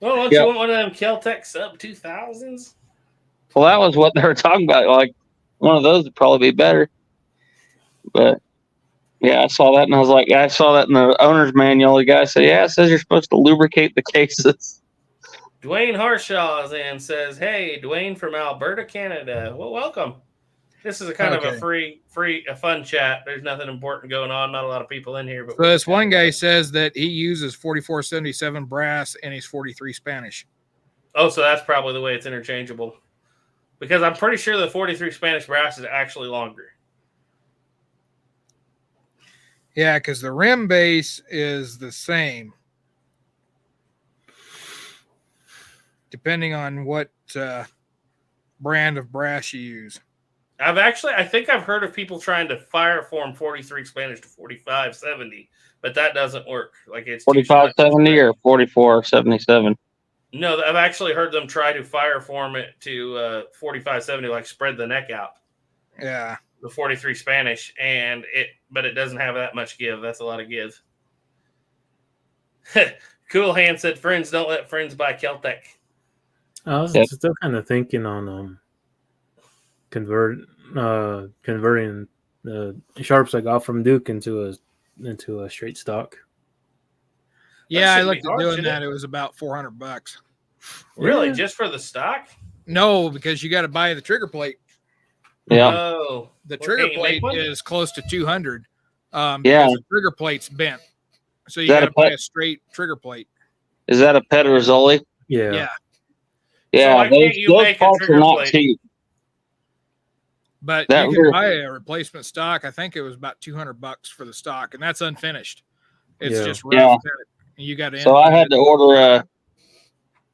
Well, don't you want one of them Kel-Tec sub 2000s? Well, that was what they were talking about. Like, one of those would probably be better. But, yeah, I saw that, and I was like, I saw that in the owner's manual. The guy said, it says you're supposed to lubricate the cases. Dwayne Harshaw is in, says, hey, Dwayne from Alberta, Canada. Well, welcome. This is a kind of a fun chat. There's nothing important going on. Not a lot of people in here. But so this one guy says that he uses 44-77 brass and he's 43 Spanish. Oh, so that's probably the way it's interchangeable. Because I'm pretty sure the 43 Spanish brass is actually longer. Yeah, because the rim base is the same. Depending on what brand of brass you use. I think I've heard of people trying to fire form 43 Spanish to 45-70, but that doesn't work. Like it's 45-70 or 44-77. No, I've actually heard them try to fire form it to 45-70, like spread the neck out. Yeah. the 43 Spanish, but it doesn't have that much give. That's a lot of give. Cool Hand said, "Friends don't let friends buy Keltec." I was still kind of thinking on converting the sharps I got from Duke into a straight stock. Yeah, I shouldn't looked be at hard, doing should that. it? It was about $400. Really, Yeah. just for the stock? No, because you got to buy the trigger plate. Yeah. Oh, The well, trigger can't you make plate one? is close to 200. Yeah. Because the trigger plate's bent. So you Is that got to a buy pet- a straight trigger plate. Is that a Pederzoli? Yeah. Yeah. Yeah, why can't you those make a parts are trigger not plate? cheap. But That you can rear- buy a replacement stock. I think it was about $200 for the stock, and that's unfinished. It's Yeah. just rough. Yeah. And you got to So I had to order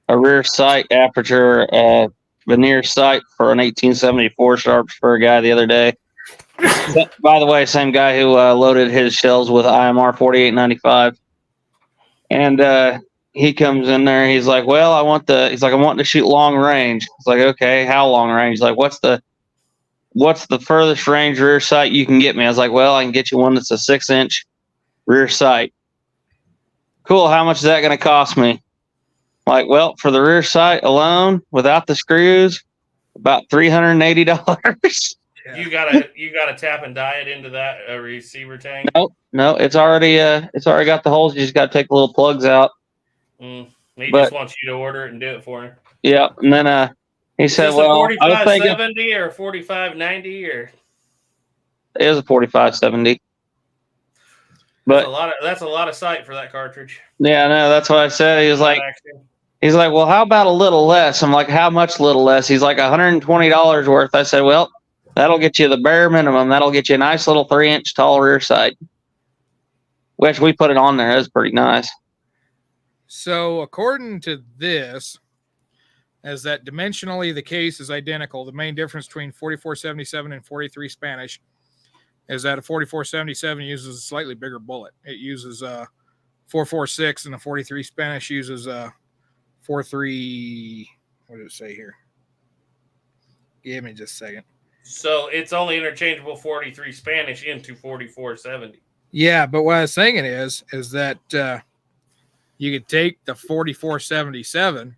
a rear sight aperture veneer sight for an 1874 Sharps for a guy the other day. By the way, same guy who loaded his shells with IMR 4895. And he comes in there. He's like, "Well, I'm wanting to shoot long range." It's like, "Okay, how long range?" He's like, "What's the furthest range rear sight you can get me?" I was like, "Well, I can get you one that's a 6-inch rear sight." Cool. How much is that going to cost me? Like, well, for the rear sight alone, without the screws, about $380. You gotta tap and die it into that receiver tank. No, it's already got the holes. You just got to take the little plugs out. He But- just wants you to order it and do it for him. Yeah, and then he Is said, this a "Well, I was thinking 4570 or a 4590 or it was a 4570." But that's a lot of sight for that cartridge. yeah, no, that's what I said. He was like, Action. "Well, how about a little less?" I'm like, "How much little less?" He's like, $120 worth. I said, "Well, that'll get you the bare minimum. That'll get you a nice little 3-inch tall rear sight." Which we put it on there. It was pretty nice. So according to this, as that dimensionally the case is identical, the main difference between 4477 and 43 Spanish is that a 4477 uses a slightly bigger bullet. It uses 4.46 and the 43 Spanish uses 4.3. What did it say here? Give me just a second. So it's only interchangeable 43 Spanish into 4470. Yeah, but what I was saying is that you could take the 4477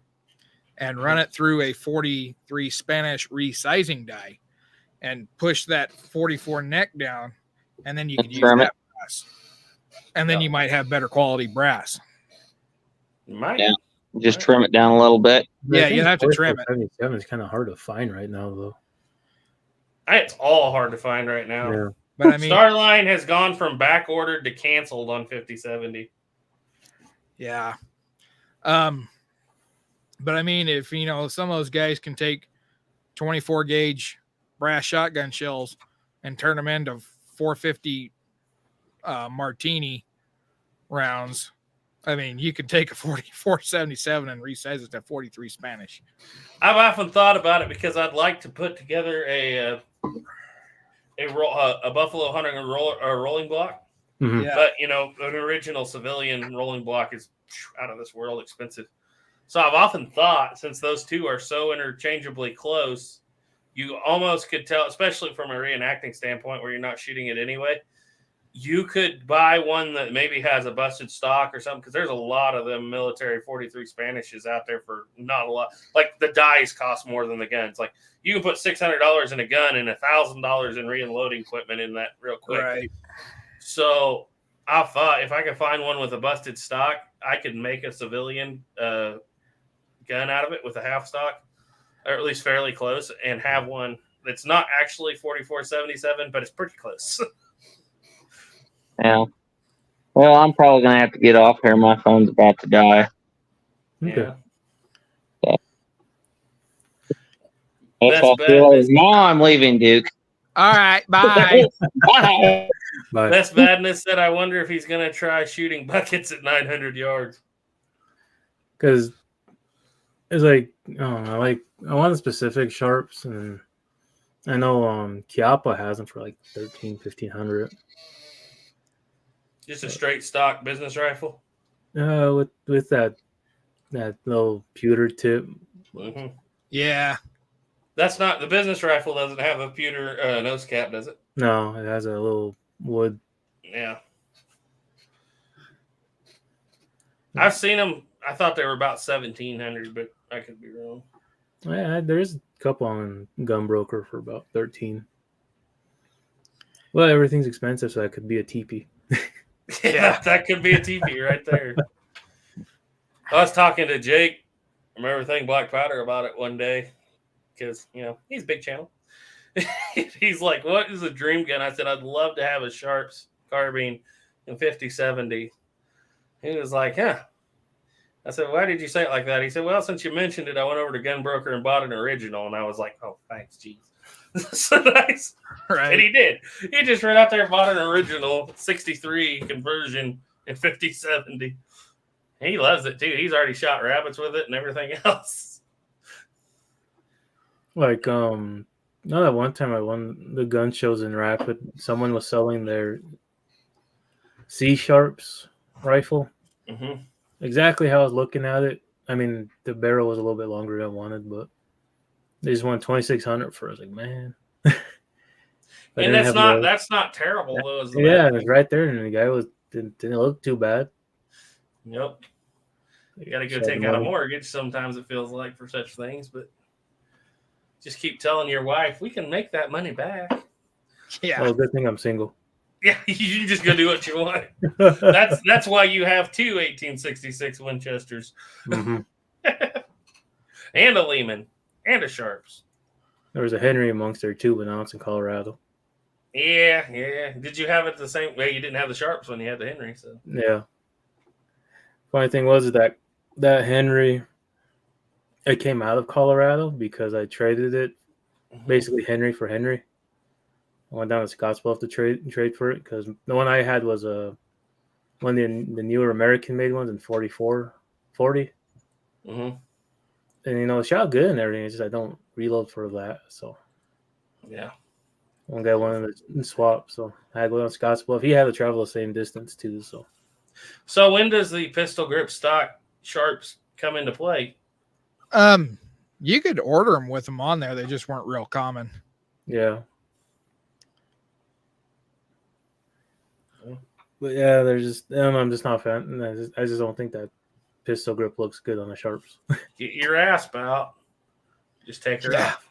and run it through a 43 Spanish resizing die and push that 44 neck down, and then you could use Trim it. that brass. And then you might have better quality brass. You might. Yeah. Just trim it down a little bit. Yeah, you'd have to trim it. 77 is kind of hard to find right now, though. It's all hard to find right now. Yeah. But I mean, Starline has gone from back ordered to canceled on 5070. yeah. But I mean, if some of those guys can take 24 gauge brass shotgun shells and turn them into 450 Martini rounds, I mean, you could take a 4477 and resize it to 43 Spanish. I've often thought about it because I'd like to put together a Buffalo hunting rolling block. Mhm. Yeah. But, an original civilian rolling block is out of this world expensive. So I've often thought, since those two are so interchangeably close, you almost could tell, especially from a reenacting standpoint where you're not shooting it anyway, you could buy one that maybe has a busted stock or something, because there's a lot of them military 43 Spanishes out there for not a lot. Like, the dies cost more than the guns. Like, you can put $600 in a gun and $1,000 in reloading equipment in that real quick. Right. So I thought if I could find one with a busted stock, I could make a civilian gun out of it with a half stock, or at least fairly close, and have one that's not actually 4477, but it's pretty close. Yeah. Well, I'm probably going to have to get off here. My phone's about to die. Okay. That's all. Now I'm leaving, Duke. All right. Bye. Bye. Bye. Best Badness said, I wonder if he's going to try shooting buckets at 900 yards. Because it's like, I don't know, I want specific sharps, and I know Chiappa has them for like 1,300-1,500. Just a straight stock business rifle. With that little pewter tip. Mm-hmm. Yeah. That's not the business rifle. Doesn't have a pewter nose cap, does it? No, it has a little wood. Yeah. I've seen them. I thought they were about 1,700, but I could be wrong. Yeah, there's a couple on Gunbroker for about 13. Well, everything's expensive, so that could be a teepee. Yeah, that could be a teepee right there. I was talking to Jake from Everything Black Powder about it one day because, he's a big channel. He's like, what is a dream gun? I said, I'd love to have a Sharps carbine in 50-70. He was like, yeah. I said, why did you say it like that? He said, well, since you mentioned it, I went over to Gunbroker and bought an original. And I was like, oh, thanks, geez. So nice. Right. And he did. He just ran out there and bought an original 63 conversion in 50-70. He loves it, too. He's already shot rabbits with it and everything else. Like, no, that one time I won the gun shows in Rapid. Someone was selling their C-Sharps rifle. Mm-hmm. Exactly how I was looking at it. I mean, the barrel was a little bit longer than I wanted, but they just wanted $2,600 for it. I was like, man. And that's not terrible, though. Yeah, it was right there, and the guy didn't look too bad. Yep. You got to go take out a mortgage sometimes, it feels like, for such things, but just keep telling your wife, we can make that money back. Yeah. Well, good thing I'm single. Yeah, you just go do what you want. That's why you have 2 1866 Winchesters. Mm-hmm. And a Lehman. And a Sharps. There was a Henry amongst there, too, but now it's in Colorado. Yeah. Did you have it the same way? You didn't have the Sharps when you had the Henry, so. Yeah. Funny thing was that Henry, it came out of Colorado because I traded it, basically Henry for Henry. I went down to Scottsbluff to trade for it because the one I had was one of the newer American-made ones in 44-40. Mm-hmm. And, it shot good and everything. It's just I don't reload for that, so. Yeah. One guy wanted to swap, so I had to go down to Scottsbluff. He had to travel the same distance, too, so. So when does the pistol grip stock Sharps come into play? You could order them with them on there. They just weren't real common. Yeah. But yeah, I'm just not a fan. I just don't think that pistol grip looks good on the Sharps. Get your ass out. Just take her off.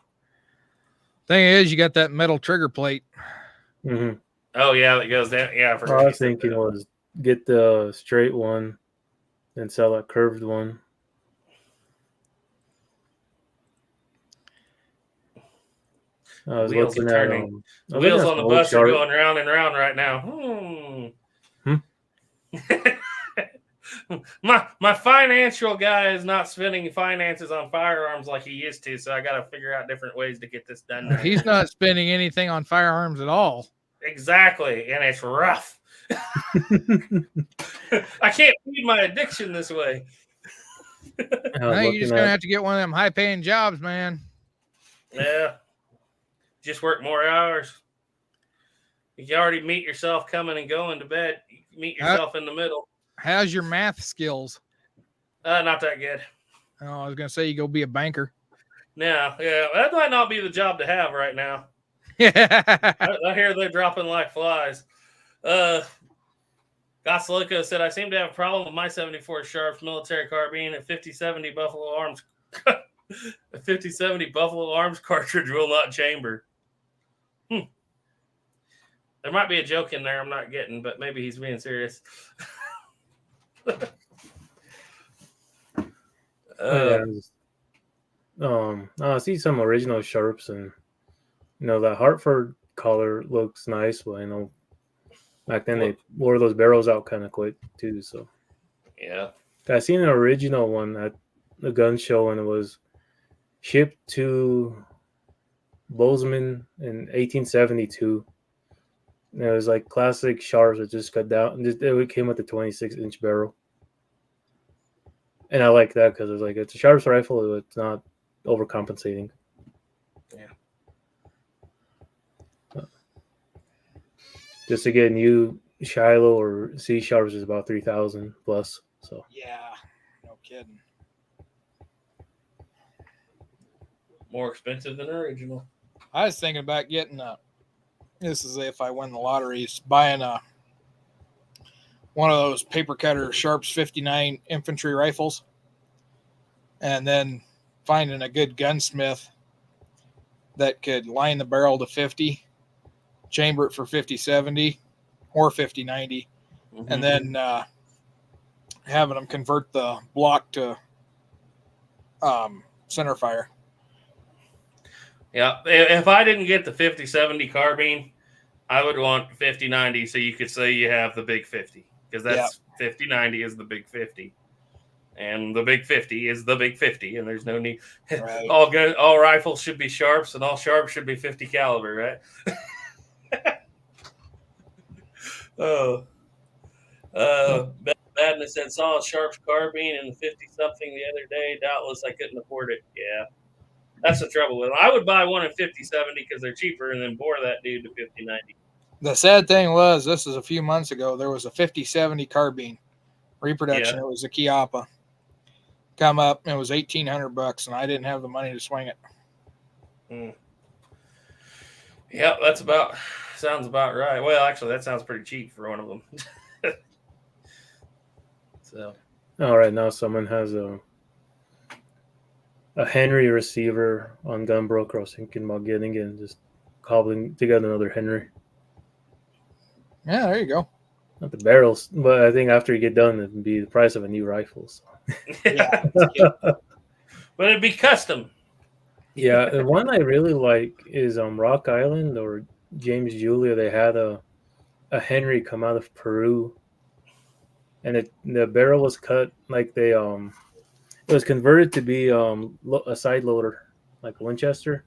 Thing is, you got that metal trigger plate. Mm-hmm. Oh yeah, that goes down. Yeah, All I was thinking was get the straight one and sell that curved one. I was Wheels looking are at turning. The wheels on the bus are going round and round right now. My financial guy is not spending finances on firearms like he used to, so I got to figure out different ways to get this done now. He's not spending anything on firearms at all. Exactly, and it's rough. I can't feed my addiction this way. Now you're just going to have to get one of them high-paying jobs, man. Yeah. Just work more hours. You already meet yourself coming and going to bed. You meet yourself in the middle. How's your math skills? Not that good. Oh, I was going to say you go be a banker. No, yeah, that might not be the job to have right now. Yeah. I hear they're dropping like flies. Gosloco said, I seem to have a problem with my 74 Sharps military carbine at 50-70 Buffalo Arms. A 50-70 Buffalo Arms cartridge will not chamber. There might be a joke in there I'm not getting, but maybe he's being serious. I see some original Sharps, and that Hartford color looks nice, but back then they wore those barrels out kind of quick too. So yeah, I seen an original one at the gun show, and it was shipped to Bozeman in 1872. And it was like classic Sharps that just cut down, and it came with a 26-inch barrel. And I like that because it's a Sharps rifle, but it's not overcompensating. Yeah. Just to get new Shiloh or C Sharps is about $3,000 plus. So yeah, no kidding. More expensive than original. I was thinking about getting this is if I win the lottery, buying one of those paper cutter Sharps 59 infantry rifles, and then finding a good gunsmith that could line the barrel to 50, chamber it for 50-70 or 50-90, and then having them convert the block to center fire. Yeah, if I didn't get the 50-70 carbine, I would want 50-90 so you could say you have the big 50, because that's 50-90 is the big 50. And the big 50 is the big 50, and there's no need. Right. All rifles should be Sharps, and all Sharps should be 50 caliber, right? Badness said saw a Sharps carbine in the 50-something the other day. Doubtless I couldn't afford it. Yeah, that's the trouble with them. I would buy one in 50-70 because they're cheaper, and then bore that dude to 50-90. The sad thing was, this is a few months ago, there was a 50-70 carbine reproduction. Yeah. It was a Chiappa. Come up, and it was $1,800, and I didn't have the money to swing it. Yeah, sounds about right. Well, actually, that sounds pretty cheap for one of them. So, all right, now someone has a Henry receiver on Gun Broker. I was thinking about getting it and just cobbling together another Henry. Yeah, there you go. Not the barrels, but I think after you get done, it'd be the price of a new rifle. So. Yeah. But it'd be custom. Yeah, the one I really like is Rock Island or James Julia. They had a Henry come out of Peru, and the barrel was cut like it was converted to be a side loader, like a Winchester.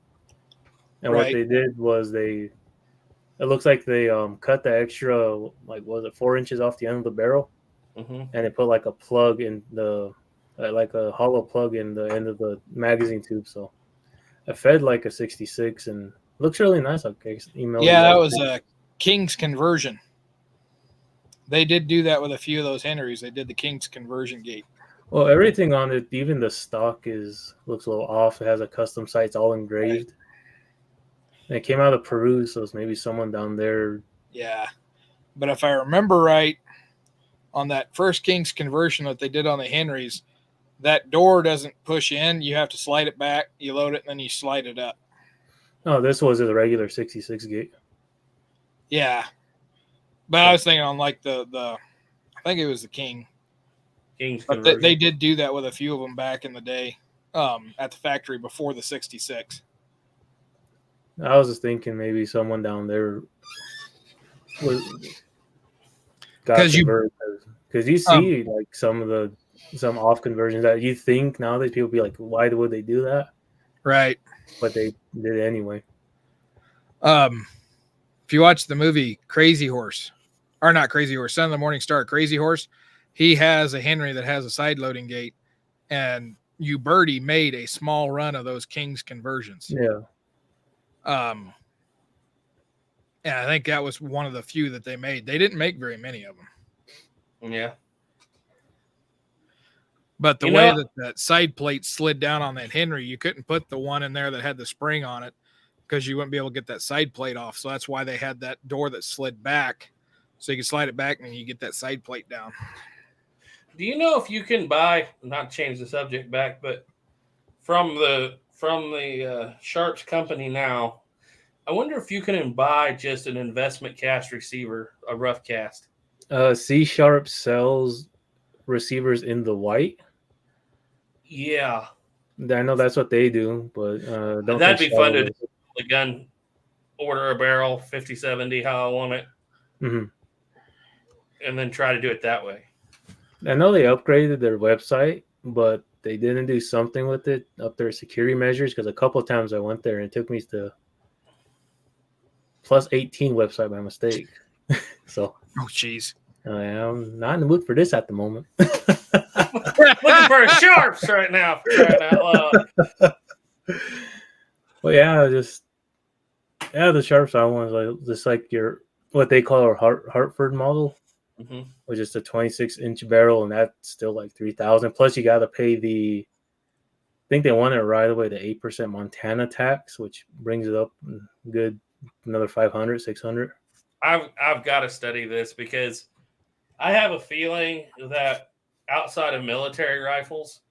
And what they did was it looks like they cut the extra, like, was it 4 inches off the end of the barrel, and they put like a plug in like a hollow plug in the end of the magazine tube. So it fed like a 66 and looks really nice. Okay, yeah, that was a King's conversion. They did do that with a few of those Henrys. They did the King's conversion gate. Well, everything on it, even the stock looks a little off. It has a custom sights all engraved. And it came out of Peru, so it's maybe someone down there. Yeah. But if I remember right, on that first King's conversion that they did on the Henrys, that door doesn't push in. You have to slide it back. You load it, and then you slide it up. Oh, this was a regular 66 gate. Yeah. But I was thinking on like the I think it was the King's but they did do that with a few of them back in the day at the factory before the 66. I was just thinking maybe someone down there because you see like some off conversions that you think nowadays people be like, why would they do that? Right. But they did it anyway. If you watch the movie Crazy Horse, or not Crazy Horse, Son of the Morning Star, Crazy Horse, he has a Henry that has a side loading gate, and Birdie made a small run of those King's conversions. Yeah. And I think that was one of the few that they made. They didn't make very many of them. Yeah. But the way that side plate slid down on that Henry, you couldn't put the one in there that had the spring on it because you wouldn't be able to get that side plate off. So that's why they had that door that slid back, so you could slide it back and you get that side plate down. Do you know if you can buy, not change the subject back, but from the Sharps company now, I wonder if you can buy just an investment cast receiver, a rough cast. C Sharp sells receivers in the white. Yeah. I know that's what they do, but that'd be fun to do. The gun, order a barrel, 50-70, how I want it, and then try to do it that way. I know they upgraded their website, but they didn't do something with it up their security measures, because a couple of times I went there and it took me to +18 website by mistake. So, oh jeez, I'm not in the mood for this at the moment. Looking for a Sharps right now. For crying out loud. Well, yeah, the Sharps I want is just like your what they call a Hartford model, which is a 26-inch barrel, and that's still like $3,000. Plus, you got to pay the think they want it right away, the 8% Montana tax, which brings it up good another 500, 600. I've got to study this because I have a feeling that outside of military rifles,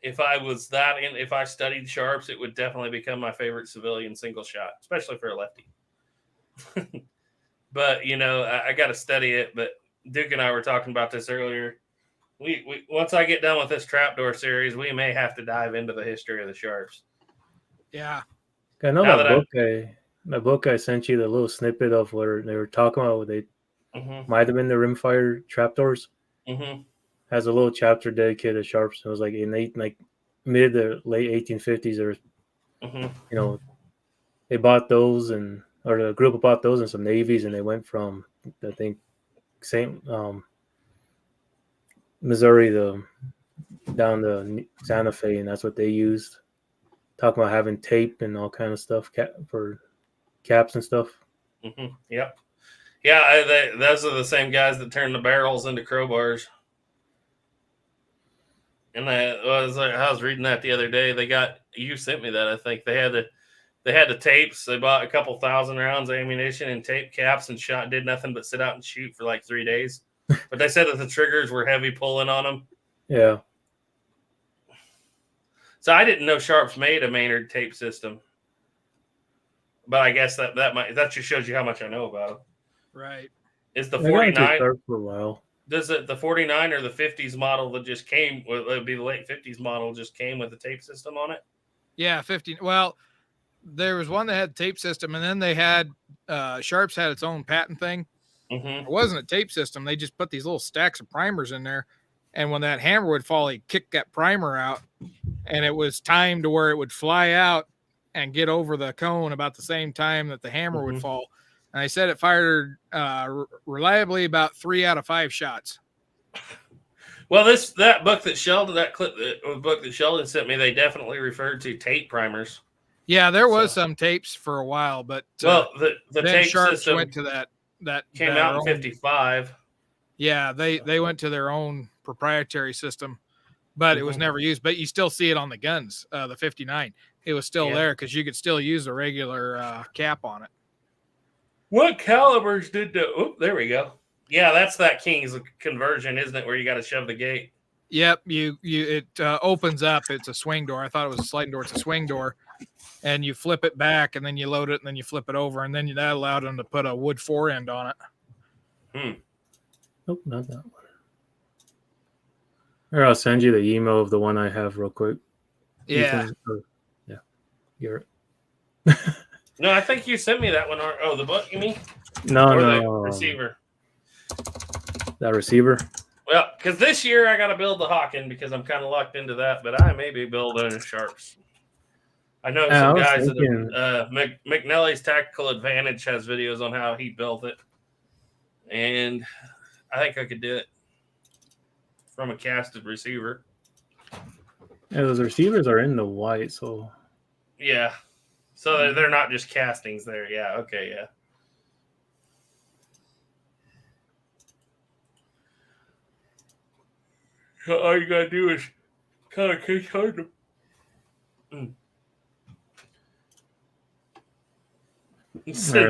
if I studied sharps, it would definitely become my favorite civilian single shot, especially for a lefty. But I got to study it. But Duke and I were talking about this earlier. We once I get done with this trapdoor series, we may have to dive into the history of the sharps. Yeah. I know that book I sent you, the little snippet of where they were talking about they might have been the rimfire trapdoors. Mm-hmm. Has a little chapter dedicated to sharps. It was like in mid to late 1850s, or they bought those or the group bought those and some navies, and they went from I think Missouri down to Santa Fe, and that's what they used. Talking about having tape and all kind of stuff for caps and stuff. Mm-hmm. Yep. Yeah, those are the same guys that turned the barrels into crowbars. And I was reading that the other day. You sent me that. I think they had the tapes. They bought a couple thousand rounds of ammunition and tape caps and did nothing but sit out and shoot for like 3 days. But they said that the triggers were heavy pulling on them. Yeah. So I didn't know Sharps made a Maynard tape system. But I guess that just shows you how much I know about them. Right. Is the 49 for a while? Does it the 49 or the 50s model that just came? It would be the late 50s model just came with a tape system on it. Yeah, 50. Well, there was one that had tape system, and then they had Sharps had its own patent thing. Mm-hmm. It wasn't a tape system. They just put these little stacks of primers in there, and when that hammer would fall, he'd kick that primer out, and it was timed to where it would fly out and get over the cone about the same time that the hammer would fall. And I said it fired reliably about 3 out of 5 shots. Well, that book that Sheldon sent me, they definitely referred to tape primers. Yeah, there was some tapes for a while, but the then tape Sharps system went to that came out in 55. Yeah, they went to their own proprietary system, but it was never used. But you still see it on the guns, the 59. It was still there because you could still use a regular cap on it. What calibers did the? Oh, there we go. Yeah, that's that King's conversion, isn't it? Where you got to shove the gate. Yep, it opens up. It's a swing door. I thought it was a sliding door. It's a swing door, and you flip it back, and then you load it, and then you flip it over, and then that allowed them to put a wood forend on it. Nope, not that one. Or I'll send you the email of the one I have real quick. Yeah. You're No, I think you sent me that one. The book, you mean? No. The receiver. That receiver? Well, because this year I got to build the Hawken because I'm kind of locked into that, but I may be building Sharps. I know some guys that McNally's Tactical Advantage has videos on how he built it, and I think I could do it from a casted receiver. Yeah, those receivers are in the white, so yeah. So they're not just castings there. Yeah. Okay. Yeah. All you gotta do is kind of kick hard. Send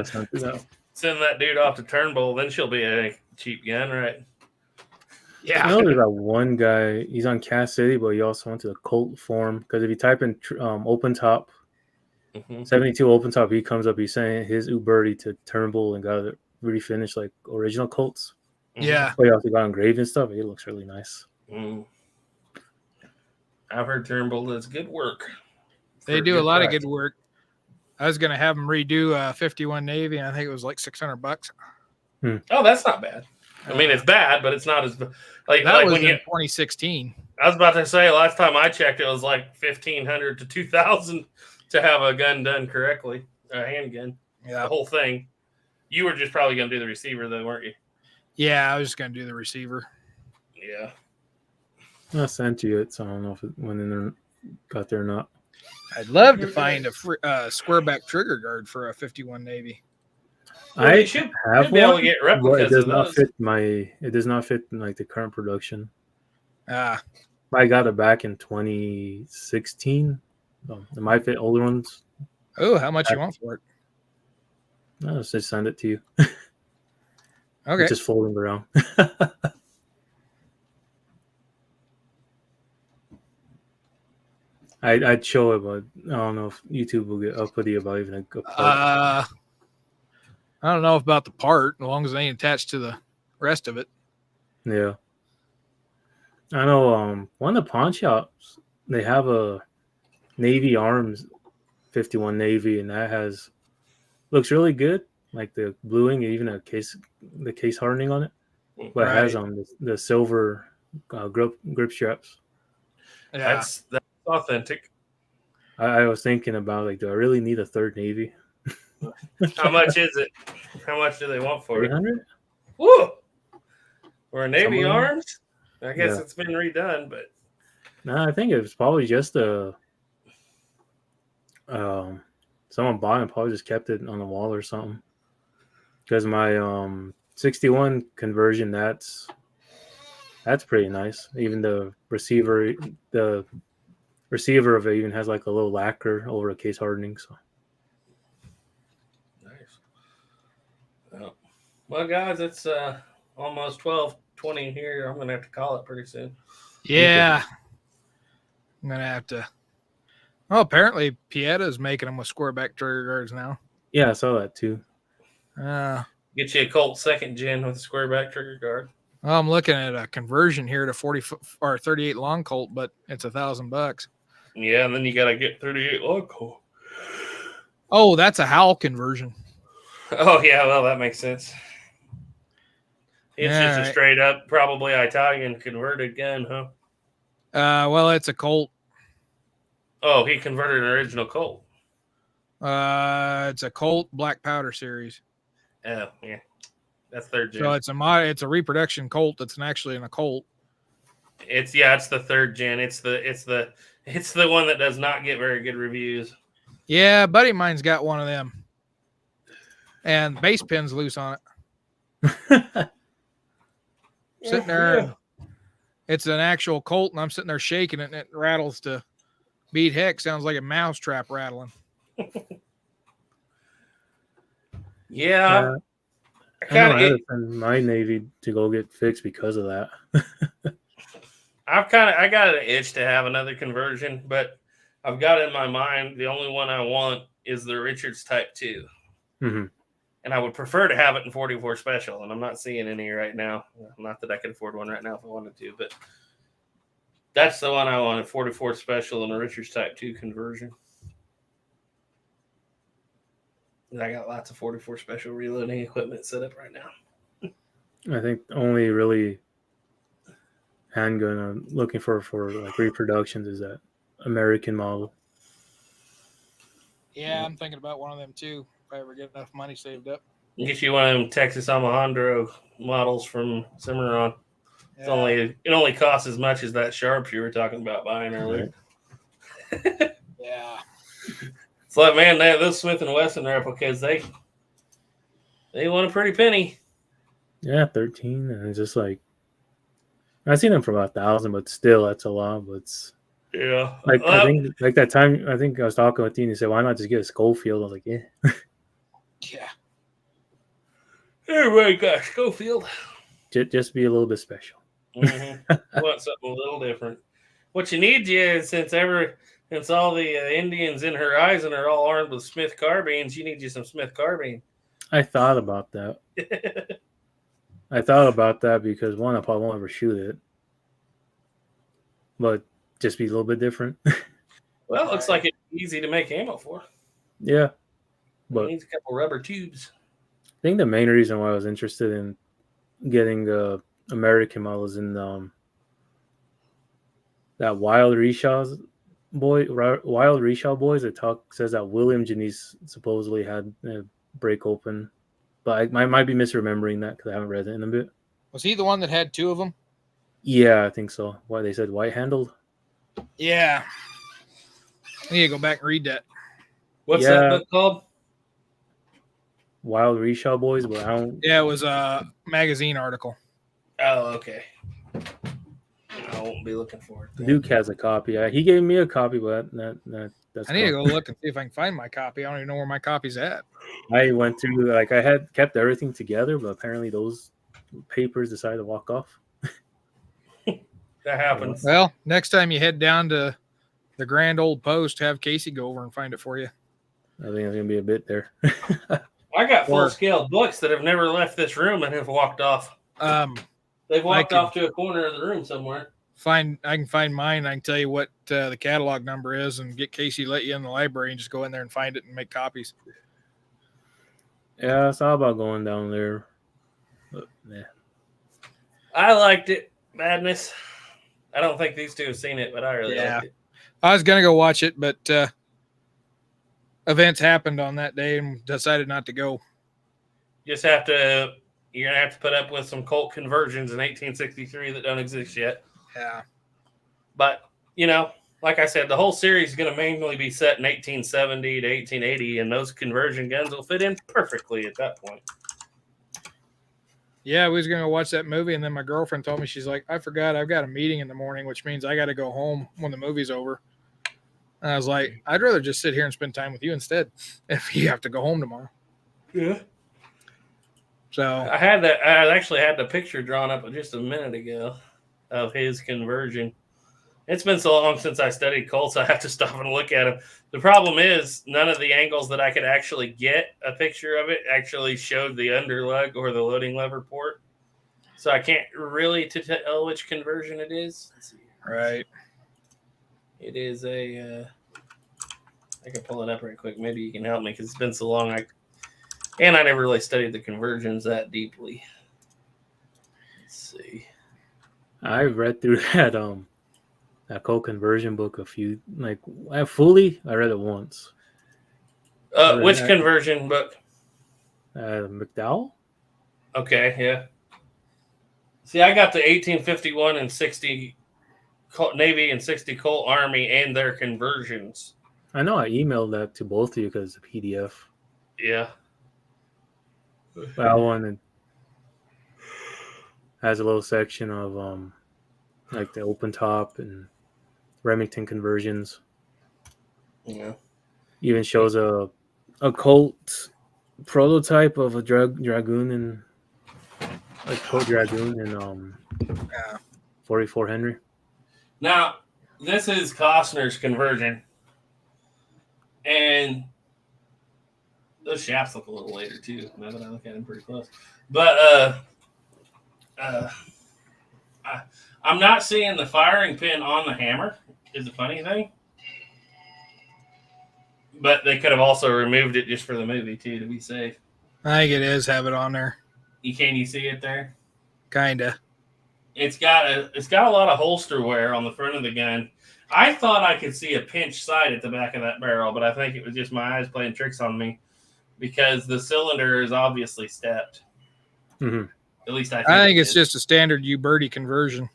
that dude off to Turnbull, then she'll be a cheap gun, right? Yeah. I know there's that one guy. He's on Cass City, but he also went to the Colt forum because if you type in open top, 72 open top, he comes up. He's saying his Uberti to Turnbull and got it refinished like original Colts. Yeah. But he also got engraved and stuff. It looks really nice. I've heard Turnbull does good work. They do a lot of good work. I was going to have them redo 51 Navy, and I think it was like $600. Oh, that's not bad. I mean, it's bad, but it's not as like that was when in 2016. I was about to say last time I checked, it was like $1,500 to $2,000 to have a gun done correctly, a handgun. Yeah, the whole thing. You were just probably going to do the receiver, though, weren't you? Yeah, I was just going to do the receiver. Yeah. I sent you it, so I don't know if it went in there, got there or not. I'd love to find a square back trigger guard for a 51 Navy. Well, I should have be able one, to get but replicas it does of not those. fit it does not fit like the current production. I got it back in 2016. It might fit older ones. Oh, how much you want for it? I'll just send it to you. Okay. It's just folding around. I'd show it, but I don't know if YouTube will get uppity about even a part. I don't know about the part, as long as it ain't attached to the rest of it. Yeah. I know one of the pawn shops, they have a Navy Arms 51 Navy, and that looks really good. Like the bluing, even the case hardening on it. But it has the silver grip straps. Yeah. That's authentic. I was thinking about, like, do I really need a third Navy? How much is it? How much do they want for it? 300? Woo! For a Navy Somewhere. Arms? I guess Yeah. it's been redone, but No, I think it was probably just someone bought it and probably just kept it on the wall or something. Because my 61 conversion, that's pretty nice. Even the receiver of it even has like a little lacquer over the case hardening. So nice. Well, guys, it's almost 12:20 here. I'm gonna have to call it pretty soon. Yeah. I'm going to have to. Oh, apparently Pietta's making them with square back trigger guards now. yeah, I saw that too. Get you a Colt 2nd gen with a square back trigger guard. Well, I'm looking at a conversion here to 40 or 38 long Colt, but it's $1,000. Yeah, and then you gotta get 38 long Colt. Oh, that's a Howl conversion. Oh yeah, well that makes sense. It's Yeah, just a straight up, probably Italian converted gun, huh? Well, it's a Colt. Oh, he converted an original Colt. It's a Colt Black Powder series. Oh yeah, that's 3rd gen. So it's a reproduction Colt that's actually in a Colt. It's the 3rd gen. It's the one that does not get very good reviews. Yeah, a buddy of mine's got one of them, and base pin's loose on it. Sitting there, and it's an actual Colt, and I'm sitting there shaking it, and it rattles to beat heck. Sounds like a mouse trap rattling. Yeah, I had to send my Navy to go get fixed because of that. I got an itch to have another conversion, but I've got in my mind the only one I want is the Richards Type 2. Mm-hmm. And I would prefer to have it in 44 Special, and I'm not seeing any right now. Not that I could afford one right now if I wanted to, but that's the one I wanted, 44 Special and a Richards Type 2 conversion. And I got lots of 44 Special reloading equipment set up right now. I think only really handgun I'm looking for like reproductions is that American model. Yeah, I'm thinking about one of them too. If I ever get enough money saved up. Get you one of them Texas Alejandro models from Cimarron. Yeah. It only costs as much as that Sharps you were talking about buying earlier. Yeah. It's like, man, those Smith & Wesson replicas, they want a pretty penny. Yeah, 13, and it's just like I've seen them for about 1,000, but still that's a lot. But it's like I think like that time I think I was talking with you and you said, why not just get a Schofield? I was like, yeah. Yeah. Everybody got Schofield. Just be a little bit special. Mm-hmm. I want something a little different. What you need, since all the Indians in Horizon are all armed with Smith carbines, you need you some Smith carbine. I thought about that. I thought about that because one, I probably won't ever shoot it, but just be a little bit different. Well, it looks like it's easy to make ammo for. Yeah, but It needs a couple rubber tubes. I think the main reason why I was interested in getting the American models in that Wild Reshaw boys that says that William Janice supposedly had a break open, but I might be misremembering that because I haven't read it in a bit. Was he the one that had two of them? Yeah, I think so. Why they said white handled? Yeah. I need to go back and read that. What's that book called? Wild Reshaw Boys, but I don't. Yeah, it was a magazine article. Oh, okay. won't be looking for it. Duke has a copy. He gave me a copy, but that's I need to go look and see if I can find my copy. I don't even know where my copy's at. I went through, like, I had kept everything together, but apparently those papers decided to walk off. That happens. Well, next time you head down to the Grand Old Post, have Casey go over and find it for you. I think it's gonna be a bit there. I got full-scale books that have never left this room and have walked off. They've walked off to a corner of the room somewhere. I can find mine. I can tell you what the catalog number is and get Casey to let you in the library and just go in there and find it and make copies. Yeah, I thought about going down there. But, yeah. I liked it. Madness. I don't think these two have seen it, but I really liked it. I was going to go watch it, but events happened on that day and decided not to go. You're going to have to put up with some Colt conversions in 1863 that don't exist yet. Yeah. But, like I said, the whole series is going to mainly be set in 1870 to 1880, and those conversion guns will fit in perfectly at that point. Yeah, we was going to watch that movie, and then my girlfriend told me, she's like, I forgot I've got a meeting in the morning, which means I got to go home when the movie's over. And I was like, I'd rather just sit here and spend time with you instead if you have to go home tomorrow. Yeah. So I actually had the picture drawn up just a minute ago of his conversion. It's been so long since I studied Colts, I have to stop and look at them. The problem is none of the angles that I could actually get a picture of it actually showed the underlug or the loading lever port. So I can't really tell which conversion it is. Let's see. right. It is I can pull it up right quick. Maybe you can help me because it's been so long. I never really studied the conversions that deeply. Let's see. I read through that Colt conversion book I read it once. Which conversion book? McDowell? Okay, yeah. See, I got the 1851 and 60 Colt Navy and 60 Colt Army and their conversions. I know I emailed that to both of you because it's a PDF. Yeah. That one has a little section of like the open top and Remington conversions. Yeah. Even shows a Colt prototype of a Dragoon and like Colt Dragoon and 44 Henry. Now, this is Costner's conversion. And those shafts look a little later too, now that I look at them pretty close. But I'm not seeing the firing pin on the hammer, is the funny thing. But they could have also removed it just for the movie too, to be safe. I think it is have it on there. Can you see it there? Kinda. It's got a lot of holster wear on the front of the gun. I thought I could see a pinch sight at the back of that barrel, but I think it was just my eyes playing tricks on me because the cylinder is obviously stepped. Mm-hmm. At least I think it's just a standard Uberti conversion.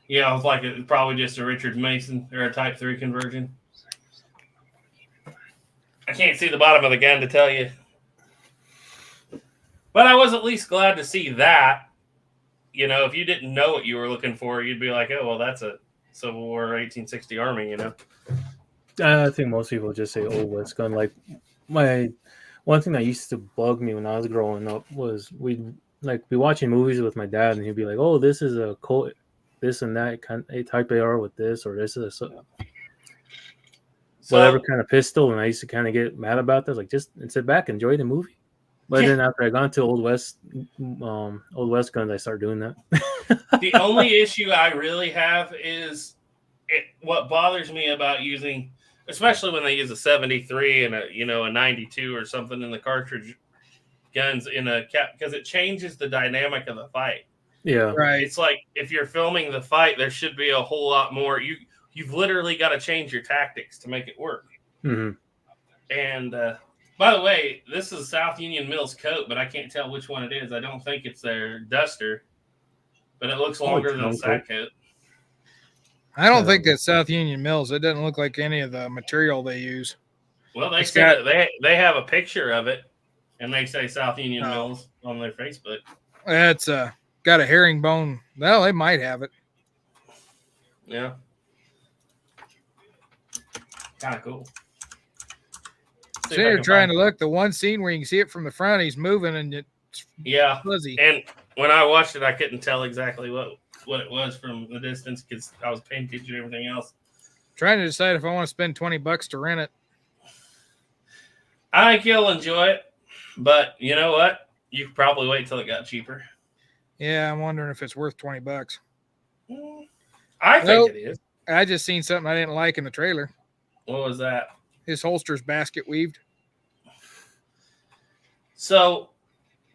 Yeah, it's like it's probably just a Richard Mason or a Type 3 conversion. I can't see the bottom of the gun to tell you. But I was at least glad to see that. If you didn't know what you were looking for, you'd be like, oh, well, that's a Civil War 1860 Army, I think most people just say Old West gun. Like, one thing that used to bug me when I was growing up was we'd be watching movies with my dad, and he'd be like, oh, this is a Colt, this and that, a Type AR with this, or this is whatever kind of pistol, and I used to kind of get mad about that. Like, just sit back, enjoy the movie. But then after I got into Old West guns, I started doing that. The only issue I really have is what bothers me about using, especially when they use a 73 and a 92 or something in the cartridge guns in a cap, because it changes the dynamic of the fight. Yeah, right. It's like if you're filming the fight, there should be a whole lot more. You've literally got to change your tactics to make it work. Mm-hmm. And by the way, this is South Union Mills coat, but I can't tell which one it is. I don't think it's their duster, but it looks longer than the side coat. I don't think that's South Union Mills. It doesn't look like any of the material they use. Well, they said they have a picture of it, and they say South Union Mills on their Facebook. That's got a herringbone. Well, they might have it. Yeah. Kind of cool. See So if I you're can trying find- to look the one scene where you can see it from the front. He's moving and it's Yeah. fuzzy. And when I watched it, I couldn't tell exactly what it was from the distance because I was paying attention to everything else. Trying to decide if I want to spend $20 to rent it. I think you'll enjoy it, but you know what? You could probably wait till it got cheaper. Yeah, I'm wondering if it's worth $20. I think Nope. it is. I just seen something I didn't like in the trailer. What was that? His holster's basket weaved. So,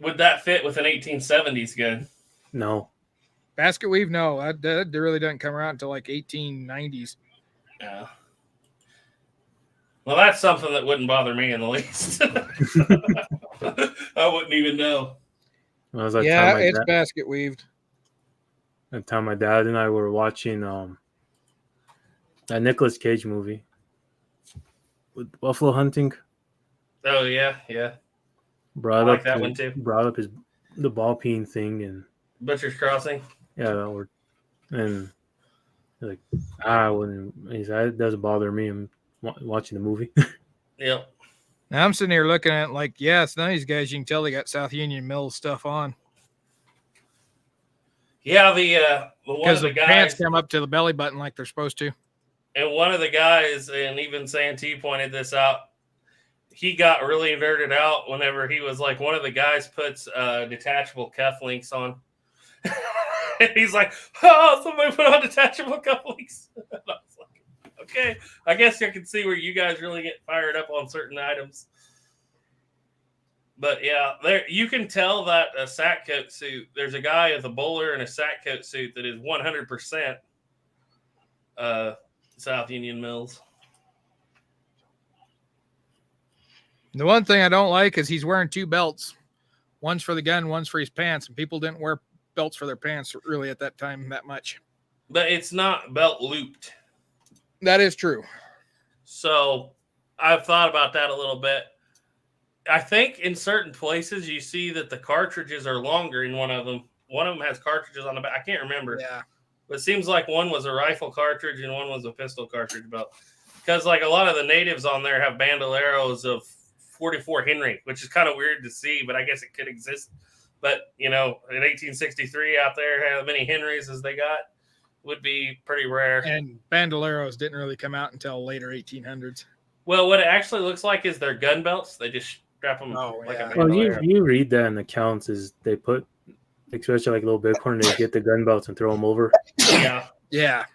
would that fit with an 1870s gun? No. Basket weave? No, that really doesn't come around until like 1890s. Yeah. Well, that's something that wouldn't bother me in the least. I wouldn't even know. It was that Yeah, time my it's dad, basket weaved. that time my dad and I were watching that Nicolas Cage movie with buffalo hunting. Oh yeah, yeah. Brought I like up that one, too. Brought up the ball peen thing, and Butcher's Crossing. yeah, and like I wouldn't. He said it doesn't bother me. I'm watching the movie. Yep. Now I'm sitting here looking at it like, yeah, it's none of these guys. You can tell they got South Union Mills stuff on Yeah, the one because of the the guys pants come up to the belly button like they're supposed to. and one of the guys, and even Santee pointed this out. He got really nerded out whenever he was like, one of the guys puts detachable cufflinks on. He's like, oh, somebody put on detachable cufflinks. I was like, okay, I guess I can see where you guys really get fired up on certain items. But yeah, there you can tell that a sack coat suit. There's a guy with a bowler and a sack coat suit that is 100% South Union Mills. The one thing I don't like is he's wearing two belts. One's for the gun, one's for his pants. And people didn't wear belts for their pants really at that time that much. But it's not belt looped. That is true. So I've thought about that a little bit. I think in certain places you see that the cartridges are longer in one of them. One of them has cartridges on the back. I can't remember. Yeah. But it seems like one was a rifle cartridge and one was a pistol cartridge belt. Because like a lot of the natives on there have bandoleros of 44 Henry, which is kind of weird to see, but I guess it could exist. But, you know, in 1863 out there, how many Henrys as they got would be pretty rare. And bandoleros didn't really come out until later 1800s. Well, what it actually looks like is their gun belts. They just strap them Oh, like yeah. a Well, bandolero. you read that in the accounts is they put, especially like little bighorn, they get the gun belts and throw them over. Yeah. Yeah.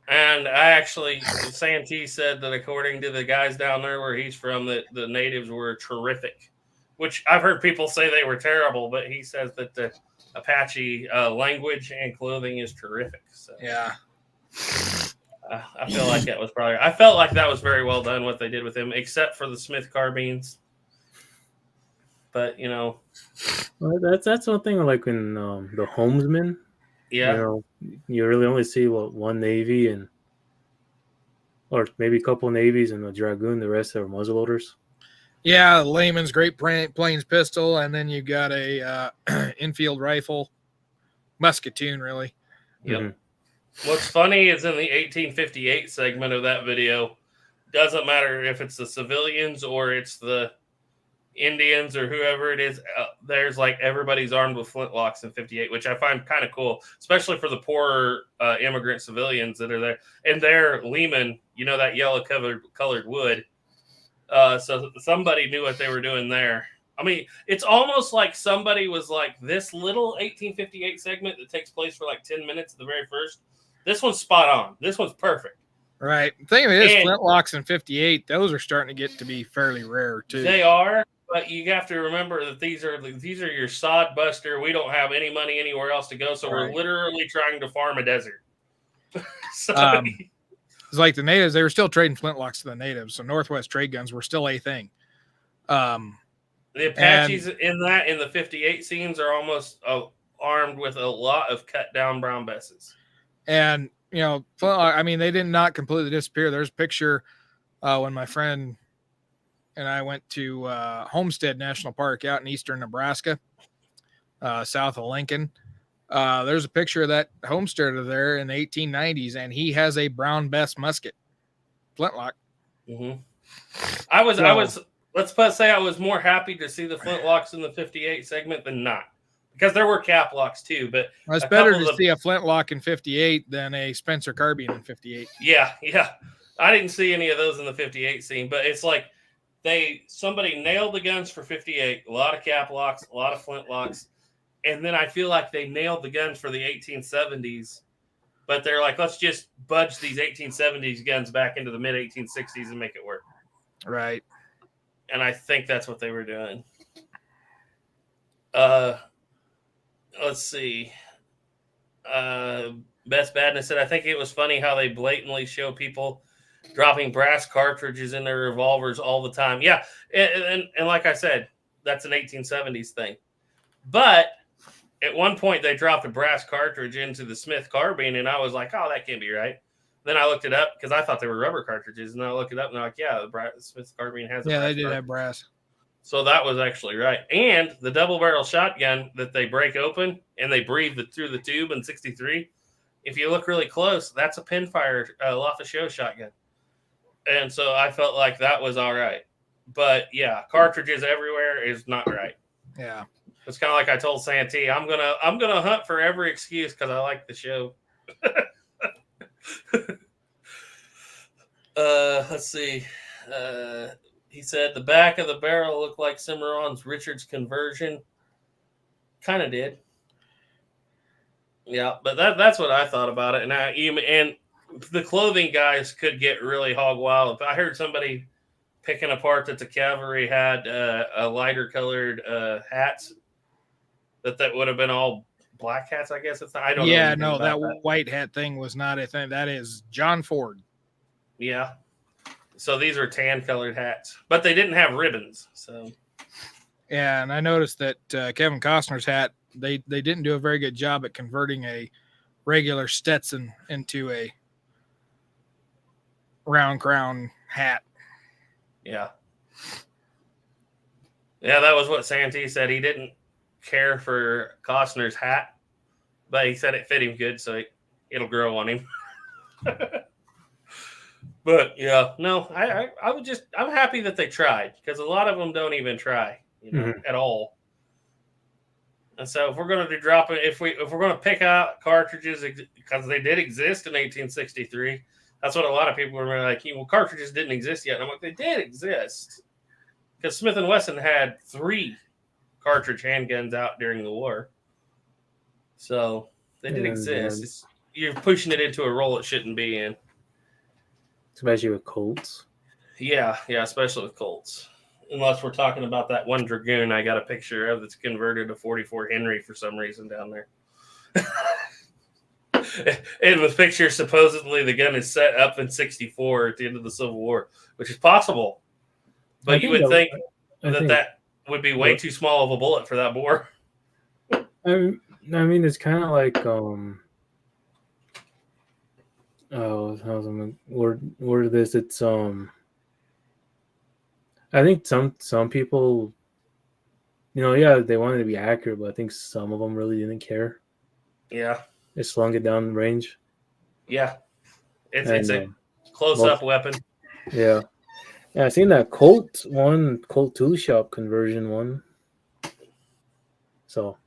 And I actually, Santee said that according to the guys down there where he's from, that the natives were terrific, which I've heard people say they were terrible, but he says that the Apache language and clothing is terrific. So Yeah. I feel like that was probably, I felt like that was very well done what they did with him, except for the Smith carbines. But, you know. Well, that's one thing like in the homesman. Yeah. You know, you really only see one Navy or maybe a couple Navies and a Dragoon. The rest are muzzleloaders. Yeah, the Layman's Great Plains pistol, and then you got a infield rifle, musketoon, really. Yep. Mm-hmm. What's funny is in the 1858 segment of that video, doesn't matter if it's the civilians or it's the Indians or whoever it is, there's like everybody's armed with flintlocks in 58, which I find kind of cool, especially for the poorer immigrant civilians that are there. And they're Lehman, you know, that yellow colored wood. So somebody knew what they were doing there. I mean, it's almost like somebody was like, this little 1858 segment that takes place for like 10 minutes, the very first. This one's spot on. This one's perfect. Right. The thing is, And- flintlocks in 58, those are starting to get to be fairly rare, too. They are, but you have to remember that these are your sod buster. We don't have any money anywhere else to go, so we're Right. literally trying to farm a desert. So, It's like the natives, they were still trading flintlocks to the natives, so Northwest trade guns were still a thing. the Apaches in the 58 scenes are almost armed with a lot of cut down brown besses. And, you know, I mean, they did not completely disappear. There's a picture when my friend and I went to Homestead National Park out in eastern Nebraska, south of Lincoln. There's a picture of that homesteader there in the 1890s, and he has a Brown Bess musket, flintlock. Mm-hmm. I was. Let's say I was more happy to see the flintlocks in the 58 segment than not, because there were cap locks too. But it's better to see a flintlock in 58 than a Spencer carbine in 58. Yeah. I didn't see any of those in the 58 scene, but it's like somebody nailed the guns for 58. A lot of cap locks, a lot of flintlocks, and then I feel like they nailed the guns for the 1870s. But they're like, let's just budge these 1870s guns back into the mid 1860s and make it work. Right. And I think that's what they were doing. Let's see. Best Badness said, I think it was funny how they blatantly show people dropping brass cartridges in their revolvers all the time. Yeah. And like I said, that's an 1870s thing. But at one point, they dropped a brass cartridge into the Smith carbine, and I was like, oh, that can't be right. Then I looked it up because I thought they were rubber cartridges, and I looked it up, and they're like, yeah, the Smith carbine has a brass they did cartridge. have brass. So that was actually right. And the double-barrel shotgun that they break open, and they breathe through the tube in 63, if you look really close, that's a pinfire Lafayette shotgun. And so I felt like that was all right. But, yeah, cartridges everywhere is not right. Yeah. It's kind of like I told Santee, I'm gonna hunt for every excuse because I like the show. Let's see. He said the back of the barrel looked like Cimarron's Richard's conversion. Kind of did. Yeah, but that's what I thought about it. And the clothing guys could get really hog wild. I heard somebody picking apart that the cavalry had a lighter colored hats. That would have been all black hats, I guess. I don't know. Yeah, no, that white hat thing was not a thing. That is John Ford. Yeah. So these are tan colored hats, but they didn't have ribbons. So. Yeah, and I noticed that Kevin Costner's hat, they didn't do a very good job at converting a regular Stetson into a round crown hat. Yeah. Yeah, that was what Santee said. He didn't care for Costner's hat, but he said it fit him good, so it'll grow on him. But yeah, no, I'm happy that they tried, because a lot of them don't even try, at all. And so if we're going to drop it, if we're going to pick out cartridges because they did exist in 1863, that's what a lot of people were like. Well, cartridges didn't exist yet. And I'm like, they did exist, because Smith & Wesson had 3 cartridge handguns out during the war. So they did exist. You're pushing it into a role it shouldn't be in. Especially with Colts. Yeah, especially with Colts. Unless we're talking about that one Dragoon I got a picture of that's converted to 44 Henry for some reason down there. In the picture, supposedly the gun is set up in 64 at the end of the Civil War, which is possible. But you would think that would be way too small of a bullet for that bore. I mean, it's kind of like how's I'm word this? It's I think some people, they wanted to be accurate, but I think some of them really didn't care. Yeah, they slung it down range. Yeah, it's a close-up weapon. Yeah, I seen that Colt tool shop conversion one. So,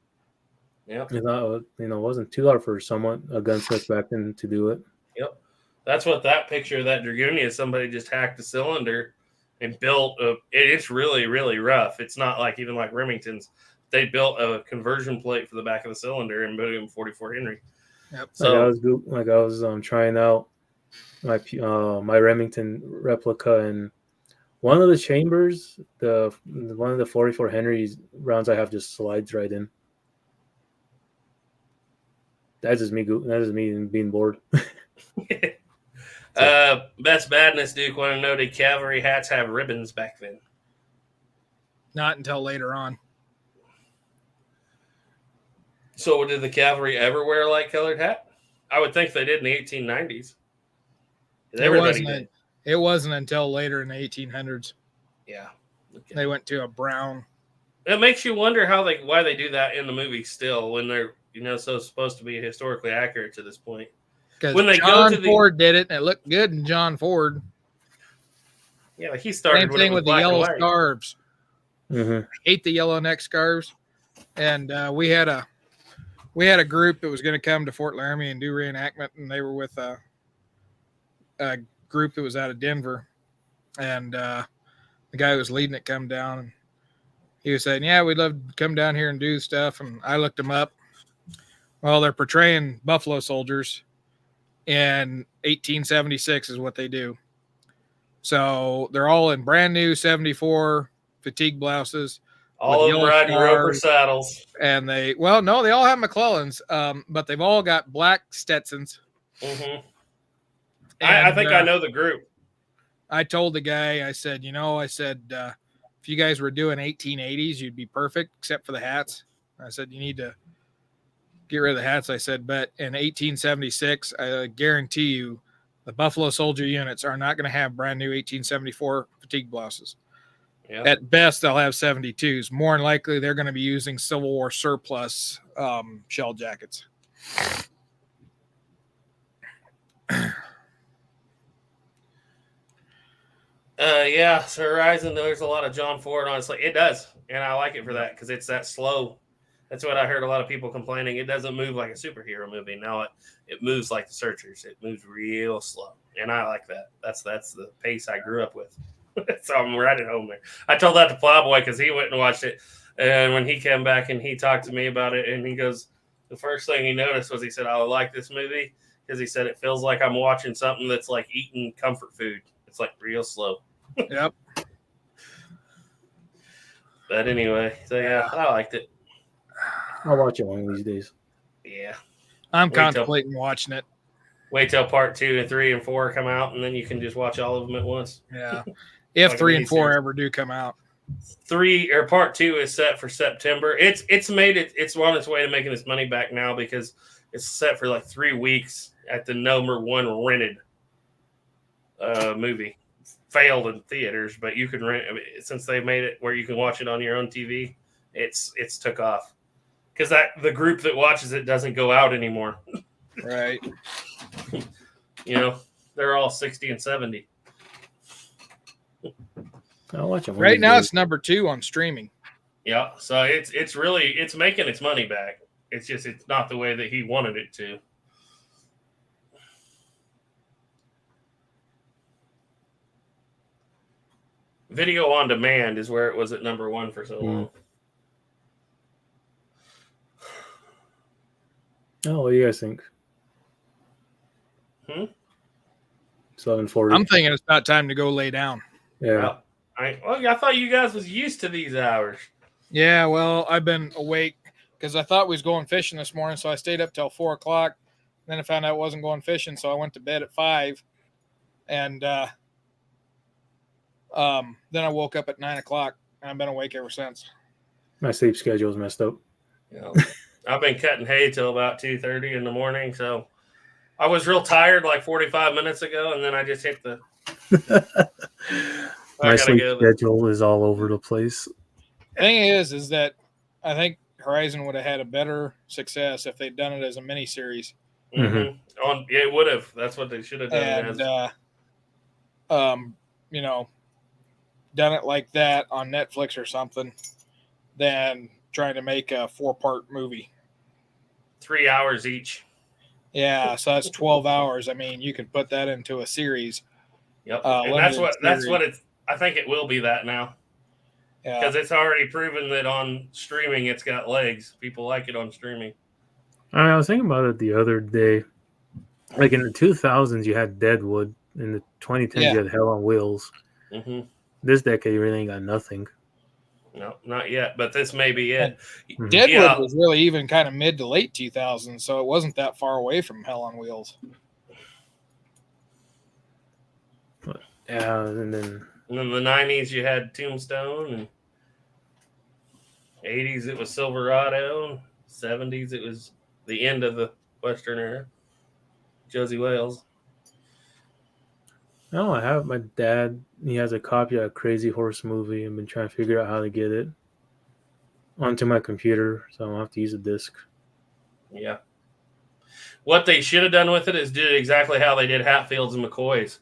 yeah, it wasn't too hard for a gunsmith back then to do it. Yep, that's what that picture of that Dragoon is. Somebody just hacked a cylinder and built it's really, really rough. It's not even like Remington's. They built a conversion plate for the back of the cylinder and put it in 44 Henry. Yep. So I was trying out my Remington replica, and one of the chambers, one of the 44 Henry rounds I have just slides right in. That's just me being bored. Best Badness Duke want to know, did cavalry hats have ribbons back then? Not until later on. So did the cavalry ever wear a light colored hat? I would think they did in the 1890s. It wasn't until later in the 1800s. Yeah. Okay. They went to a brown. It makes you wonder why they do that in the movie still, when they're so it's supposed to be historically accurate to this point. Because When they go John to the- Ford did it, and it looked good in John Ford. Yeah, like he started Same when it thing was with the black and yellow white. scarves. Mm-hmm. Hate the yellow neck scarves. And we had a group that was going to come to Fort Laramie and do reenactment, and they were with a group that was out of Denver. And the guy who was leading it come down, and he was saying, "Yeah, we'd love to come down here and do stuff." And I looked them up. Well, they're portraying buffalo soldiers in 1876 is what they do. So they're all in brand new 74 fatigue blouses. All of them yellow riding Roper stars. saddles. And they all have McClellans, but they've all got black Stetsons. Mm-hmm. And, I think I know the group. I told the guy, I said, if you guys were doing 1880s, you'd be perfect, except for the hats. I said, you need to get rid of the hats. I said, but in 1876, I guarantee you the Buffalo Soldier units are not going to have brand new 1874 fatigue blouses. Yeah. At best, they'll have 72s. More than likely, they're going to be using Civil War surplus shell jackets. Yeah, so Horizon, there's a lot of John Ford on it. It does, and I like it for that because it's that slow. That's what I heard a lot of people complaining. It doesn't move like a superhero movie. Now it moves like the Searchers. It moves real slow, and I like that. That's the pace I grew up with. So I'm right at home there. I told that to Plowboy because he went and watched it, and when he came back and he talked to me about it, and he goes, the first thing he noticed was he said, "I like this movie," because he said it feels like I'm watching something that's like eating comfort food. It's like real slow. Yep. But anyway, so yeah, I liked it. I'll watch it one of these days. Yeah. I'm Wait till- contemplating watching it. Wait till part 2 and 3 and 4 come out, and then you can just watch all of them at once. Yeah. If Like a 3 and 4 miniseries. ever do come out. 3 or part 2 is set for September. It's on its way to making its money back now because it's set for like 3 weeks at the #1 rented movie. Failed in theaters, but you can rent since they made it where you can watch it on your own TV. It's took off because the group that watches it doesn't go out anymore. Right. They're all 60 and 70. I'll watch it one of Right these now, days. it's number 2 on streaming. Yeah, so it's really making its money back. It's just it's not the way that he wanted it to. Video on demand is where it was at #1 for so long. Oh, what do you guys think? 7:40. I'm thinking it's about time to go lay down. Yeah. I thought you guys was used to these hours. Yeah, well, I've been awake because I thought we was going fishing this morning, so I stayed up till 4 o'clock. Then I found out I wasn't going fishing, so I went to bed at 5. And then I woke up at 9 o'clock, and I've been awake ever since. My sleep schedule is messed up. I've been cutting hay till about 2:30 in the morning, so I was real tired like 45 minutes ago, and then I just hit the. My sleep schedule is all over the place. Thing is that I think Horizon would have had a better success if they'd done it as a mini series. Mm-hmm. It would have. That's what they should have done. And done it like that on Netflix or something, than trying to make a 4-part movie. 3 hours each. Yeah, so that's 12 hours. I mean, you could put that into a series. Yep, and that's what it's. I think it will be that now. Yeah, because it's already proven that on streaming it's got legs. People like it on streaming. I was thinking about it the other day. Like in the 2000s, you had Deadwood. In the 2010s, you had Hell on Wheels. Mm-hmm. This decade, you really ain't got nothing. No, not yet. But this may be it. Deadwood was really even kind of mid to late 2000s, so it wasn't that far away from Hell on Wheels. Yeah, and then the 90s, you had Tombstone, and 80s it was Silverado, 70s it was the end of the Western era, Josie Wales. No, I have my dad. He has a copy of a Crazy Horse movie. I've been trying to figure out how to get it onto my computer, so I don't have to use a disc. Yeah. What they should have done with it is did exactly how they did Hatfields and McCoys.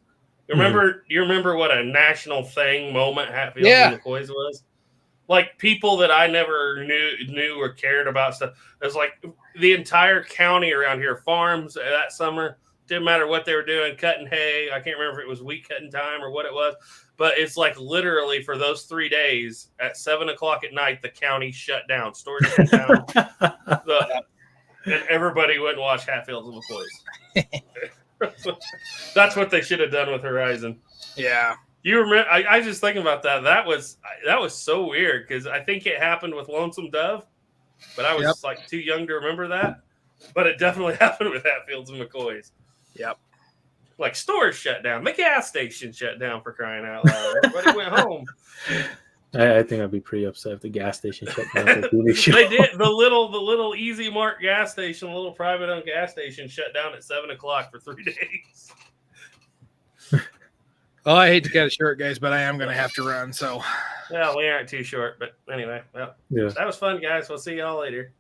You remember what a national thing moment Hatfields and McCoys was? Like people that I never knew or cared about stuff. It was like the entire county around here, farms that summer, didn't matter what they were doing, cutting hay. I can't remember if it was wheat cutting time or what it was, but it's like literally for those 3 days at 7:00 at night, the county shut down, stores shut down, and everybody went and watched Hatfields and McCoys. That's what they should have done with Horizon. Yeah. You remember? I just thinking about that. That was so weird because I think it happened with Lonesome Dove, but I was like too young to remember that. But it definitely happened with Hatfields and McCoys. Yep. Like stores shut down, the gas station shut down, for crying out loud. Everybody went home. I think I'd be pretty upset if the gas station shut down. For TV show. They did the little Easy Mark gas station, a little private owned gas station, shut down at 7:00 for 3 days. Well, I hate to cut it short, guys, but I am going to have to run. So, Well, we aren't too short, but anyway, well, that was fun, guys. We'll see y'all later.